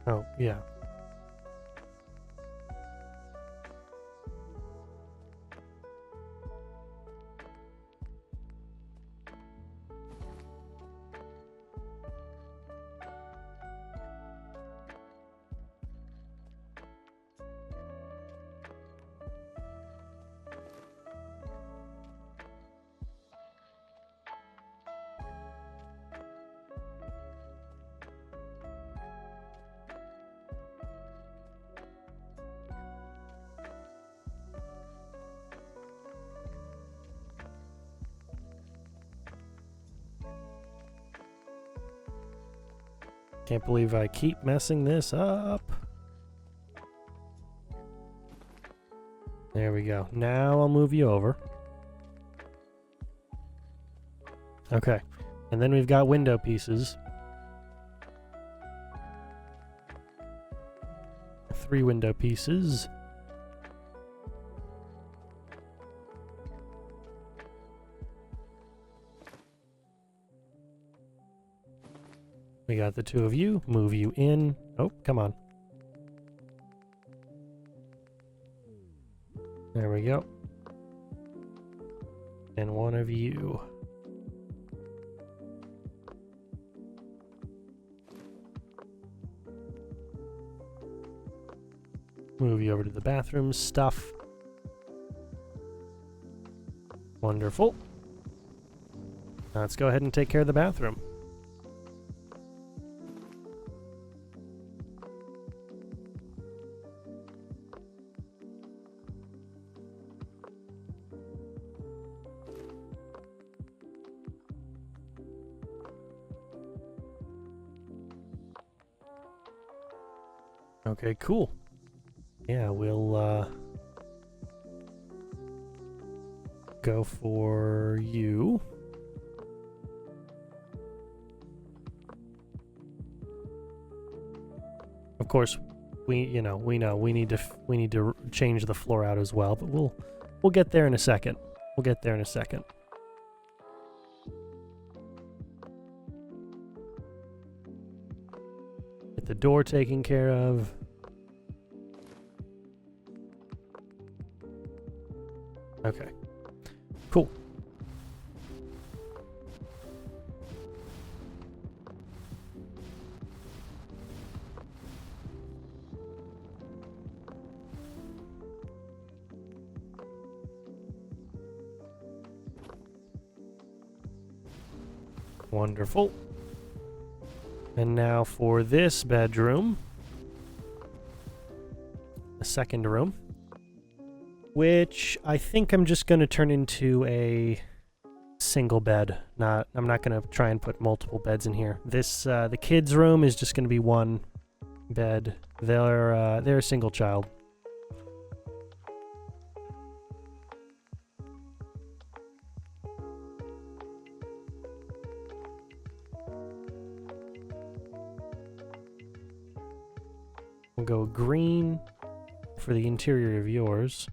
Oh, yeah. Can't believe I keep messing this up. There we go. Now I'll move you over. Okay. And then we've got window pieces. 3 window pieces. We got the 2 of you. Move you in. Oh, come on. There we go. And 1 of you. Move you over to the bathroom stuff. Wonderful. Now let's go ahead and take care of the bathroom. Okay, cool. Yeah, we'll go for you. Of course, we know we need to change the floor out as well, but we'll get there in a second. We'll get there in a second. Get the door taken care of. Okay, cool. Wonderful. And now for this bedroom, the second room, which I think I'm just going to turn into a single bed. I'm not going to try and put multiple beds in here. This the kids' room is just going to be 1 bed. They're a single child. We'll go green for the interior of yours.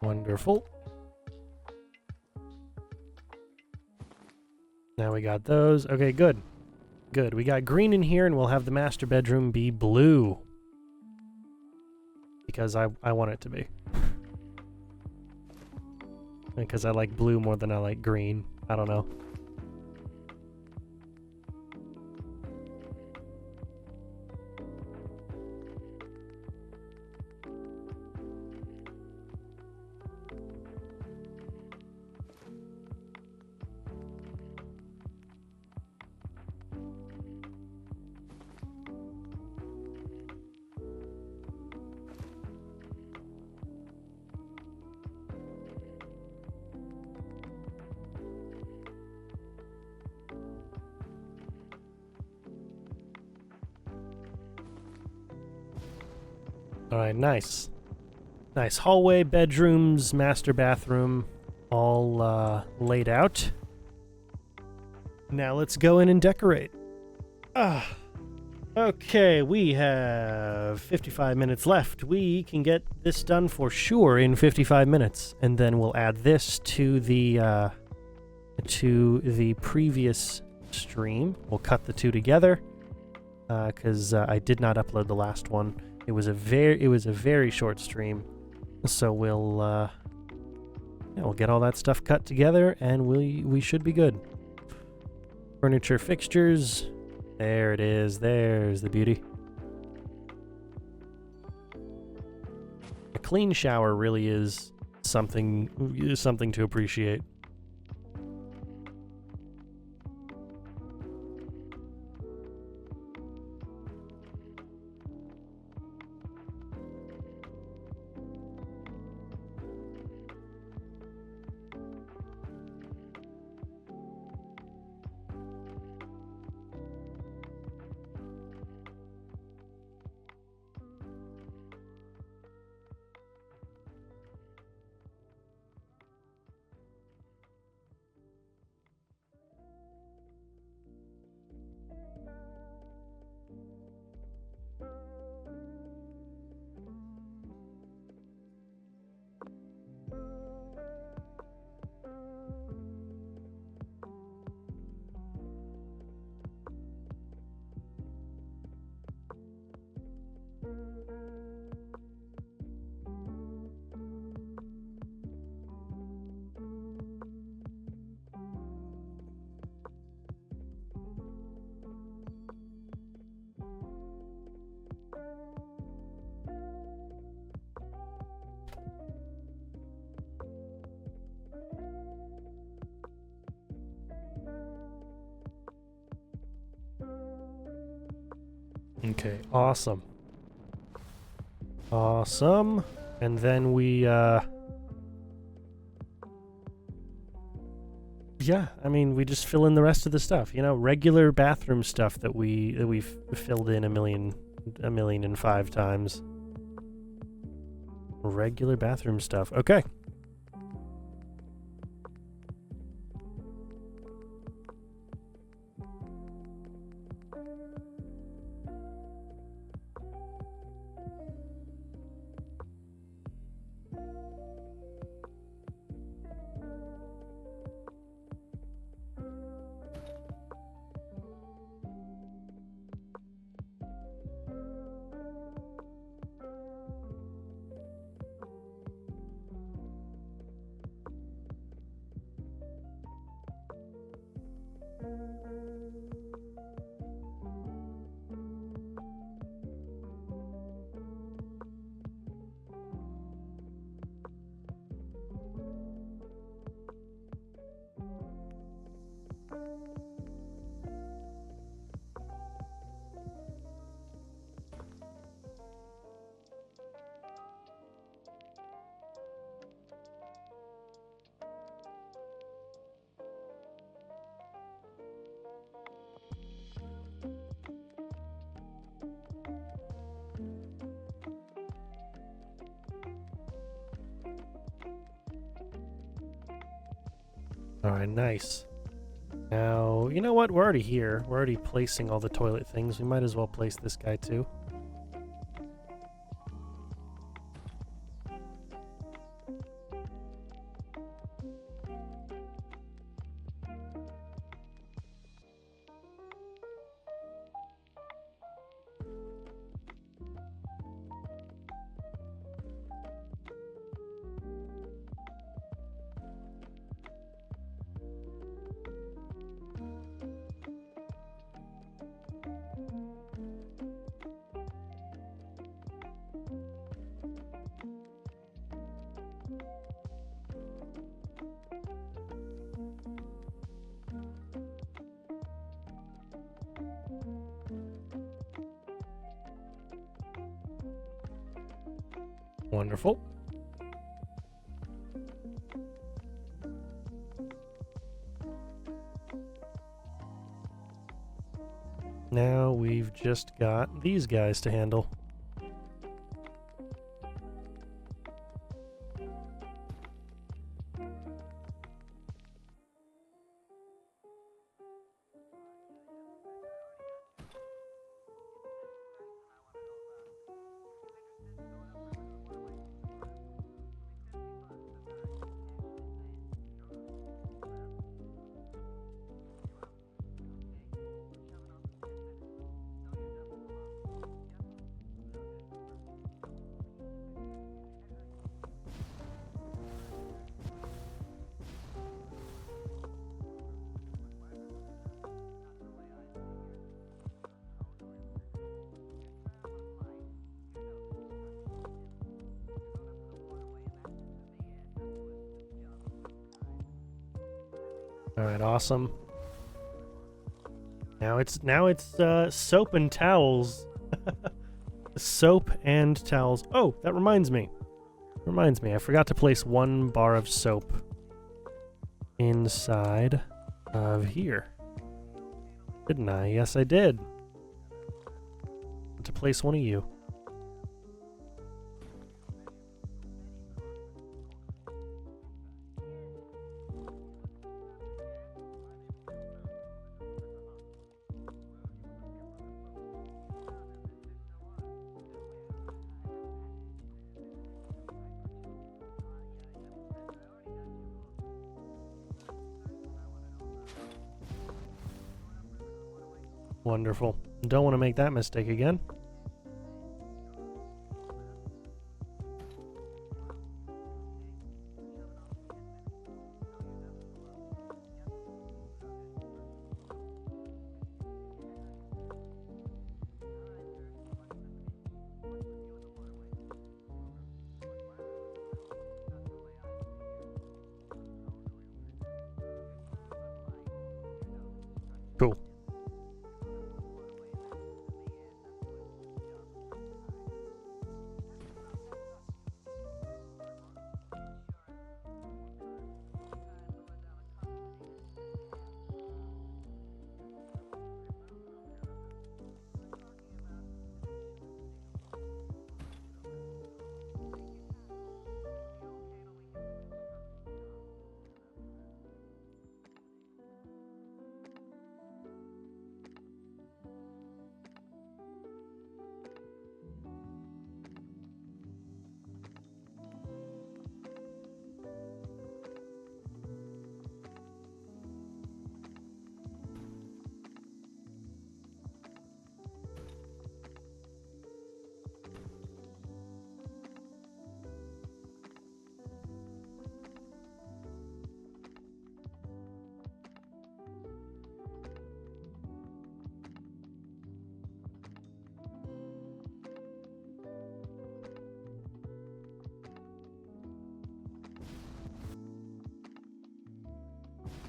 Wonderful. Now we got those. Okay, good. Good. We got green in here, and we'll have the master bedroom be blue. Because I want it to be. Because I like blue more than I like green. I don't know. Alright, nice. Nice hallway, bedrooms, master bathroom, all laid out. Now let's go in and decorate. Okay, we have 55 minutes left. We can get this done for sure in 55 minutes. And then we'll add this to the previous stream. We'll cut the two together because I did not upload the last one. It was a very short stream, so we'll get all that stuff cut together, and we should be good. Furniture fixtures, there it is. There's the beauty. A clean shower really is something to appreciate. Okay, awesome. Awesome. And then we, yeah, I mean, we just fill in the rest of the stuff, you know, regular bathroom stuff that we've filled in a million and 5 times. Regular bathroom stuff. Okay. All right, nice. Now, you know what? We're already here. We're already placing all the toilet things. We might as well place this guy too. Wonderful. Now we've just got these guys to handle. All right, awesome. Now it's soap and towels. Soap and towels. Oh, that reminds me. I forgot to place 1 bar of soap inside of here. Didn't I? Yes, I did. To place 1 of you. Wonderful. Don't want to make that mistake again. Cool.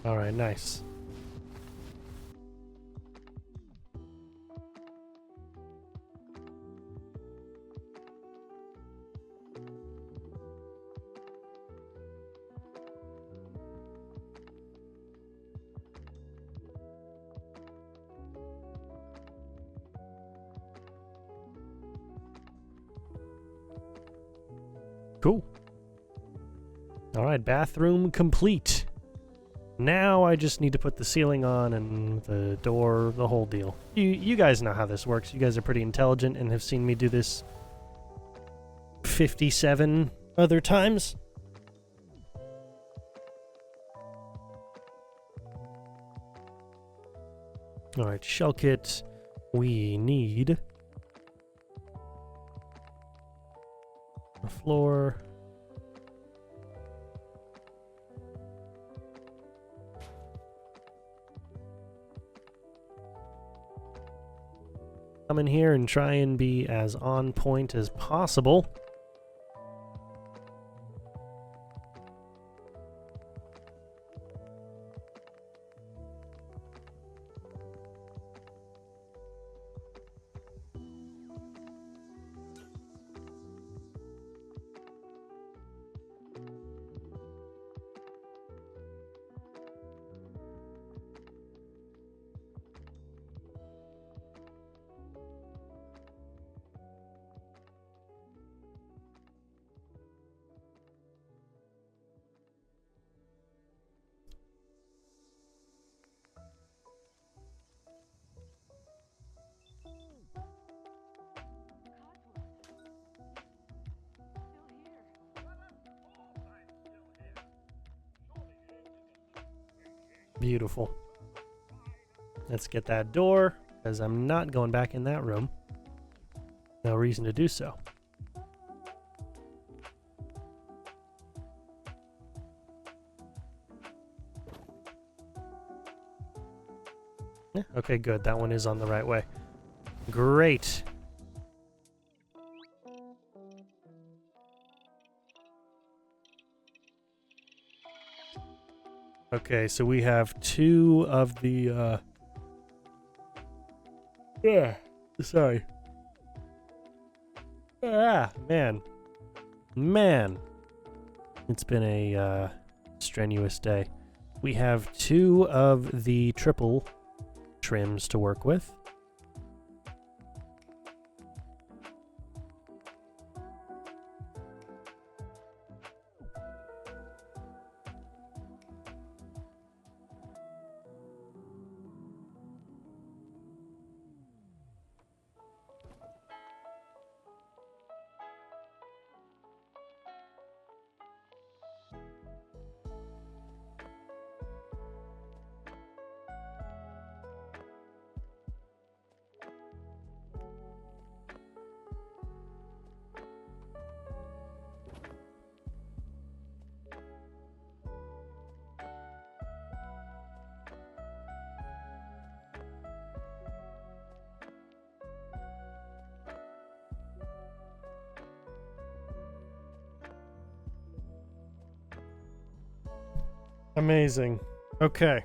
All right, nice. Cool. All right, bathroom complete. Now I just need to put the ceiling on and the door, the whole deal. You guys know how this works. You guys are pretty intelligent and have seen me do this 57 other times. All right, shell kit. We need a floor. Come in here and try and be as on point as possible. Beautiful. Let's get that door, because I'm not going back in that room. No reason to do so. Yeah, okay, good. That one is on the right way. Great. Okay, so we have two of the, yeah, sorry. Ah, man. Man. It's been a, strenuous day. We have two of the triple trims to work with. Amazing. Okay.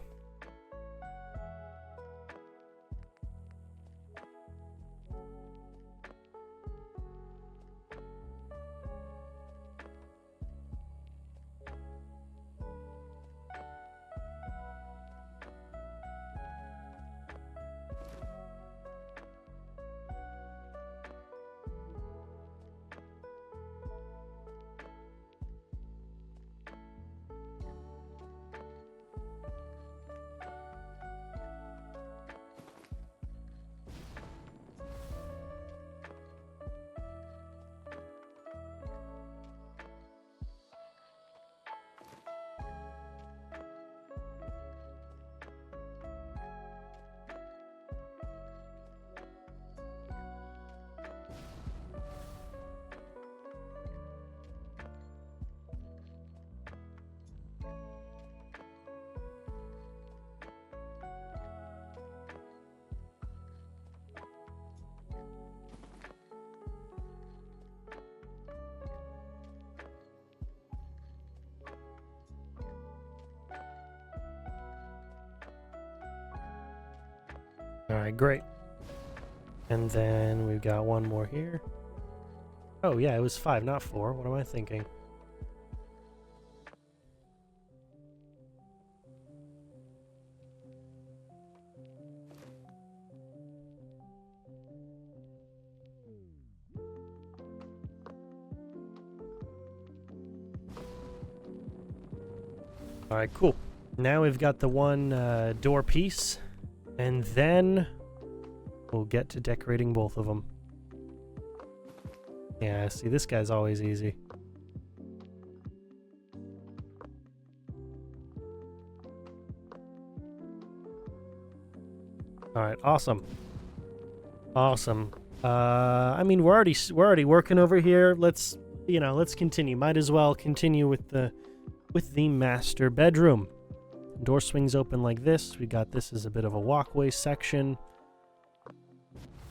Alright, great. And then we've got one more here. Oh yeah, it was 5, not 4. What am I thinking? Alright, cool. Now we've got the one door piece, and then we'll get to decorating both of them. Yeah, see, this guy's always easy. Alright, awesome. Awesome. I mean, we're already working over here. Let's continue. Might as well continue with the master bedroom. Door swings open like this. We got this as a bit of a walkway section.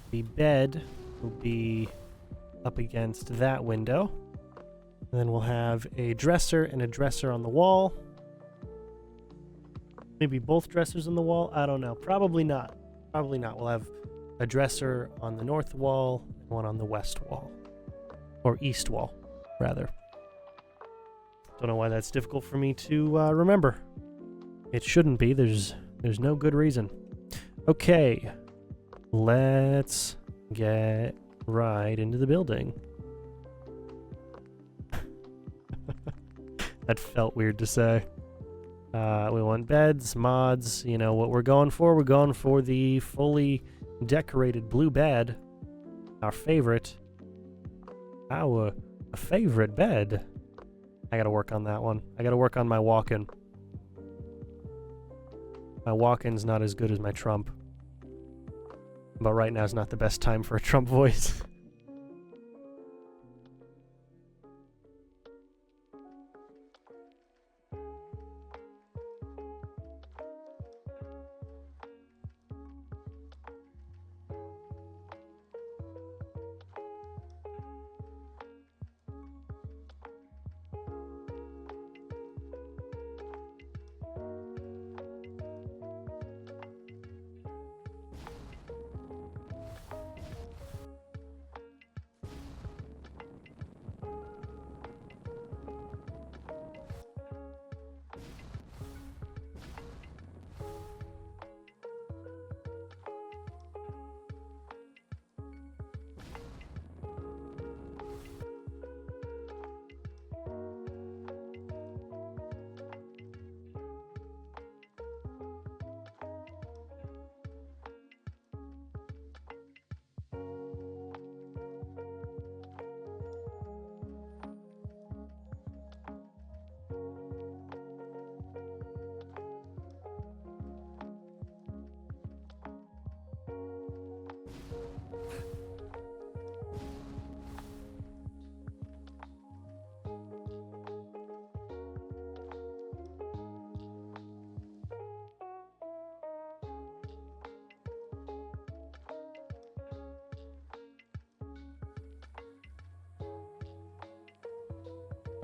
The bed will be up against that window. And then we'll have a dresser and a dresser on the wall. Maybe both dressers on the wall? I don't know. Probably not. Probably not. We'll have a dresser on the north wall and one on the west wall. Or east wall, rather. Don't know why that's difficult for me to remember. It shouldn't be. There's no good reason. Okay. Let's get right into the building. That felt weird to say. We want beds, mods. You know what we're going for? We're going for the fully decorated blue bed. Our favorite. Our favorite bed. I gotta work on that one. I gotta work on my walk-in. My walk-in's not as good as my Trump. But right now is not the best time for a Trump voice.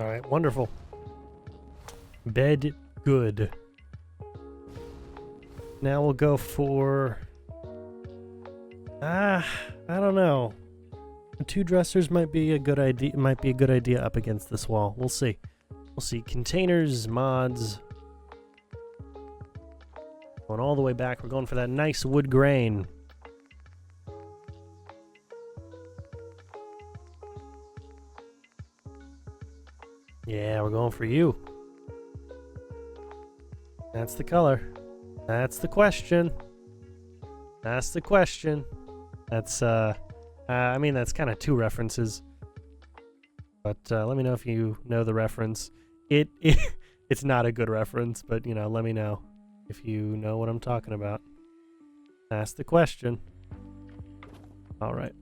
All right, wonderful. Bed good. Now we'll go for... I don't know. 2 dressers might be a good idea. Might be a good idea up against this wall. We'll see. We'll see. Containers, mods. Going all the way back. We're going for that nice wood grain. Yeah, we're going for you. That's the color. That's the question. That's the question. That's, I mean, that's kind of 2 references. But let me know if you know the reference. It's not a good reference, but, you know, let me know if you know what I'm talking about. That's the question. All right.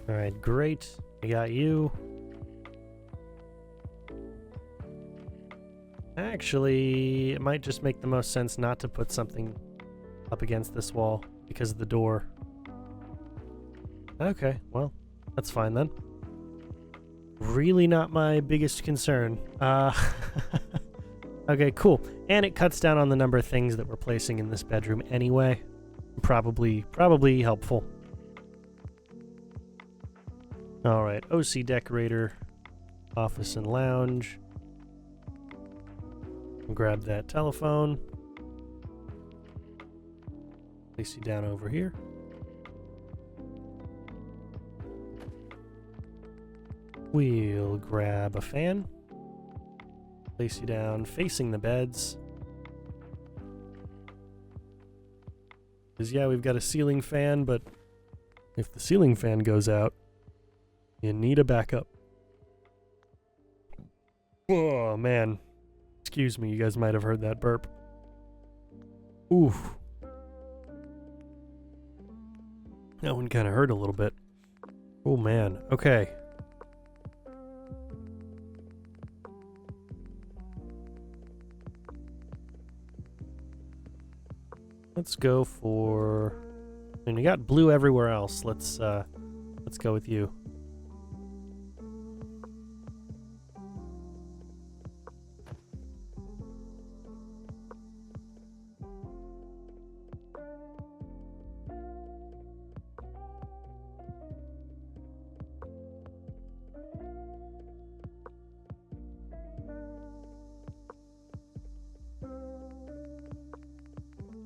Alright, great. I got you. Actually, it might just make the most sense not to put something up against this wall because of the door. Okay, well, that's fine then. Really not my biggest concern. Okay, cool. And it cuts down on the number of things that we're placing in this bedroom anyway. Probably helpful. Alright, OC Decorator, office and lounge. Grab that telephone. Place you down over here. We'll grab a fan. Place you down facing the beds. Because yeah, we've got a ceiling fan, but if the ceiling fan goes out, you need a backup. Oh man. Excuse me, you guys might have heard that burp. Oof. That one kind of hurt a little bit. Oh man, okay. Let's go for... I mean, we got blue everywhere else. Let's go with you.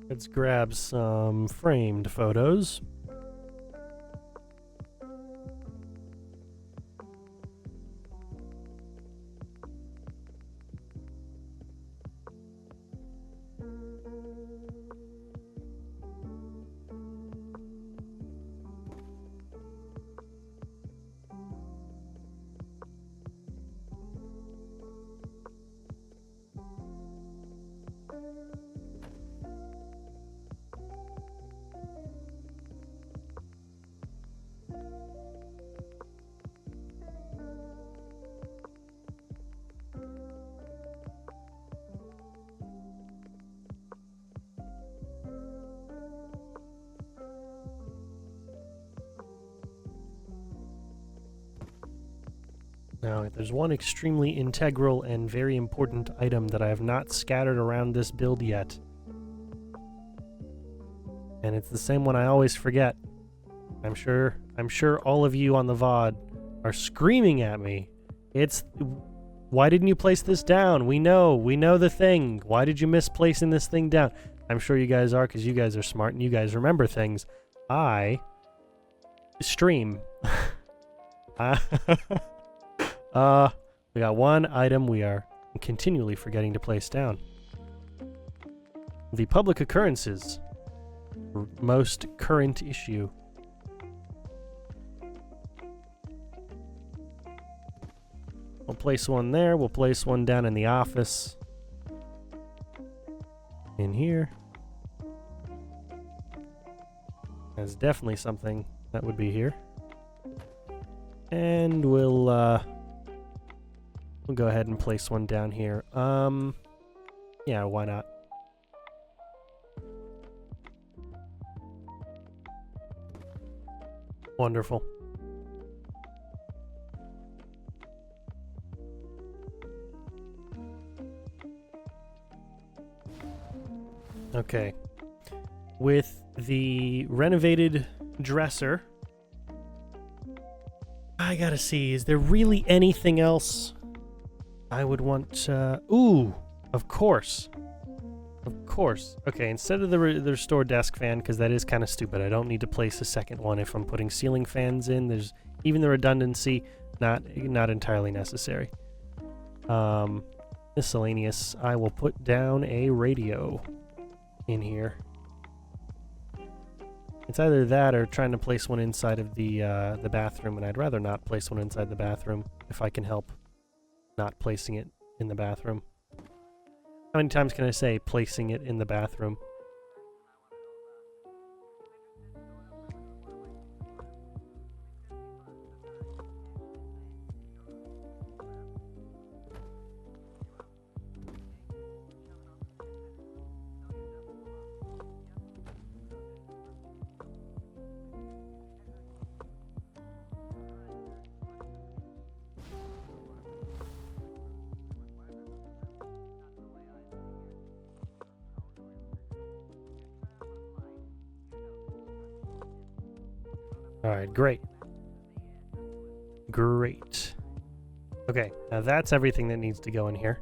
Let's grab some framed photos. Now, there's one extremely integral and very important item that I have not scattered around this build yet. And it's the same one I always forget. I'm sure all of you on the VOD are screaming at me. It's, why didn't you place this down? We know the thing. Why did you miss placing this thing down? I'm sure you guys are, because you guys are smart and you guys remember things. I stream. We got one item we are continually forgetting to place down. The public occurrences. Most current issue. We'll place one there. We'll place one down in the office. In here. That's definitely something that would be here. And we'll go ahead and place one down here. Yeah, why not? Wonderful. Okay. With the renovated dresser, I gotta see, is there really anything else I would want? Ooh, of course. Of course. Okay, instead of the restore desk fan, because that is kind of stupid, I don't need to place a second one if I'm putting ceiling fans in. There's even the redundancy, not entirely necessary. Miscellaneous, I will put down a radio in here. It's either that or trying to place one inside of the bathroom, and I'd rather not place one inside the bathroom if I can help not placing it in the bathroom. How many times can I say placing it in the bathroom? All right, great. Great. Okay, now that's everything that needs to go in here.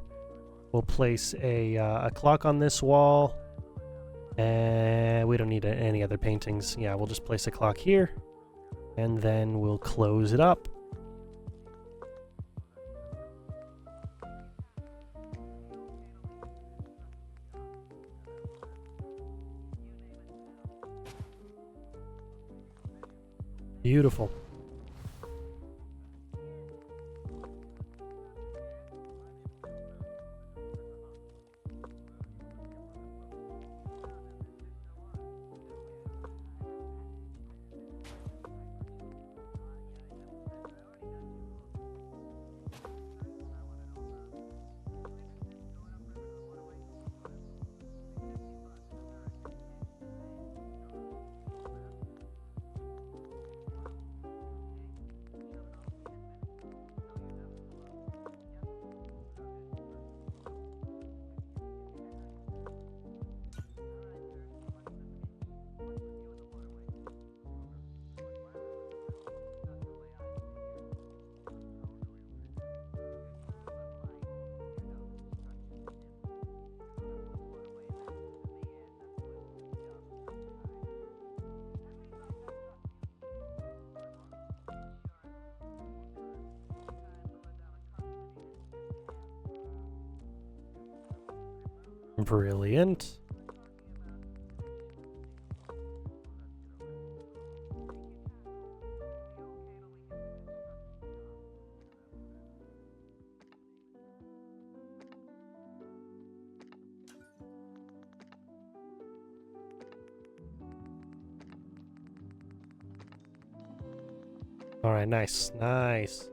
We'll place a clock on this wall. And we don't need any other paintings. Yeah, we'll just place a clock here. And then we'll close it up. Beautiful. Brilliant. All right, nice, nice.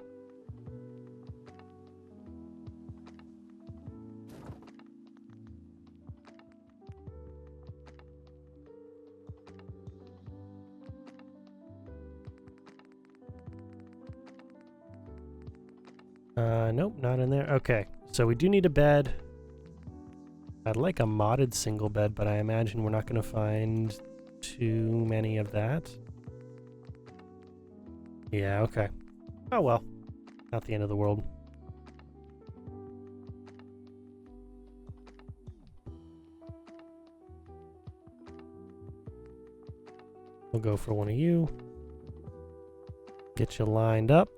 Nope, not in there. Okay, so we do need a bed. I'd like a modded single bed, but I imagine we're not going to find too many of that. Yeah, okay. Oh well, not the end of the world. We'll go for one of you. Get you lined up.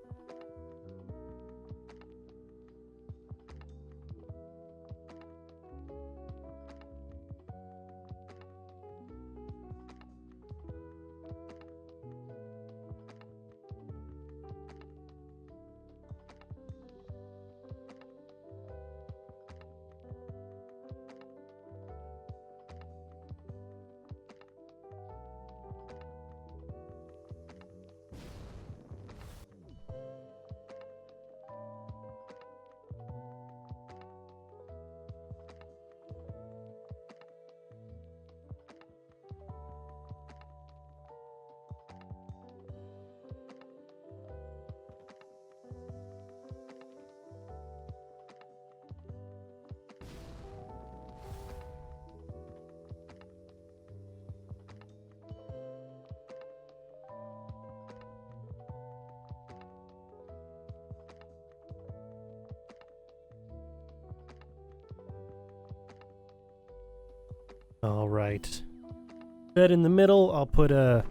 All right. Bed in the middle. I'll put a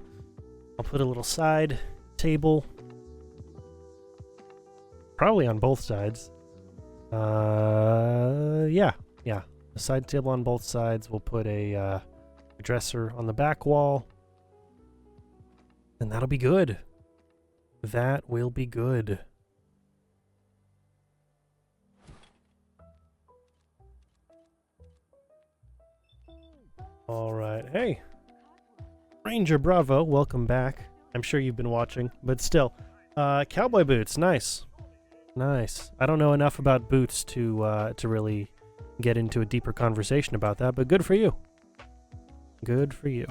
little side table. Probably on both sides. Yeah. A side table on both sides. We'll put a dresser on the back wall. And that'll be good. That will be good. All right. Hey, Ranger Bravo, welcome back. I'm sure you've been watching, but still. Cowboy boots, nice. Nice. I don't know enough about boots to really get into a deeper conversation about that, but good for you. Good for you.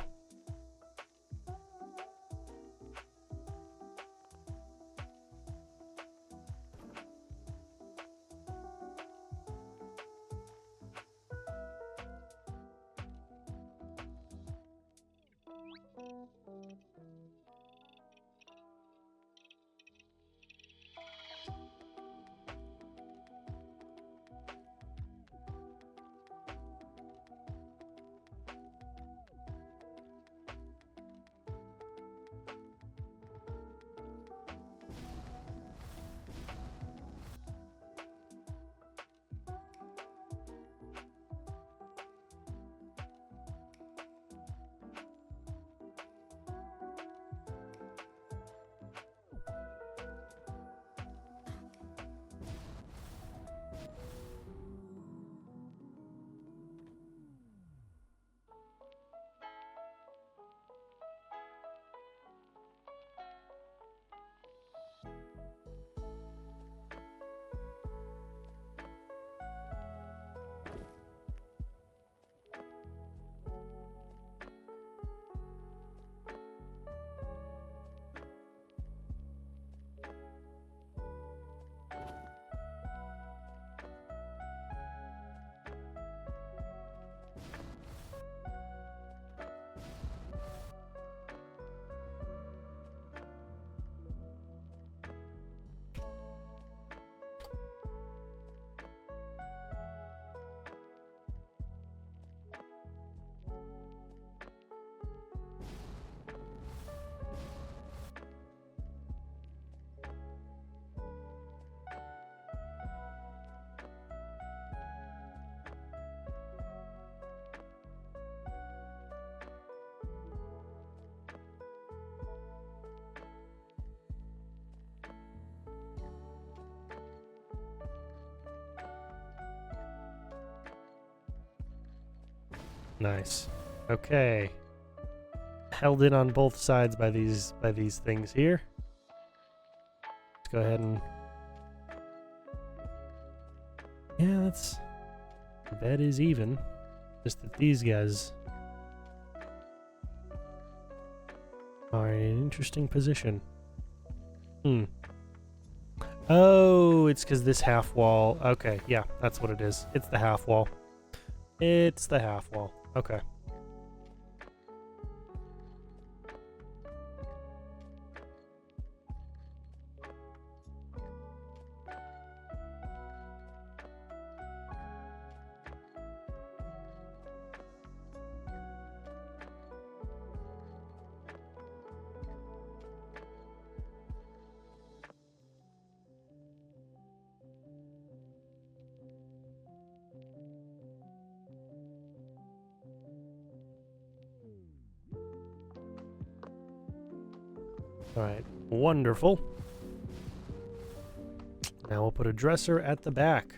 Nice. Okay. Held in on both sides by these things here. Let's go ahead and yeah, that's the bed is even. Just that these guys are in an interesting position. Oh, it's because this half wall. Okay, yeah, that's what it is. It's the half wall. It's the half wall. Okay. Alright, wonderful. Now we'll put a dresser at the back.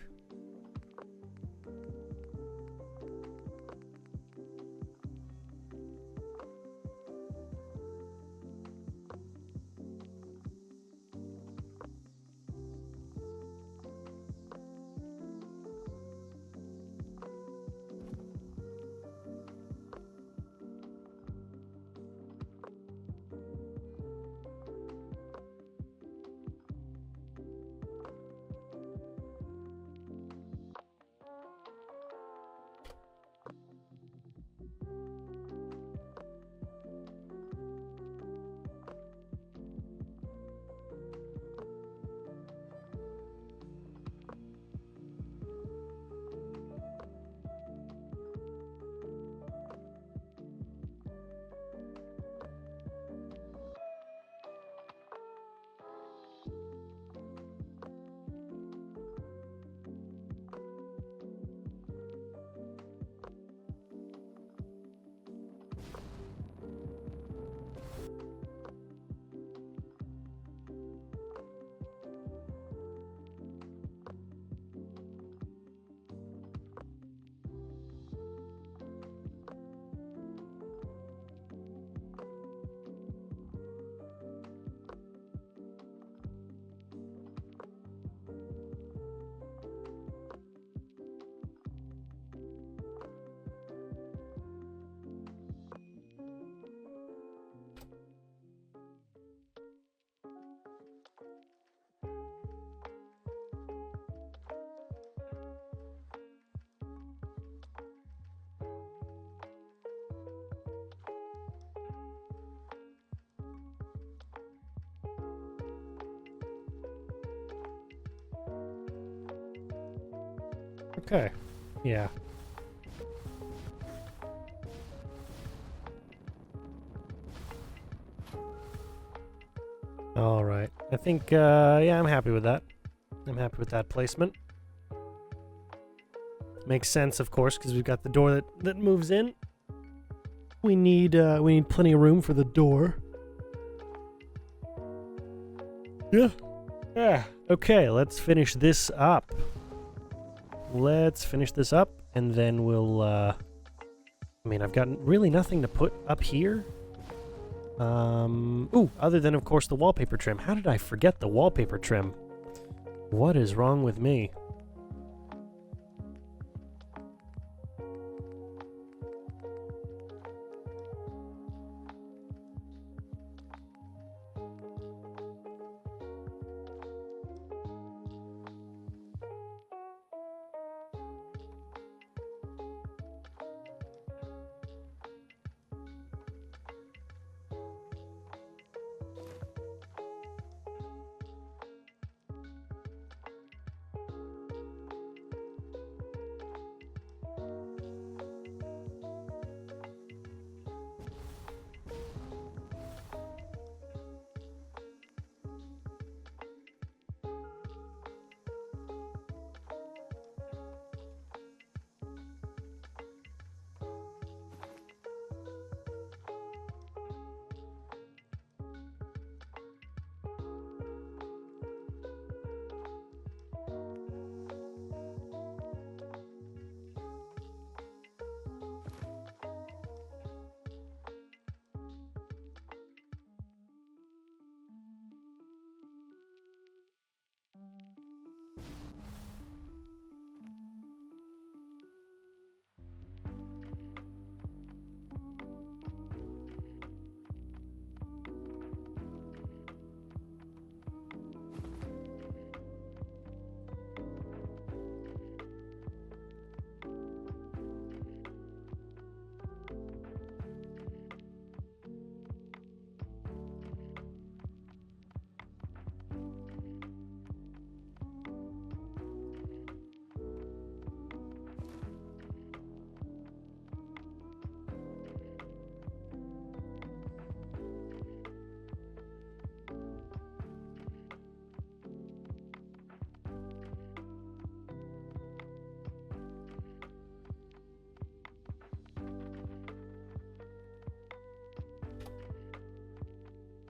Okay. Yeah. All right. I think, yeah, I'm happy with that. I'm happy with that placement. Makes sense, of course, because we've got the door that moves in. We need plenty of room for the door. Yeah. Yeah. Okay, let's finish this up. Let's finish this up, and then we'll, I mean, I've got really nothing to put up here. Ooh, other than, of course, the wallpaper trim. How did I forget the wallpaper trim? What is wrong with me?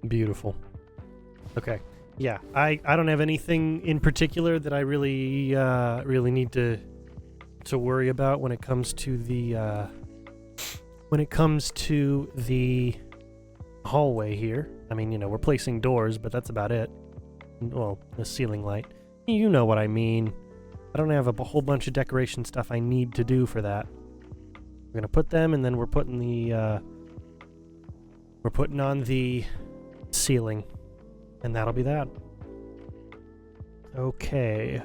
Beautiful. Okay. Yeah, I don't have anything in particular that I really really need to worry about when it comes to the hallway here. I mean, you know, we're placing doors, but that's about it. Well, the ceiling light. You know what I mean. I don't have a whole bunch of decoration stuff I need to do for that. We're gonna put them, and then we're putting on the ceiling, and that'll be that. Okay.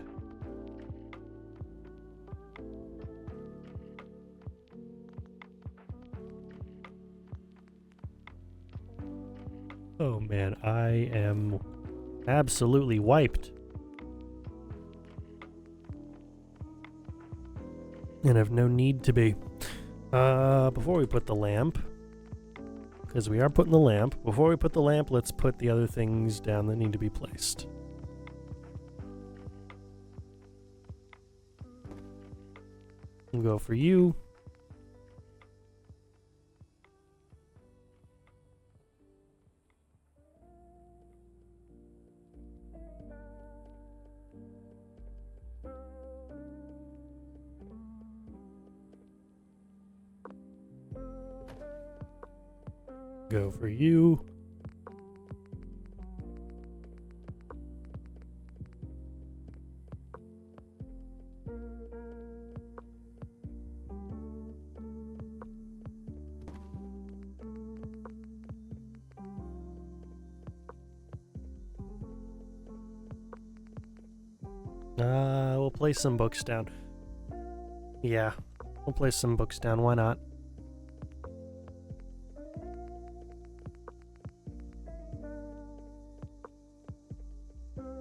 Oh man, I am absolutely wiped. And have no need to be. Before we put the lamp, because we are putting the lamp, before we put the lamp, let's put the other things down that need to be placed. We'll go for you. Go for you. We'll place some books down. Yeah, we'll place some books down. Why not?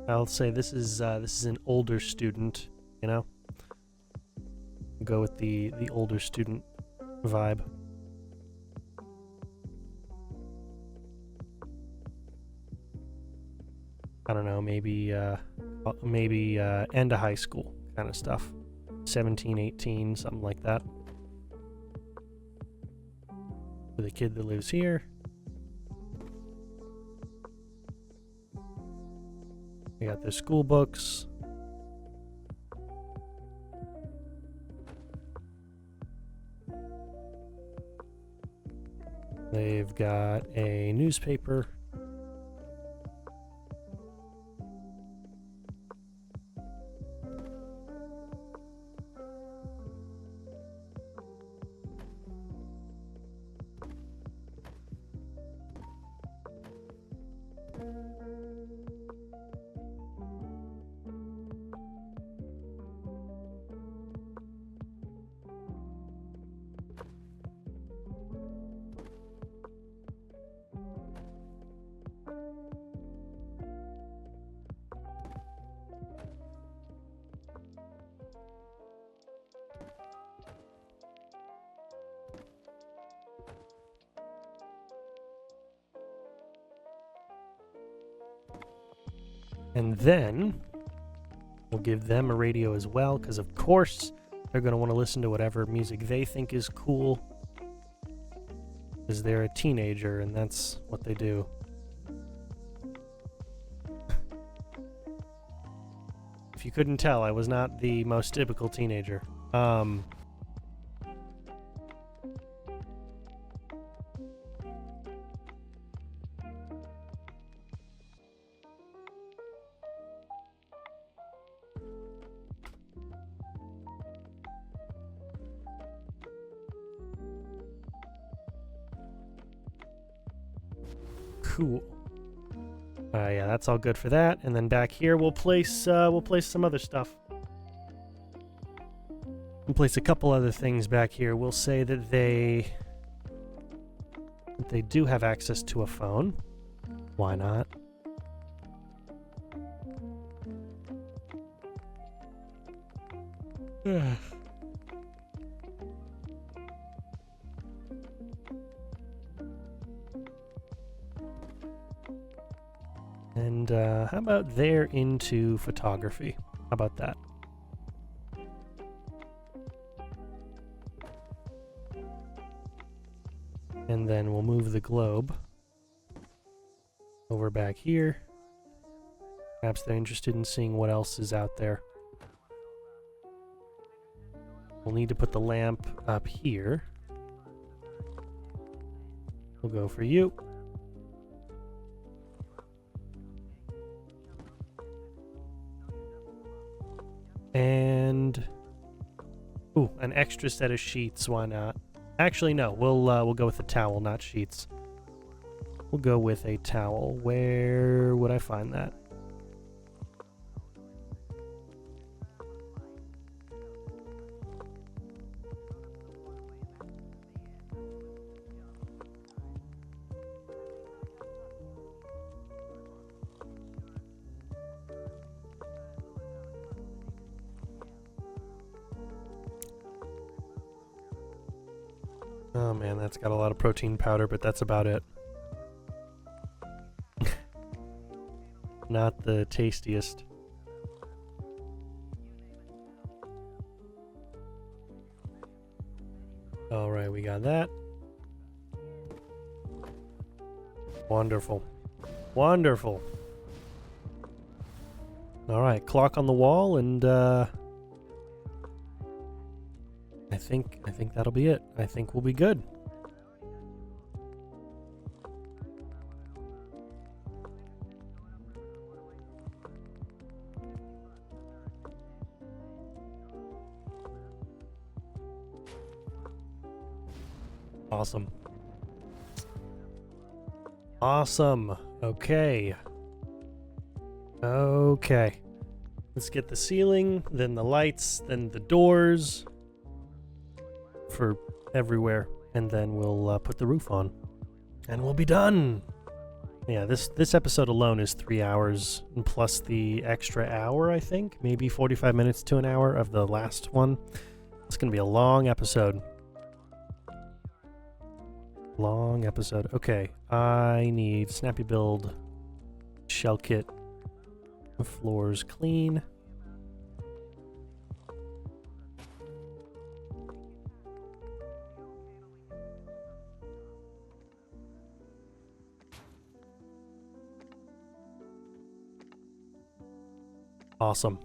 I'll say this is an older student, you know? Go with the older student vibe. I don't know, maybe end of high school kind of stuff. 17, 18, something like that. For the kid that lives here. We got their school books. They've got a newspaper. And then we'll give them a radio as well, because of course they're going to want to listen to whatever music they think is cool, because they're a teenager and that's what they do. If you couldn't tell, I was not the most typical teenager. Cool. Yeah, that's all good for that. And then back here, we'll place some other stuff. We'll place a couple other things back here. We'll say that they do have access to a phone. Why not? And how about they're into photography? How about that? And then we'll move the globe. over back here. Perhaps they're interested in seeing what else is out there. We'll need to put the lamp up here. We'll go for you. And ooh, an extra set of sheets. Why not? Actually, no. We'll go with a towel, not sheets. We'll go with a towel. Where would I find that? Oh man, that's got a lot of protein powder, but that's about it. Not the tastiest. Alright, we got that. Wonderful. Wonderful. Alright, clock on the wall, and I think that'll be it. I think we'll be good. Awesome. Awesome. Okay. Okay. Let's get the ceiling, then the lights, then the doors for everywhere, and then we'll put the roof on, and we'll be done. Yeah, this episode alone is 3 hours, and plus the extra hour, I think, maybe 45 minutes to an hour of the last one. It's gonna be a long episode. Long episode. Okay, I need Snappy Build, Shell Kit, floors clean. Awesome.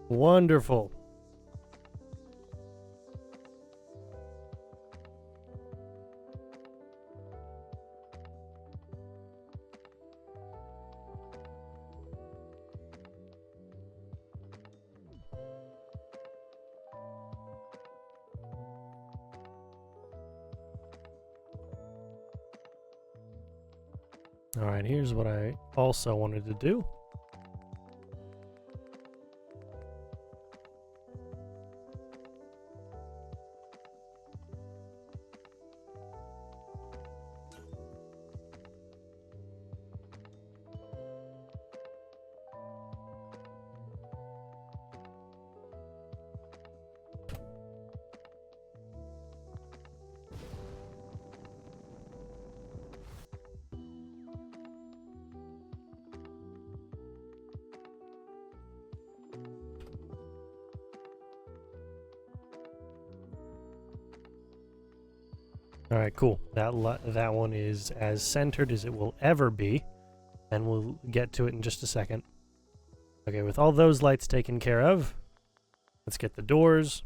Wonderful. All right, here's what I also wanted to do. All right, cool. That one is as centered as it will ever be, and we'll get to it in just a second. Okay, with all those lights taken care of, let's get the doors.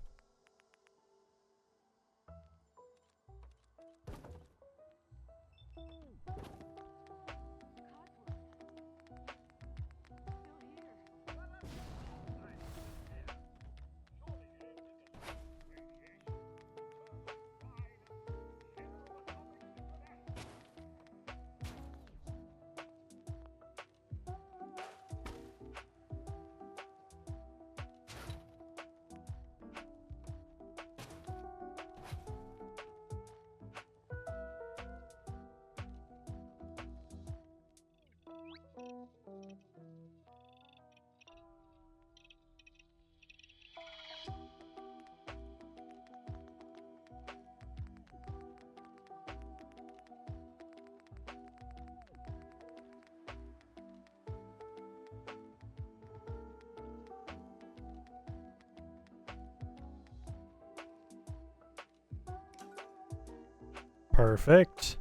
Perfect.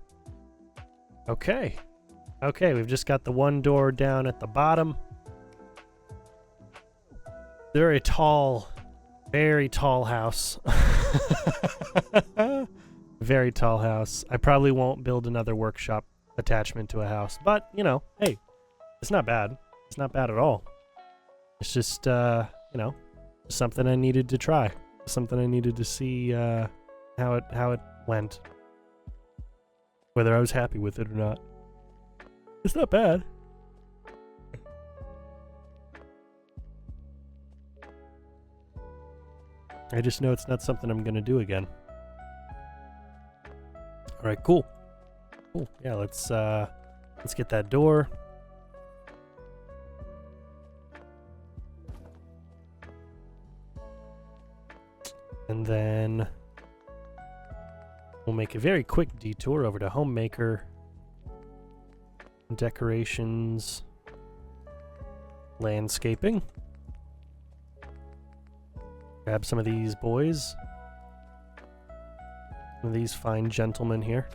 Okay. Okay, we've just got the one door down at the bottom. Very tall, very tall house. Very tall house. I probably won't build another workshop attachment to a house, but, you know, hey, it's not bad. It's not bad at all. It's just, you know, something I needed to try. Something I needed to see how it went. Whether I was happy with it or not. It's not bad. I just know it's not something I'm gonna do again. Alright, cool. Cool. Yeah, let's get that door. And then we'll make a very quick detour over to Homemaker. Decorations. Landscaping. Grab some of these boys. Some of these fine gentlemen here.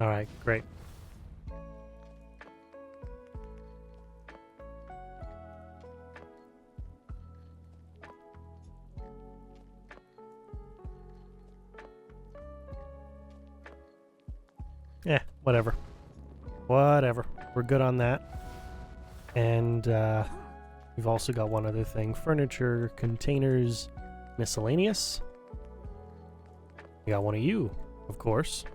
All right, great. Yeah, whatever. Whatever. We're good on that. And we've also got one other thing. Furniture, containers, miscellaneous. We got one of you, of course.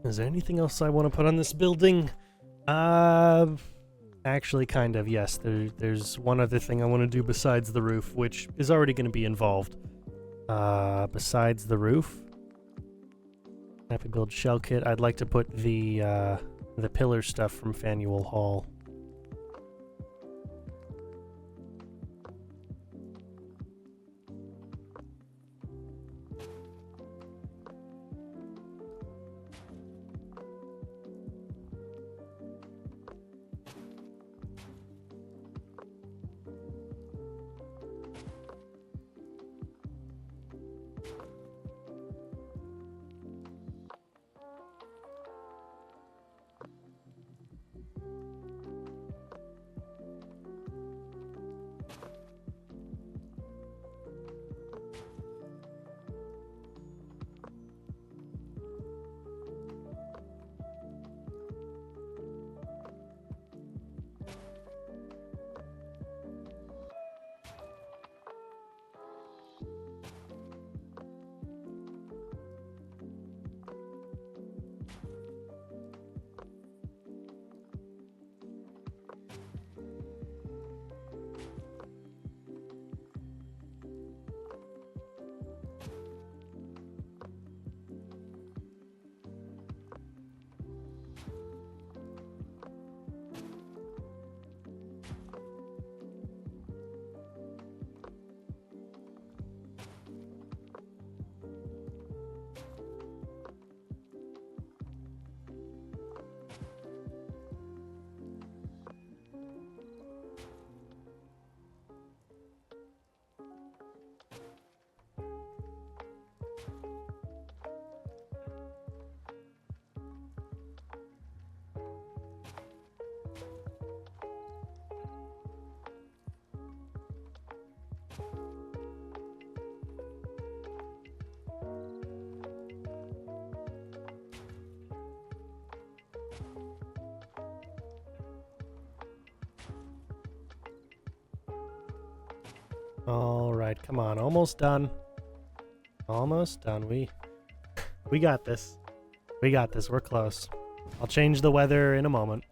Is there anything else I want to put on this building? Actually, kind of, yes. There's one other thing I want to do besides the roof, which is already going to be involved. Besides the roof, Snappy Build Shell Kit. I'd like to put the pillar stuff from Faneuil Hall. All right, come on, almost done. Almost done. We got this. We got this. We're close. I'll change the weather in a moment.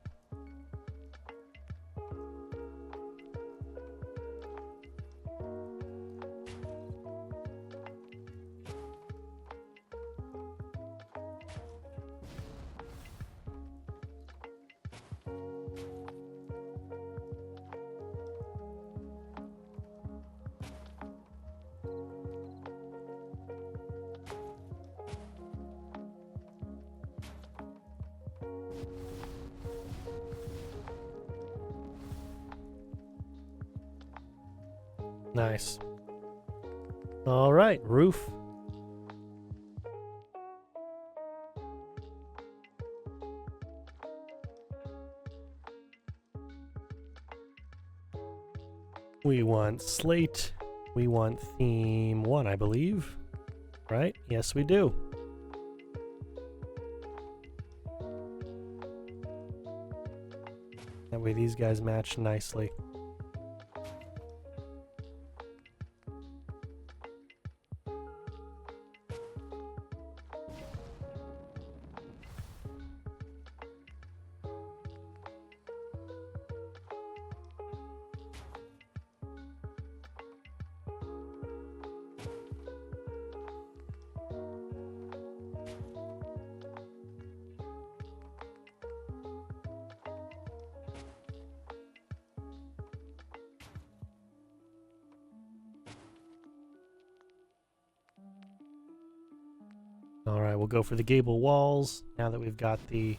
Nice. All right, roof. We want slate. We want theme 1, I believe. Right? Yes, we do. That way these guys match nicely. All right, we'll go for the gable walls now that we've got the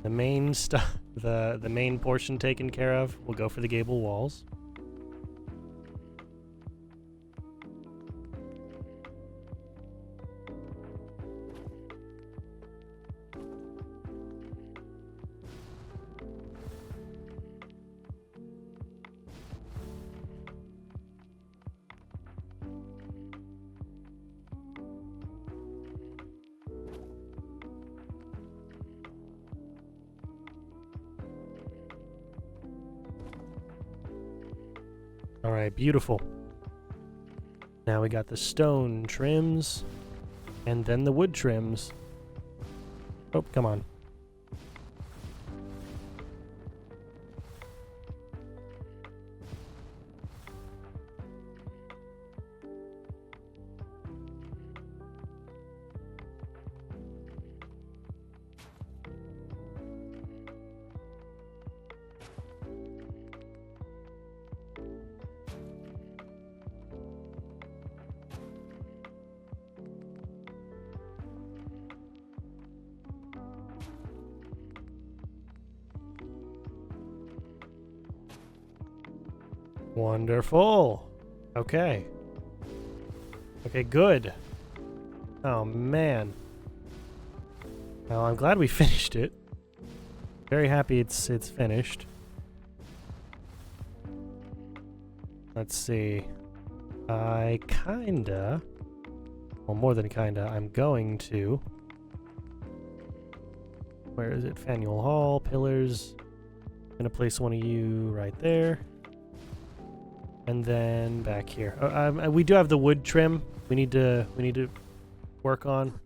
main stuff, the main portion taken care of. We'll go for the gable walls. All right, beautiful. Now we got the stone trims and then the wood trims. Oh, come on. Wonderful. Okay. Okay, good. Oh, man. Well, I'm glad we finished it. Very happy it's finished. Let's see. I kinda... Well, more than kinda. I'm going to... Where is it? Faneuil Hall, pillars. I'm gonna place one of you right there. And then back here. We do have the wood trim. We need to work on.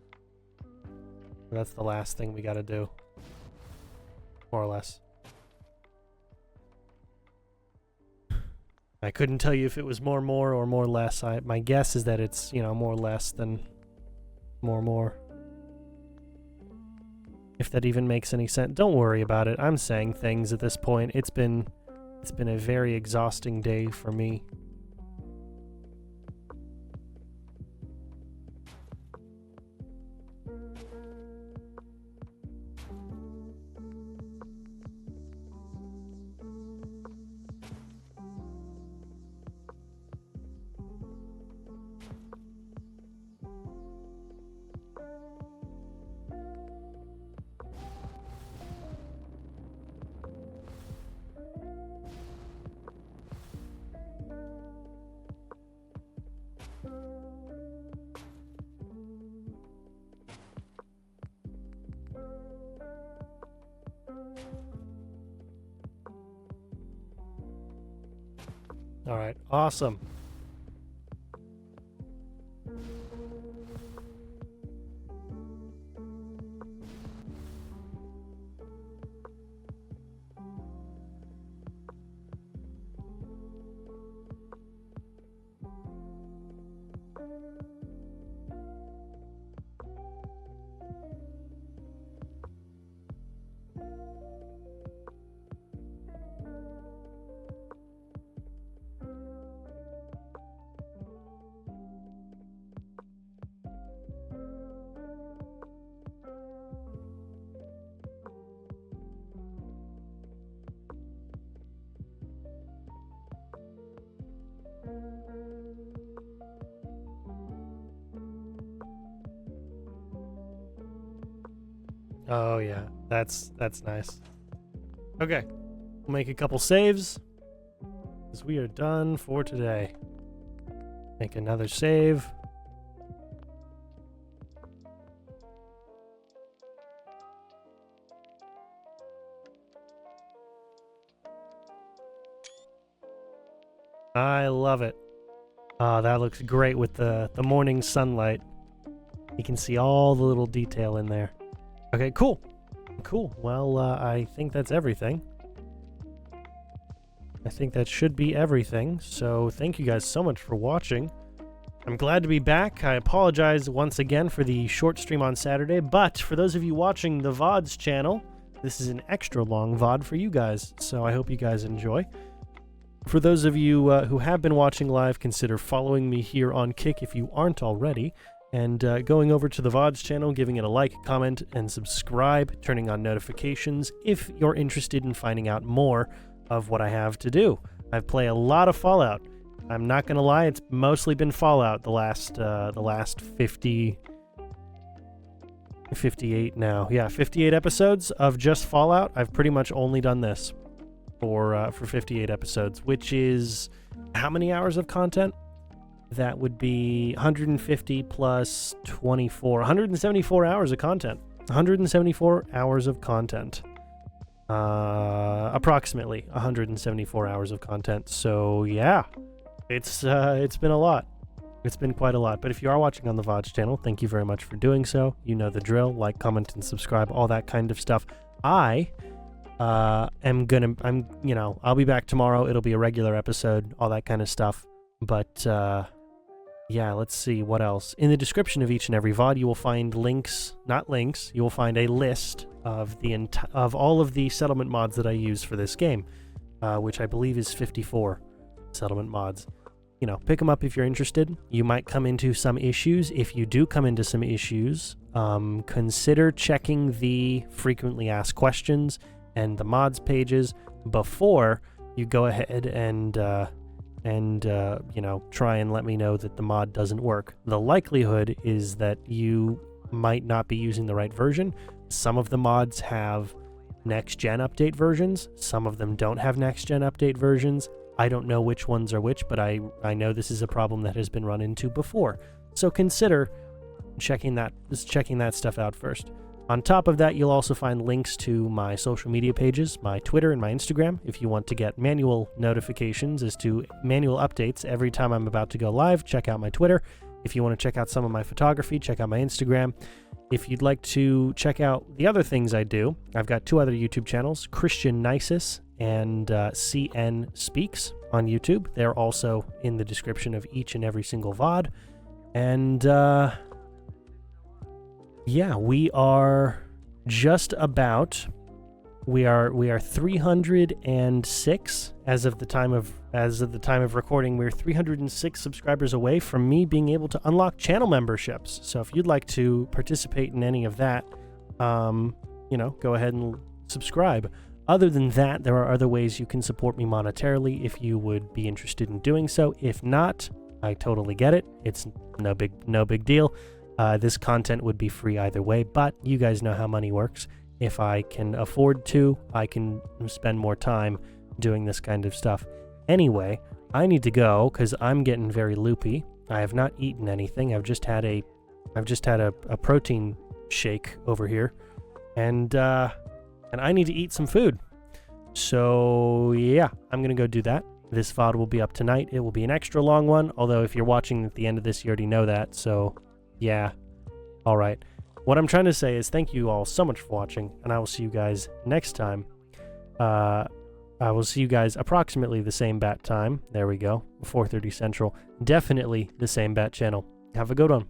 That's the last thing we got to do, more or less. I couldn't tell you if it was more or more less. My guess is that it's, you know, more less than more. If that even makes any sense. Don't worry about it. I'm saying things at this point. It's been a very exhausting day for me. All right, awesome. Oh yeah, that's nice. Okay, we'll make a couple saves, because we are done for today. Make another save. I love it. Oh, that looks great with the morning sunlight. You can see all the little detail in there. Okay, cool. Cool. Well, I think that's everything. I think that should be everything. So thank you guys so much for watching. I'm glad to be back. I apologize once again for the short stream on Saturday, but for those of you watching the VODs channel, this is an extra long VOD for you guys, so I hope you guys enjoy. For those of you who have been watching live, consider following me here on Kick if you aren't already, and going over to the VODs channel, giving it a like, comment, and subscribe, turning on notifications if you're interested in finding out more of what I have to do. I play a lot of Fallout. I'm not gonna lie, it's mostly been Fallout the last 58 now. Yeah, 58 episodes of just Fallout. I've pretty much only done this for 58 episodes, which is how many hours of content? That would be 150 plus 24, 174 hours of content. 174 hours of content. Approximately 174 hours of content. So yeah, it's been a lot. It's been quite a lot. But if you are watching on the VODs channel, thank you very much for doing so. You know the drill. Like, comment, and subscribe. All that kind of stuff. I'll be back tomorrow. It'll be a regular episode, all that kind of stuff. But yeah, let's see what else. In the description of each and every VOD, you will find links, not links. You will find a list of of all of the settlement mods that I use for this game, which I believe is 54 settlement mods. You know, pick them up if you're interested. You might come into some issues. If you do come into some issues, consider checking the frequently asked questions and the mods pages before you go ahead and try and let me know that the mod doesn't work. The likelihood is that you might not be using the right version. Some of the mods have next-gen update versions. Some of them don't have next-gen update versions. I don't know which ones are which, but I know this is a problem that has been run into before. So consider checking that stuff out first. On top of that, you'll also find links to my social media pages, my Twitter and my Instagram, if you want to get manual notifications as to manual updates every time I'm about to go live. Check out my Twitter. If you want to check out some of my photography, check out my Instagram. If you'd like to check out the other things I do, I've got 2 other YouTube channels, Christian Nisus and CN Speaks on YouTube. They're also in the description of each and every single VOD. And yeah, we are just about, we are 306 as of the time of recording. We're 306 subscribers away from me being able to unlock channel memberships. So if you'd like to participate in any of that, go ahead and subscribe. Other than that, there are other ways you can support me monetarily if you would be interested in doing so. If not, I totally get it. It's no big deal. This content would be free either way, but you guys know how money works. If I can afford to, I can spend more time doing this kind of stuff. Anyway, I need to go because I'm getting very loopy. I have not eaten anything. I've just had a protein shake over here, and I need to eat some food. So yeah, I'm gonna go do that. This VOD will be up tonight. It will be an extra long one, although if you're watching at the end of this, you already know that. So yeah, all right. What I'm trying to say is thank you all so much for watching, and I will see you guys next time. I will see you guys approximately the same bat time. There we go, 4:30 Central. Definitely the same bat channel. Have a good one.